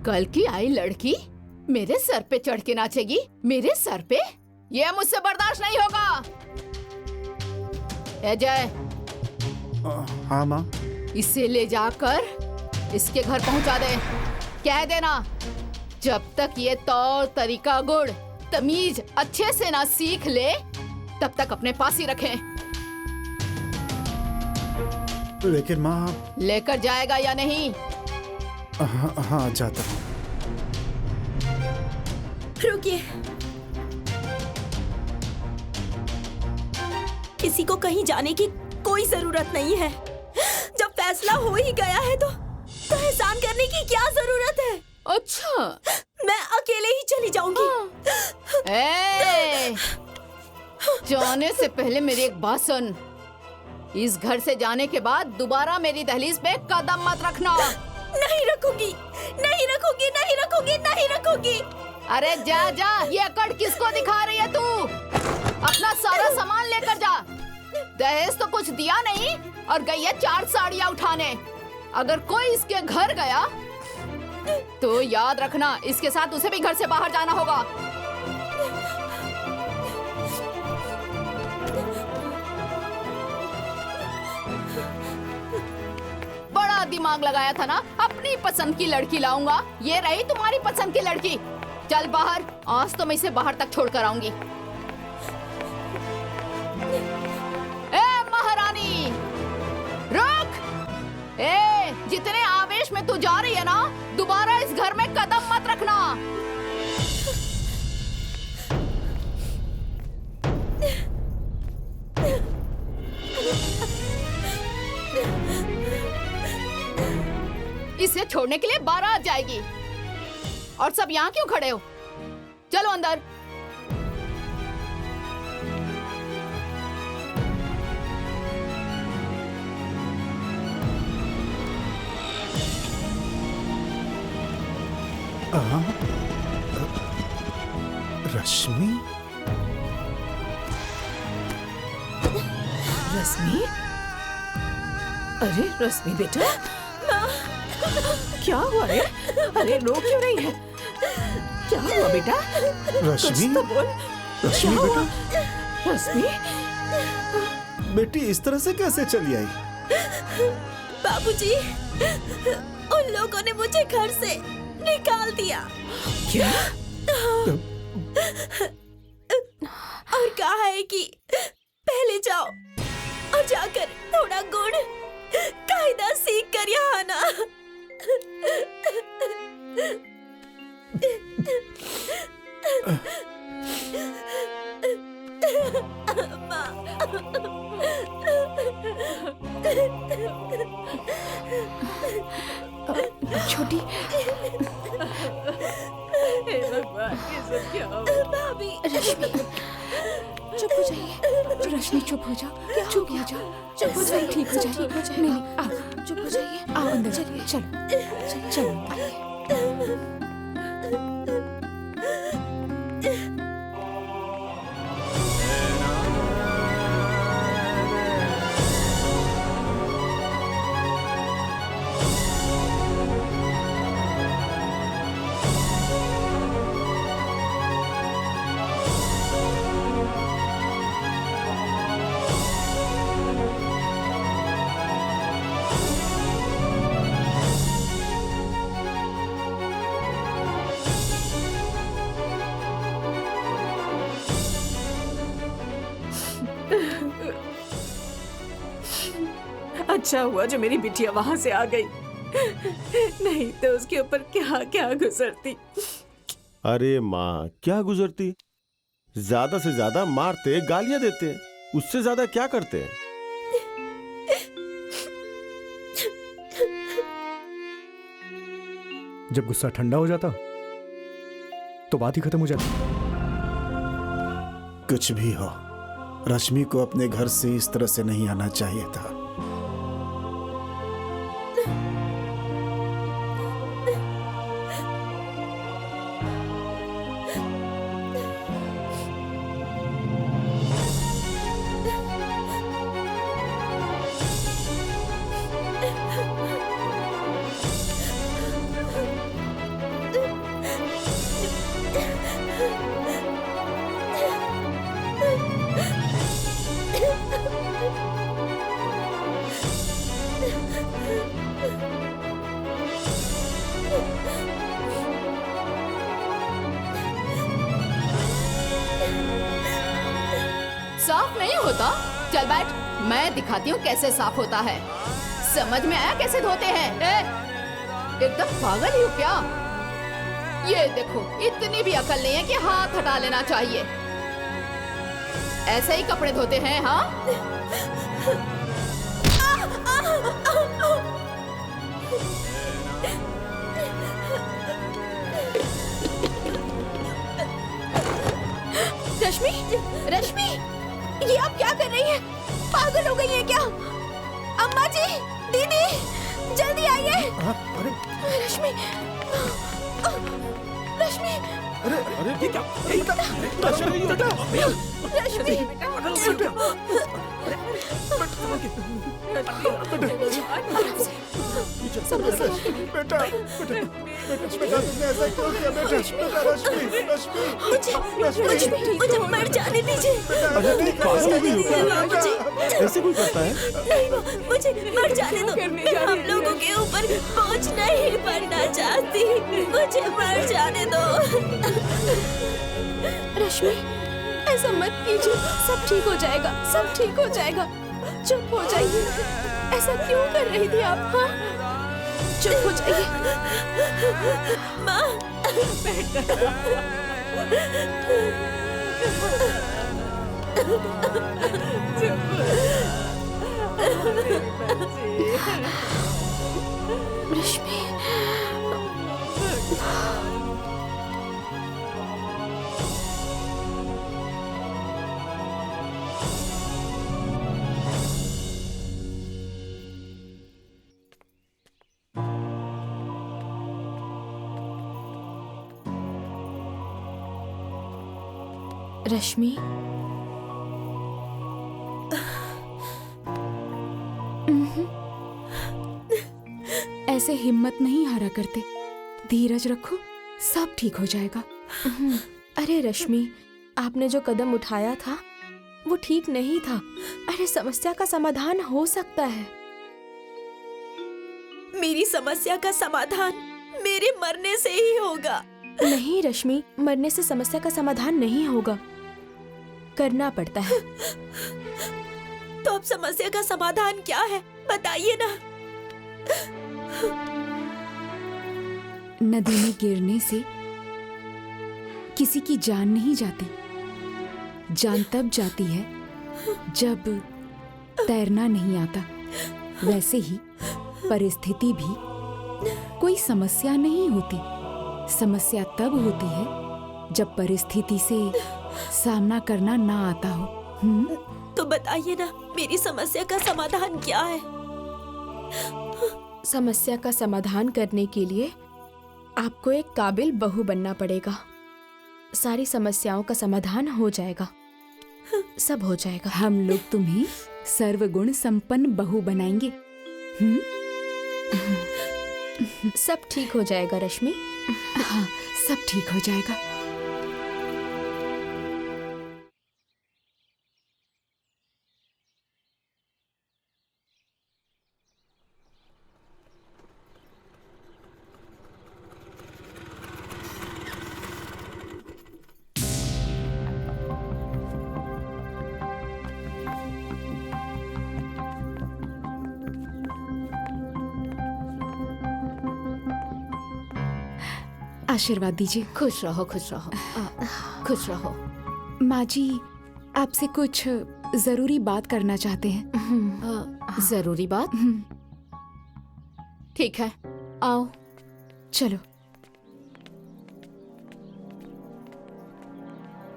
कल की आई लड़की मेरे सर पे चढ़ के नाचेगी, मेरे सर पे? ये मुझसे बर्दाश्त नहीं होगा। जय, हाँ माँ। इसे ले जाकर इसके घर पहुंचा दे। कह देना, जब तक ये तौर तरीका गुड़ तमीज अच्छे से ना सीख ले तब तक अपने पास ही रखें। लेकिन माँ। लेकर जाएगा या नहीं? हाँ जाता हूँ। रुकिए, किसी को कहीं जाने की कोई जरूरत नहीं है। जब फैसला हो ही गया है तो एहसान करने की क्या जरूरत है? अच्छा, मैं अकेले ही चली जाऊंगी। जाने से पहले मेरी एक बात सुन। इस घर से जाने के बाद दोबारा मेरी दहलीज पे कदम मत रखना। नहीं रखूंगी, नहीं रखूंगी, नहीं रखूंगी, नहीं रखूंगी। अरे जा जा, ये अकड़ किसको दिखा रही है तू? अपना सारा सामान लेकर जा। दहेज तो कुछ दिया नहीं और गई है 4 साड़ियाँ उठाने। अगर कोई इसके घर गया तो याद रखना, इसके साथ उसे भी घर से बाहर जाना होगा। बड़ा दिमाग लगाया था ना, अपनी पसंद की लड़की लाऊंगा। ये रही तुम्हारी पसंद की लड़की। चल बाहर, आज तो मैं इसे बाहर तक छोड़कर आऊंगी। महारानी रुक! जितने आवेश में तू जा रही है ना, दोबारा इस घर में कदम मत रखना। इसे छोड़ने के लिए बारात जाएगी और सब यहाँ क्यों खड़े हो? चलो अंदर। रश्मि? रश्मि? अरे रश्मि बेटा, क्या हुआ रे? अरे रो क्यों रही है? क्या हुआ बेटा? रश्मि? कुछ तो बोल। रश्मि क्या बेटा? हुआ? रश्मि? बेटी इस तरह से कैसे चली आई? बाबूजी, उन लोगों ने मुझे घर से निकाल दिया। क्या? और कहा है कि पहले जाओ और जाकर थोड़ा गुड़ कायदा सीख कर यहाँ आना। छोटी, हे भगवान, ये सब क्या हो गया? भाभी, चुप हो जाइए। रश्मि चुप हो जाओ, चुप हो जाओ, चुप हो जाइए, ठीक हो जाए। नहीं नहीं, आओ, चुप हो जाइए, आओ अंदर चलिए। चलो चलो आइए। अच्छा हुआ जो मेरी बिटिया वहां से आ गई, नहीं तो उसके ऊपर क्या क्या गुजरती। अरे माँ, क्या गुजरती? ज्यादा से ज्यादा मारते, गालियां देते, उससे ज्यादा क्या करते? जब गुस्सा ठंडा हो जाता तो बात ही खत्म हो जाती। कुछ भी हो, रश्मि को अपने घर से इस तरह से नहीं आना चाहिए था। साफ नहीं होता? चल बैठ, मैं दिखाती हूँ कैसे साफ होता है। समझ में आया कैसे धोते हैं? एकदम पागल ही हो क्या? ये देखो, इतनी भी अकल नहीं है कि हाथ हटा लेना चाहिए। ऐसे ही कपड़े धोते हैं, हाँ? रश्मि, रश्मि, ये आप क्या कर रही हैं? पागल हो गई हैं क्या? अम्मा जी, दीदी, जल्दी आइए। अरे रश्मि, रश्मि, अरे ये क्या? रश्मि, बेटा तुमने ऐसा क्यों किया बेटा? रश्मि मुझे मर जाने दीजिए। ऐसे कोई करता है? नहीं माँ, मुझे मर जाने दो। मैं हम लोगों के ऊपर बोझ नहीं बनना चाहती। मुझे मर जाने दो। रश्मि, ऐसा मत कीजिए, सब ठीक हो जाएगा, सब ठीक हो जाएगा। चुप हो जाइए। ऐसा क्यों कर रही थी आप? हाँ, चुप हो जाइए। माँ, रश्मि, रश्मि, ऐसे हिम्मत नहीं हारा करते। धीरज रखो, सब ठीक हो जाएगा। अरे रश्मि, आपने जो कदम उठाया था वो ठीक नहीं था। अरे समस्या का समाधान हो सकता है। मेरी समस्या का समाधान मेरे मरने से ही होगा। नहीं रश्मि, मरने से समस्या का समाधान नहीं होगा, करना पड़ता है। तो अब समस्या का समाधान क्या है, बताइए ना। नदी में गिरने से किसी की जान नहीं जाती। जान तब जाती है जब तैरना नहीं आता। वैसे ही परिस्थिति भी कोई समस्या नहीं होती। समस्या तब होती है जब परिस्थिति से सामना करना ना आता हो। तो बताइए ना, मेरी समस्या का समाधान क्या है? समस्या का समाधान करने के लिए आपको एक काबिल बहू बनना पड़ेगा। सारी समस्याओं का समाधान हो जाएगा, सब हो जाएगा। हम लोग तुम्हें सर्वगुण संपन्न बहू बनाएंगे। सब ठीक हो जाएगा रश्मि। हाँ, सब ठीक हो जाएगा। आशीर्वाद दीजिए। खुश रहो, खुश रहो, खुश रहो। माँ जी, आपसे कुछ जरूरी बात करना चाहते हैं। जरूरी बात? ठीक है, आओ। चलो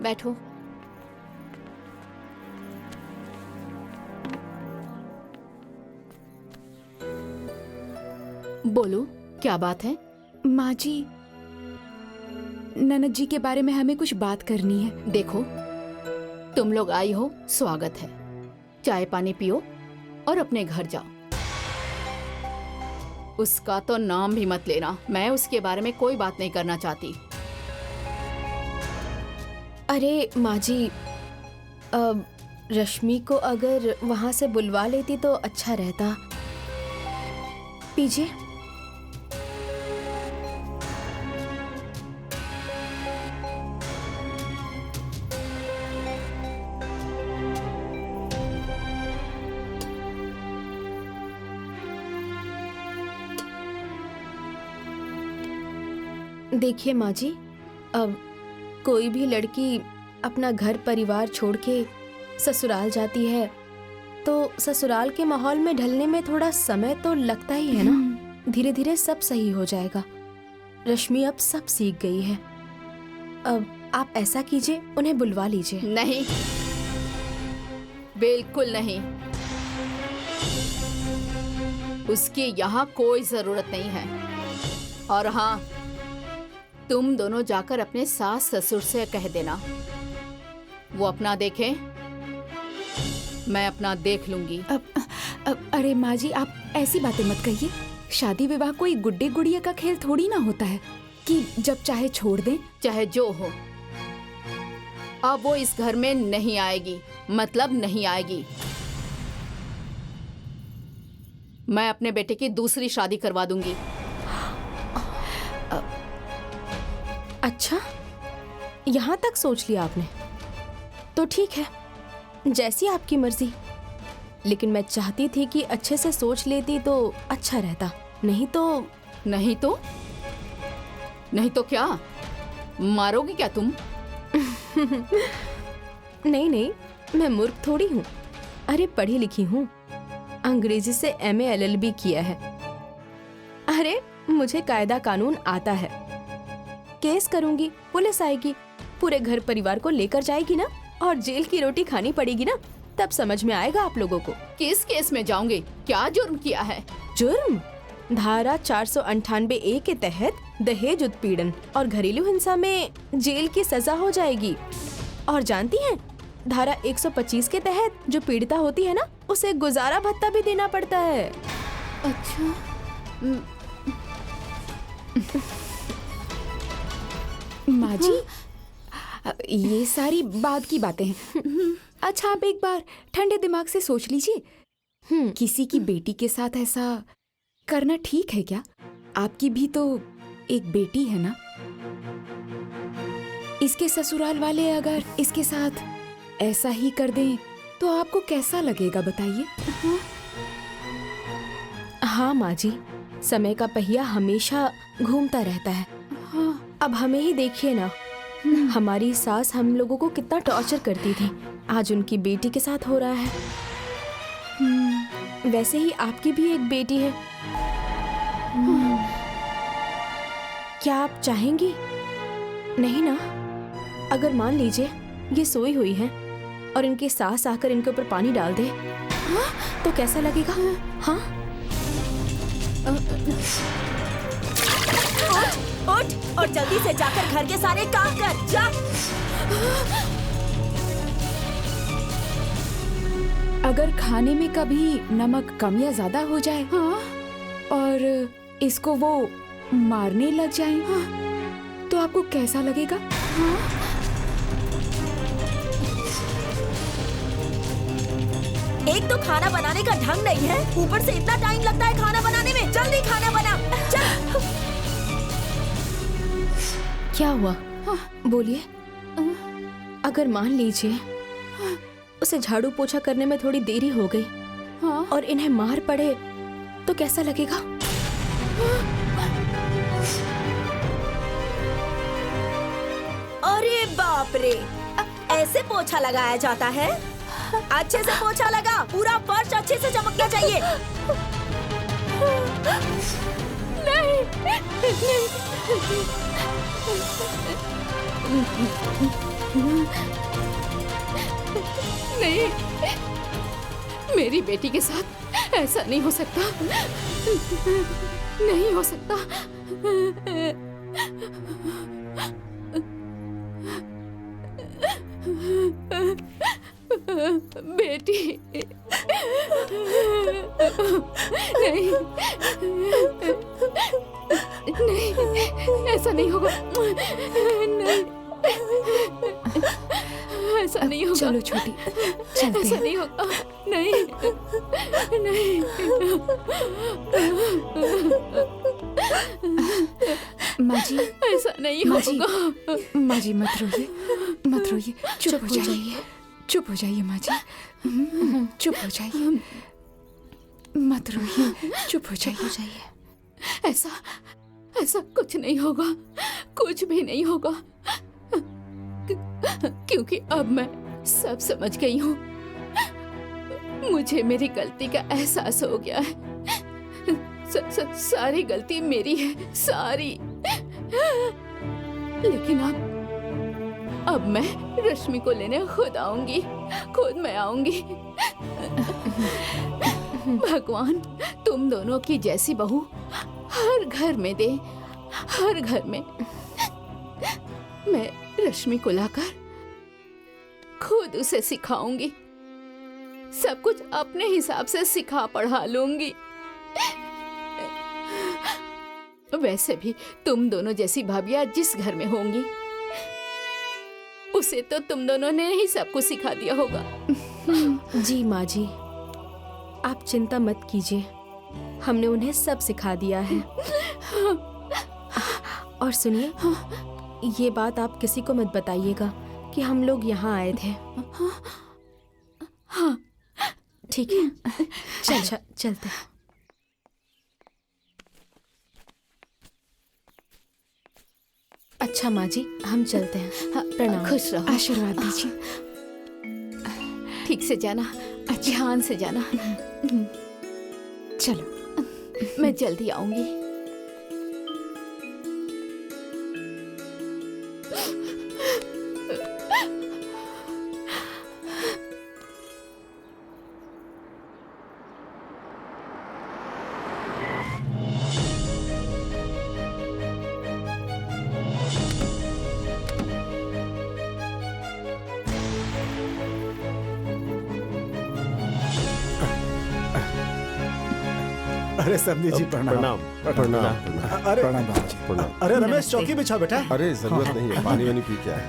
बैठो। बोलो, क्या बात है? माँ जी, ननद जी के बारे में हमें कुछ बात करनी है। देखो, तुम लोग आई हो, स्वागत है। चाय पानी पियो और अपने घर जाओ। उसका तो नाम भी मत लेना। मैं उसके बारे में कोई बात नहीं करना चाहती। अरे माँ जी, रश्मि को अगर वहां से बुलवा लेती तो अच्छा रहता। पीजिए। देखिए माँ जी, अब कोई भी लड़की अपना घर परिवार छोड़ के ससुराल जाती है तो ससुराल के माहौल में ढलने में थोड़ा समय तो लगता ही है ना। धीरे धीरे सब सही हो जाएगा। रश्मि अब सब सीख गई है। अब आप ऐसा कीजिए, उन्हें बुलवा लीजिए। नहीं, बिल्कुल नहीं। उसकी यहाँ कोई जरूरत नहीं है। और हाँ, तुम दोनों जाकर अपने सास ससुर से कह देना, वो अपना देखें, मैं अपना देख लूंगी। अरे माँ जी, आप ऐसी बातें मत कहिए। शादी विवाह कोई गुड्डे गुड़िया का खेल थोड़ी ना होता है कि जब चाहे छोड़ दें। चाहे जो हो, अब वो इस घर में नहीं आएगी, मतलब नहीं आएगी। मैं अपने बेटे की दूसरी शादी करवा दूंगी। अच्छा, यहाँ तक सोच लिया आपने? तो ठीक है, जैसी आपकी मर्जी। लेकिन मैं चाहती थी कि अच्छे से सोच लेती तो अच्छा रहता। नहीं तो नहीं तो क्या, मारोगी क्या तुम? नहीं, मैं मूर्ख थोड़ी हूँ। अरे पढ़ी लिखी हूँ, अंग्रेजी से MA LLB किया है। अरे मुझे कायदा कानून आता है। केस करूंगी, पुलिस आएगी, पूरे घर परिवार को लेकर जाएगी ना, और जेल की रोटी खानी पड़ेगी ना, तब समझ में आएगा आप लोगों को। किस केस में जाओगे? क्या जुर्म किया है? जुर्म? धारा 498A के तहत दहेज उत्पीड़न और घरेलू हिंसा में जेल की सजा हो जाएगी। और जानती हैं, धारा 125 के तहत जो पीड़िता होती है ना, उसे गुजारा भत्ता भी देना पड़ता है। अच्छा, माँ जी, ये सारी बाद की बातें हैं। अच्छा, आप एक बार ठंडे दिमाग से सोच लीजिए, किसी की बेटी के साथ ऐसा करना ठीक है क्या? आपकी भी तो एक बेटी है ना। इसके ससुराल वाले अगर इसके साथ ऐसा ही कर दें तो आपको कैसा लगेगा, बताइए? हाँ माँ जी, समय का पहिया हमेशा घूमता रहता है। हाँ, अब हमें ही देखिए ना, हमारी सास हम लोगों को कितना टॉर्चर करती थी, आज उनकी बेटी के साथ हो रहा है। वैसे ही आपकी भी एक बेटी है। क्या आप चाहेंगी? नहीं ना? अगर मान लीजिए ये सोई हुई है और इनकी सास आकर इनके ऊपर पानी डाल दे, तो कैसा लगेगा? हाँ, उठ और जल्दी से जाकर घर के सारे काम कर। जा। अगर खाने में कभी नमक कम या ज्यादा हो जाए, और इसको वो मारने लग जाए, तो आपको कैसा लगेगा? एक तो खाना बनाने का ढंग नहीं है, ऊपर से इतना टाइम लगता है खाना बनाने में। जल्दी खाना बना, चल। क्या हुआ? बोलिए। अगर मान लीजिए उसे झाड़ू पोछा करने में थोड़ी देरी हो गई, और इन्हें मार पड़े, तो कैसा लगेगा? अरे बाप रे, ऐसे पोछा लगाया जाता है? अच्छे से पोछा लगा, पूरा फर्श अच्छे से चमकना चाहिए। नहीं, मेरी बेटी के साथ ऐसा नहीं हो सकता, नहीं हो सकता। बेटी, नहीं, नहीं, ऐसा नहीं होगा, नहीं, ऐसा नहीं होगा। चलो छोटी, चलते ऐसा हैं। नहीं होगा, नहीं, नहीं। माँ जी, ऐसा नहीं माँ जी, होगा। माँ जी मत रोइए, मत रोइए, चुप हो जाइए, चुप हो जाइए माँ जी, चुप हो जाइए, मत रोइए, चुप हो जाइए। ऐसा कुछ नहीं होगा, कुछ भी नहीं होगा, क्योंकि अब मैं सब समझ गई हूँ। मुझे मेरी गलती का एहसास हो गया है। सारी गलती मेरी है, सारी। लेकिन अब मैं रश्मि को लेने खुद आऊंगी, खुद मैं आऊंगी। भगवान तुम दोनों की जैसी बहू हर घर में दे, हर घर में। मैं रश्मि को लाकर खुद उसे सिखाऊंगी, सब कुछ अपने हिसाब से सिखा पढ़ा लूंगी। वैसे भी तुम दोनों जैसी भाभियां जिस घर में होंगी, उसे तो तुम दोनों ने ही सब कुछ सिखा दिया होगा। जी माँ जी, आप चिंता मत कीजिए, हमने उन्हें सब सिखा दिया है। और सुनिए, ये बात आप किसी को मत बताइएगा कि हम लोग यहाँ आए थे। हाँ ठीक है, अच्छा चलते हैं। अच्छा माँ जी, हम चलते हैं। हाँ, प्रणाम। खुश रहो। आशीर्वाद दीजिए। ठीक से जाना, ध्यान से जाना। चलो, मैं जल्दी आऊंगी। अरे समधी जी प्रणाम। प्रणाम प्रणाम। अरे प्रणाम बाबूजी। प्रणाम। अरे रमेश चौकी बिछा बेटा। अरे जरूरत नहीं है, पानी वानी पी के आए।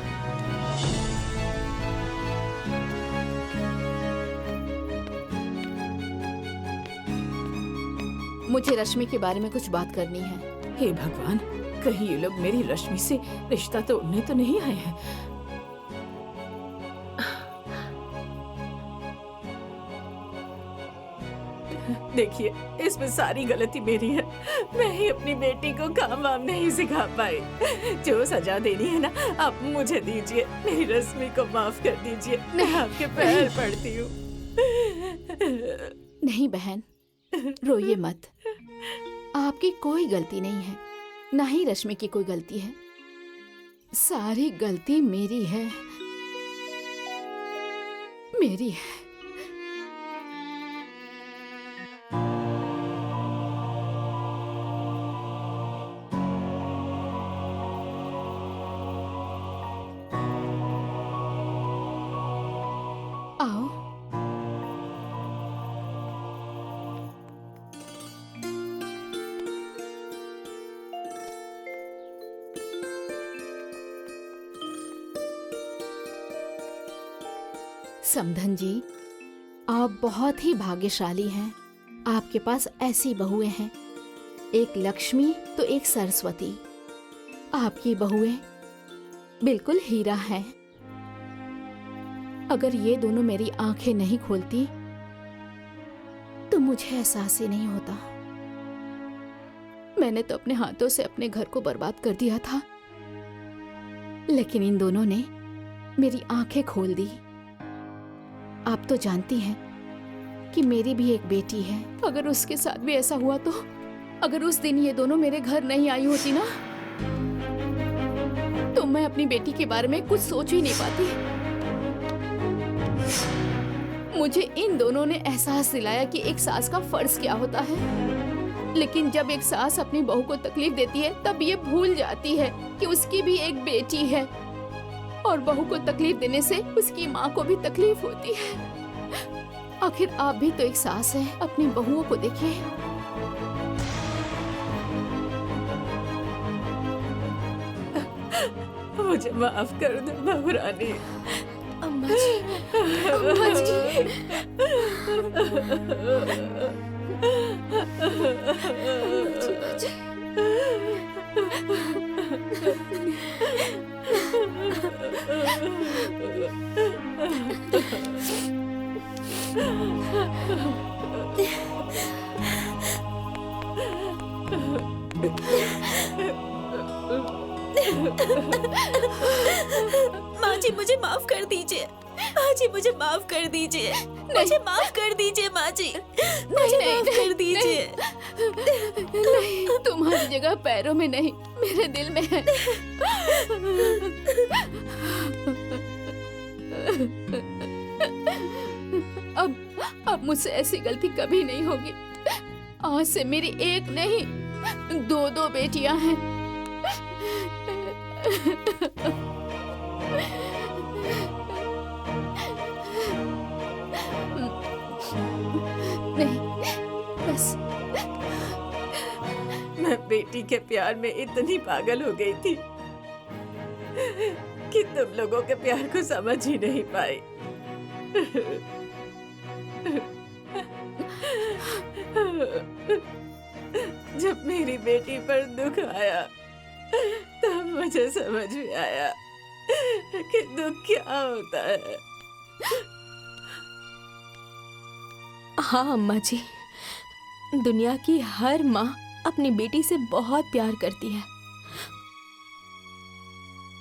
मुझे रश्मि के बारे में कुछ बात करनी है। हे भगवान, कहीं ये लोग मेरी रश्मि से रिश्ता तोड़ने तो नहीं आए हैं। देखिए, इसमें सारी गलती मेरी है। मैं ही अपनी बेटी को काम वाम नहीं सिखा पाई। जो सजा देनी है ना, आप मुझे दीजिए। मेरी रश्मि को माफ कर दीजिए। मैं आपके पैर पड़ती हूँ। नहीं बहन, रोइए मत। आपकी कोई गलती नहीं है, ना ही रश्मि की कोई गलती है। सारी गलती मेरी है, मेरी है। आओ। समधन जी, आप बहुत ही भाग्यशाली हैं। आपके पास ऐसी बहुएं हैं, एक लक्ष्मी तो एक सरस्वती। आपकी बहुएं बिल्कुल हीरा हैं। अगर ये दोनों मेरी आंखें नहीं खोलती तो मुझे एहसास ही नहीं होता। मैंने तो अपने हाथों से अपने घर को बर्बाद कर दिया था, लेकिन इन दोनों ने मेरी आंखें खोल दी। आप तो जानती हैं कि मेरी भी एक बेटी है। अगर उसके साथ भी ऐसा हुआ तो, अगर उस दिन ये दोनों मेरे घर नहीं आई होती ना, तो मैं अपनी बेटी के बारे में कुछ सोच ही नहीं पाती। मुझे इन दोनों ने एहसास दिलाया कि एक सास का फर्ज क्या होता है। लेकिन जब एक सास अपनी बहू को तकलीफ देती है, तब ये भूल जाती है कि उसकी भी एक बेटी है, और बहू को तकलीफ देने से उसकी माँ को भी तकलीफ होती है। आखिर आप भी तो एक सास है, अपनी बहुओं को देखिए। मुझे माफ कर दो बहुरानी। अम्मा जी, अम्मा जी। माँ जी मुझे माफ कर दीजिए। माँ जी मुझे माफ कर दीजिए। मुझे माफ कर दीजिए माँ जी। मुझे माफ कर दीजिए। नहीं, तुम्हारी जगह पैरों में नहीं, मेरे दिल में है। अब मुझसे ऐसी गलती कभी नहीं होगी। आज से मेरी एक नहीं, दो बेटियां हैं। नहीं, बस मैं बेटी के प्यार में इतनी पागल हो गई थी कि तुम लोगों के प्यार को समझ ही नहीं पाई। जब मेरी बेटी पर दुख आया तब मुझे समझ में आया कि दुख क्या होता है। हाँ अम्मा जी, दुनिया की हर माँ अपनी बेटी से बहुत प्यार करती है,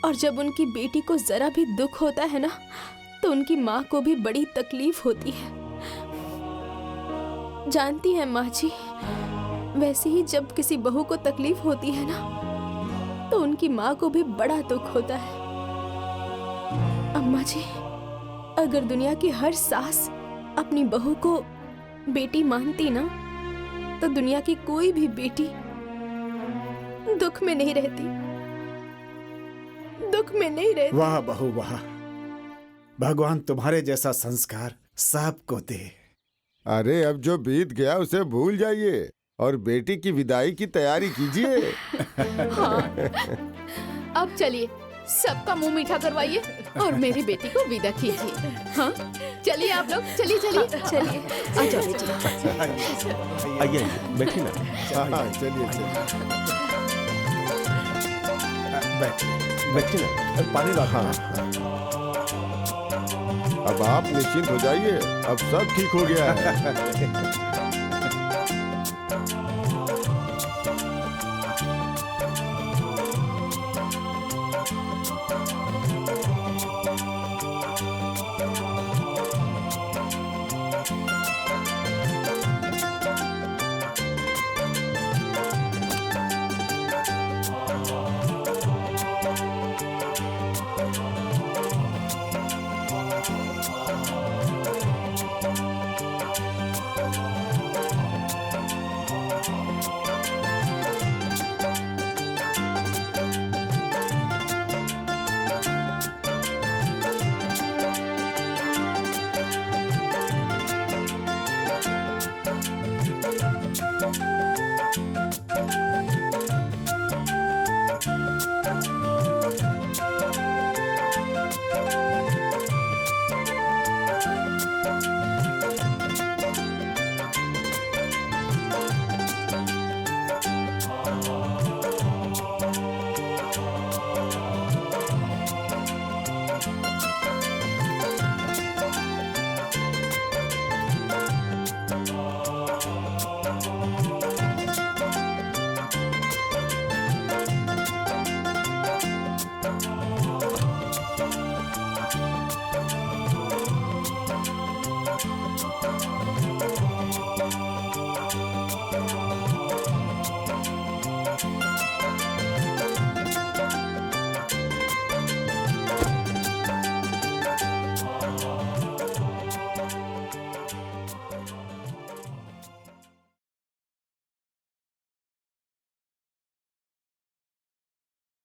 और जब उनकी बेटी को जरा भी दुख होता है ना, तो उनकी माँ को भी बड़ी तकलीफ होती है। जानती हैं माँ जी, वैसे ही जब किसी बहू को तकलीफ होती है ना, तो उनकी माँ को भी बड़ा दुख होता है। अम्मा जी, अगर दुनिया की हर सास अपनी बहू को बेटी मानती ना, तो दुनिया की कोई भी बेटी दुख में नहीं रहती, दुख में नहीं रहती। वाह बहू वाह, भगवान तुम्हारे जैसा संस्कार सबको दे। अरे अब जो बीत गया उसे भूल जाइए और बेटी की विदाई की तैयारी कीजिए। हाँ, अब चलिए सबका मुंह मीठा करवाइए और मेरी बेटी को विदा कीजिए। हाँ, चलिए आप लोग, चलिए चलिए चलिए, आ जाओ बेटी। आइए बैठिए ना। हाँ चलिए चलिए। बैठिए ना। पानी ला। हाँ अब आप निश्चिंत हो जाइए, अब सब ठीक हो गया है।